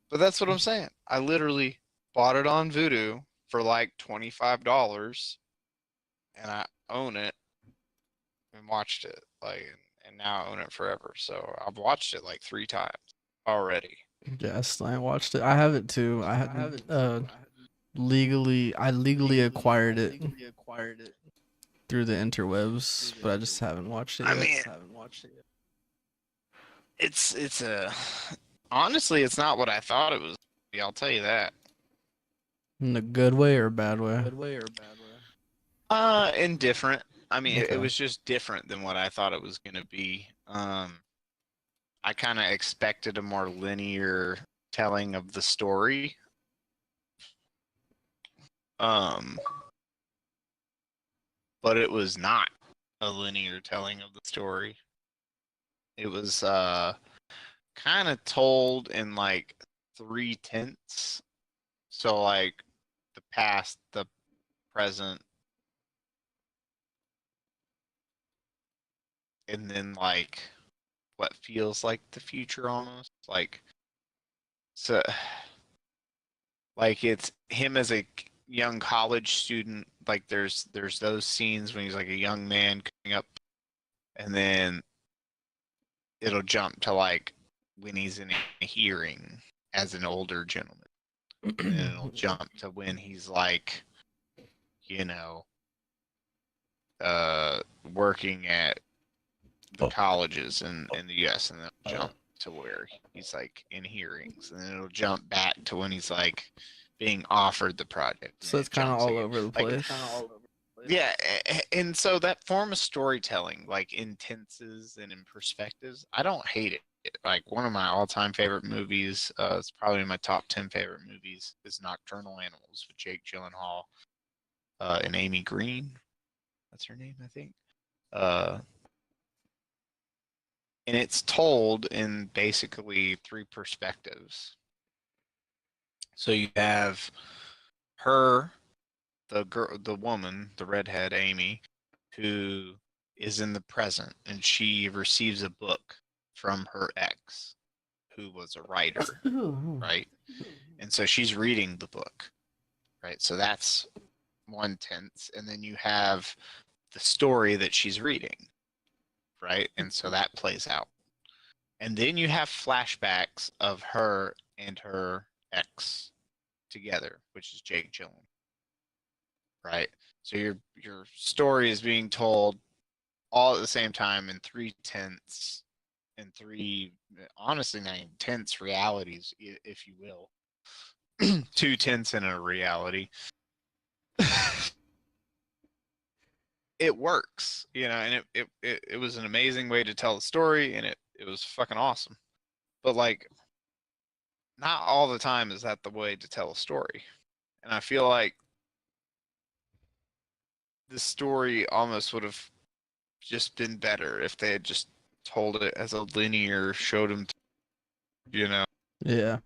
But that's what I'm saying. I literally bought it on Vudu for like $25, and I own it and watched it and now I own it forever. So I've watched it like 3 times already. Yes, I watched it. I have it too. I legally acquired it through the interwebs, but I just haven't watched it yet. I mean, honestly, it's not what I thought it was. I'll tell you that. In a good way or a bad way? Indifferent. I mean, Okay. it was just different than what I thought it was gonna be. I kind of expected a more linear telling of the story. But it was not a linear telling of the story. It was kind of told in like 3/10. So like the past, the present, and then like what feels like the future almost. So like it's him as a young college student. Like there's those scenes when he's like a young man coming up, and then it'll jump to like when he's in a hearing as an older gentleman. And then it'll jump to when he's like, working at the colleges in the US, and then it'll jump to where he's like in hearings, and then it'll jump back to when he's like being offered the project. So it's kind of all over the place. Yeah, and so that form of storytelling, like in tenses and in perspectives, I don't hate it. Like one of my all-time favorite movies, it's probably in my top 10 favorite movies, is Nocturnal Animals with Jake Gyllenhaal and Amy Green. That's her name, I think. And it's told in basically 3 perspectives. So you have her, the woman, the redhead Amy, who is in the present, and she receives a book from her ex, who was a writer, right? And so she's reading the book, right? So that's 1/10, and then you have the story that she's reading, right? And so that plays out. And then you have flashbacks of her and her ex together, which is Jake Gyllenhaal. Right? So your story is being told all at the same time in 3/10 and three, honestly, not even tense realities, if you will. 2/10 in a reality. It works, you know, and it was an amazing way to tell the story, and it was fucking awesome. But like, not all the time is that the way to tell a story, and I feel like the story almost would have just been better if they had just told it as a linear, showed him, you know, Yeah.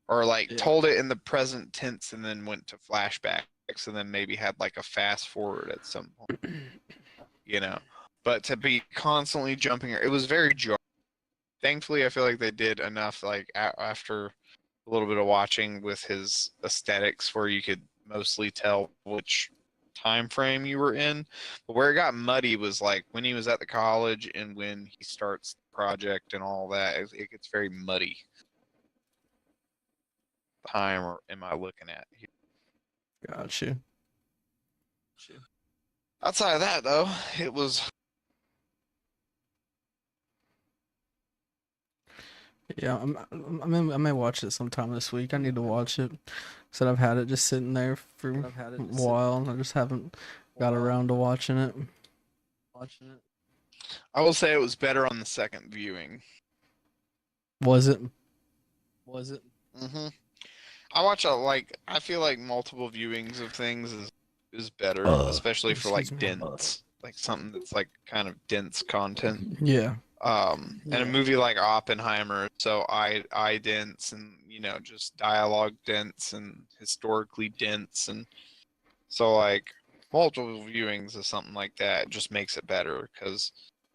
or like told it in the present tense and then went to flashbacks and then maybe had like a fast forward at some point, you know. But to be constantly jumping, it was very jarring. Thankfully, I feel like they did enough, like after a little bit of watching with his aesthetics, where you could mostly tell which time frame you were in. But where it got muddy was like when he was at the college and when he starts the project and all that. It gets very muddy. Time or am I looking at here? Gotcha. Outside of that, though, it was. Yeah, I may watch it sometime this week. I need to watch it. Said I've had it just sitting there for a while, and I just haven't got around to watching it. I will say it was better on the second viewing. Was it? Mm-hmm. I feel like multiple viewings of things is better, especially for like dense, like something that's like kind of dense content. Yeah. And a movie like Oppenheimer is so eye dense and, you know, just dialogue dense and historically dense, and so like multiple viewings of something like that just makes it better because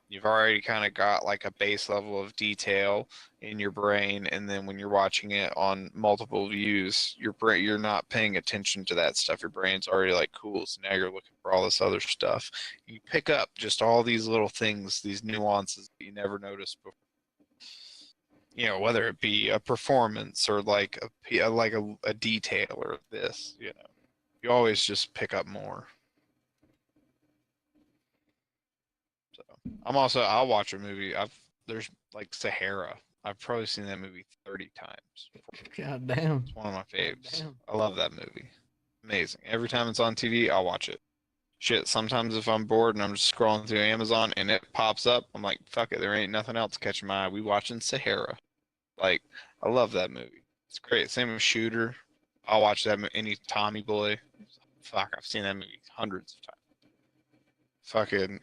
you've already kind of got like a base level of detail in your brain, and then when you're watching it on multiple views, you're not paying attention to that stuff. Your brain's already like, cool, so now you're looking for all this other stuff. You pick up just all these little things, these nuances that you never noticed before. You know, whether it be a performance or like a detail or this, you know, you always just pick up more. I'll watch a movie. There's like Sahara. I've probably seen that movie 30 times. God damn. It's one of my faves. I love that movie. Amazing. Every time it's on TV, I'll watch it. Shit, sometimes if I'm bored and I'm just scrolling through Amazon and it pops up, I'm like, fuck it, there ain't nothing else catching my eye. We watching Sahara. Like, I love that movie. It's great. Same with Shooter. I'll watch that any Tommy Boy. Fuck, I've seen that movie hundreds of times. Fucking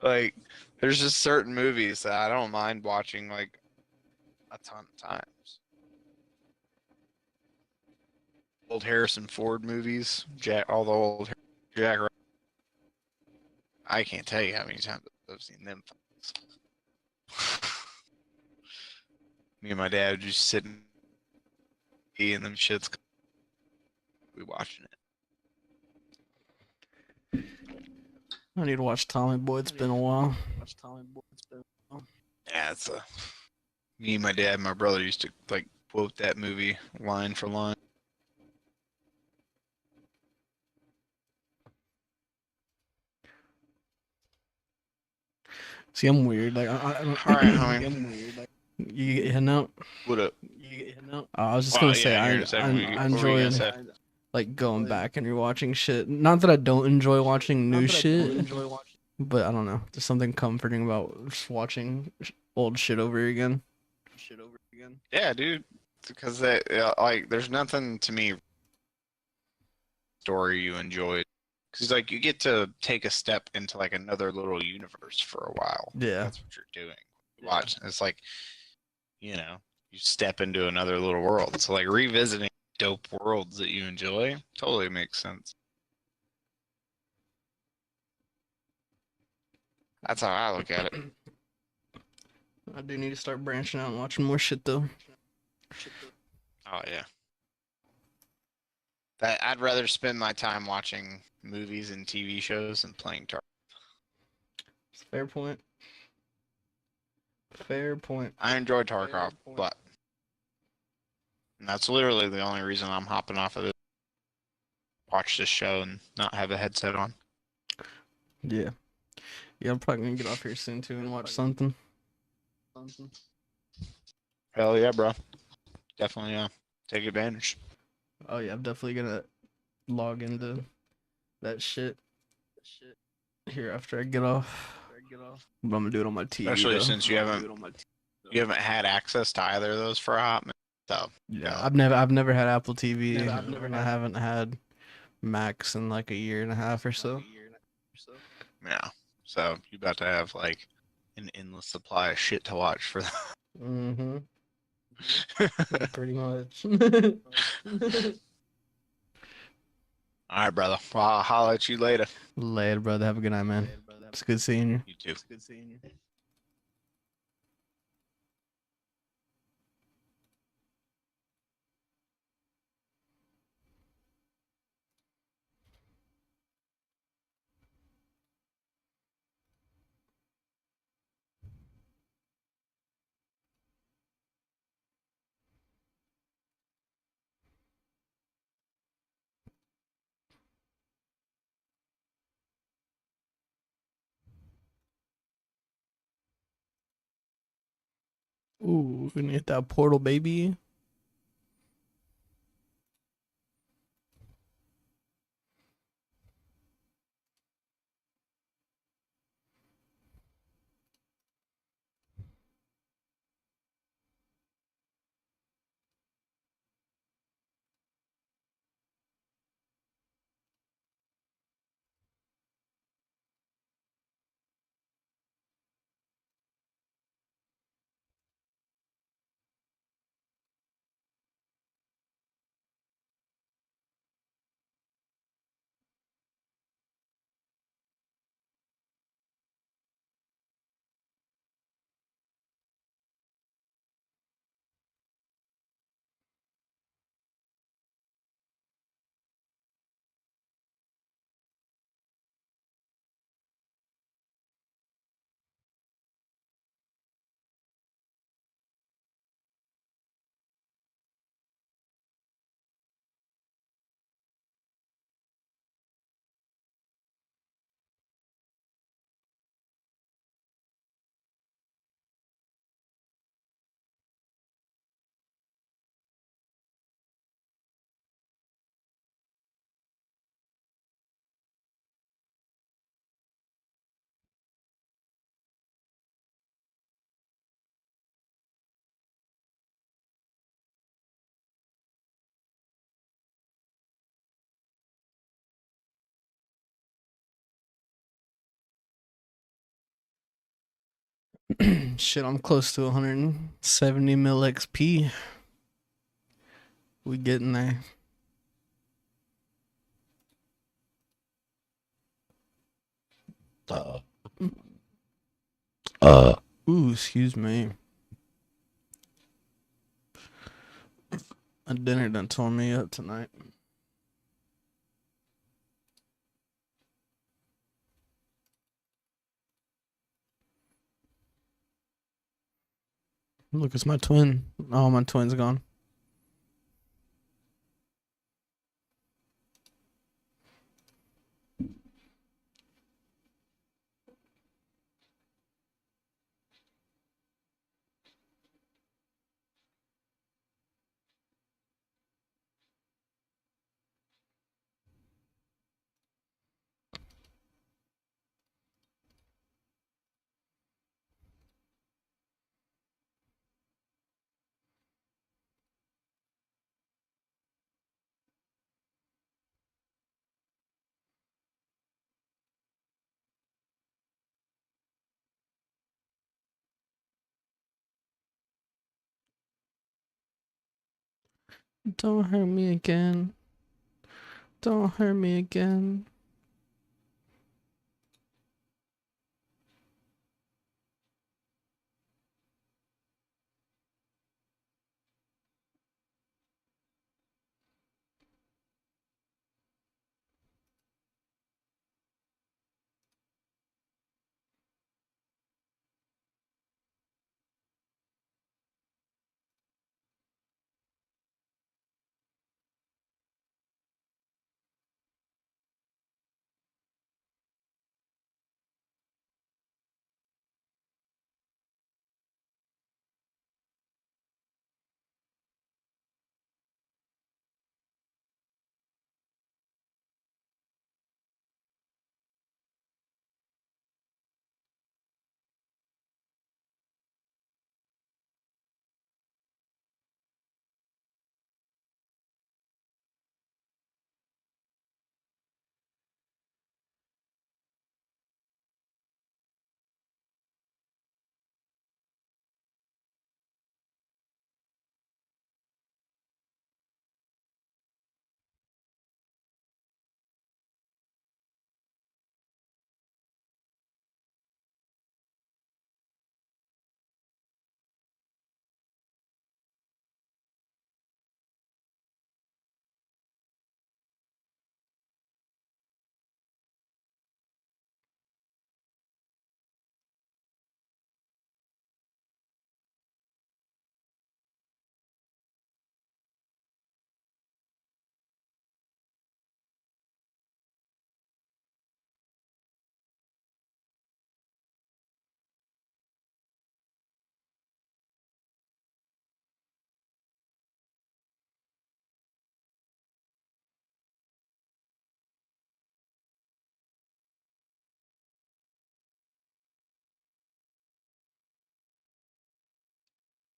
like, there's just certain movies that I don't mind watching like a ton of times. Old Harrison Ford movies, all the old Jack. I can't tell you how many times I've seen them. Me and my dad just sitting, and them shits. We watching it. I need to watch Tommy Boy. It's been a while. Yeah, it's me and my dad and my brother used to like quote that movie line for line. See, I'm weird. Like, I don't. All right, homie. I'm weird. Like, you get hitting out. What up? I was just gonna say I enjoy like going back and rewatching shit. Not that I don't enjoy watching new shit, but I don't know. There's something comforting about just watching old shit over again. Yeah, dude. Because like, there's nothing to me story you enjoyed. Because like you get to take a step into like another little universe for a while. Yeah, that's what you're doing. Watch. It's like, you know, you step into another little world. So like revisiting dope worlds that you enjoy totally makes sense. That's how I look at it. I do need to start branching out and watching more shit though. Oh yeah. That I'd rather spend my time watching movies and TV shows than playing Target. It's a fair point. Fair point. I enjoy Tarkov, but and that's literally the only reason I'm hopping off of it. Watch this show and not have a headset on. Yeah. Yeah, I'm probably gonna get off here soon too and watch something. Hell yeah, bro. Definitely take advantage. Oh yeah, I'm definitely gonna log into that shit here after I get off. But I'm gonna do it on my TV Especially though. since you haven't had access to either of those for a hot minute. So Yeah, I've never had Apple TV. I haven't had Max in like a year and a half or so. yeah. So you about to have like an endless supply of shit to watch for that. Mm-hmm. Pretty much. All right, brother. Well, I'll holler at you later. Later, brother. Have a good night, man. It's good seeing you. You too. Ooh, we need that portal, baby. Shit, I'm close to 170 mil XP. We getting there. Ooh, excuse me. A dinner done tore me up tonight. Look, it's my twin. Oh, my twin's gone. Don't hurt me again. Don't hurt me again.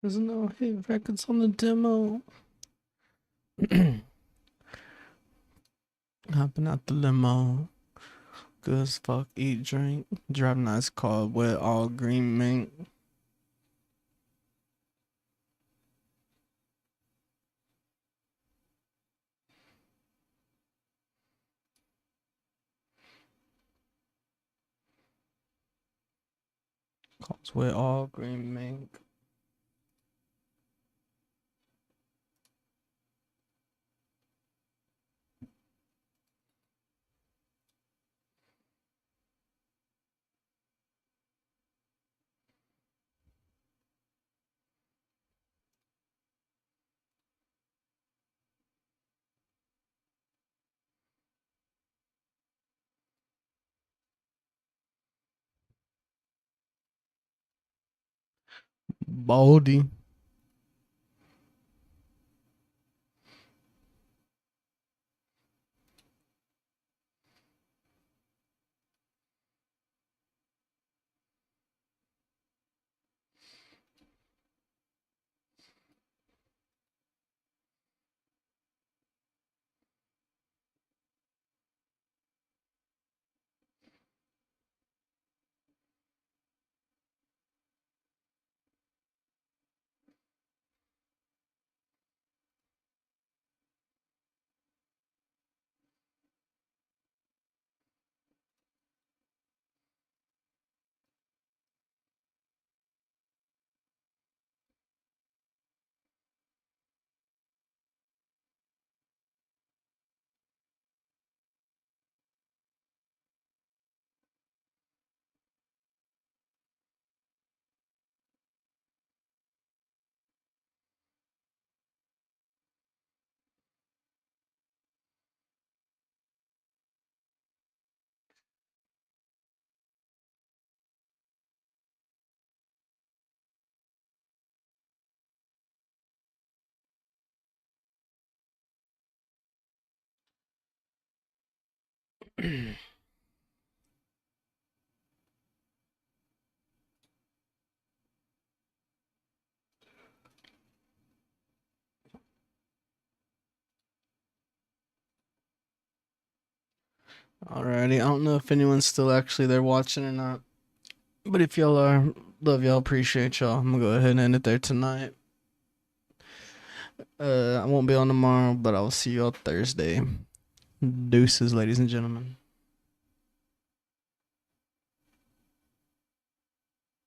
There's no hit records on the demo. Hopping out the limo. Good as fuck, eat, drink. Drive nice car with all green mink. Cars with all green mink. Baldy. Alrighty, I don't know if anyone's still actually there watching or not. But if y'all are, love y'all, appreciate y'all. I'm gonna go ahead and end it there tonight. I won't be on tomorrow, but I will see y'all Thursday. Deuces, ladies and gentlemen.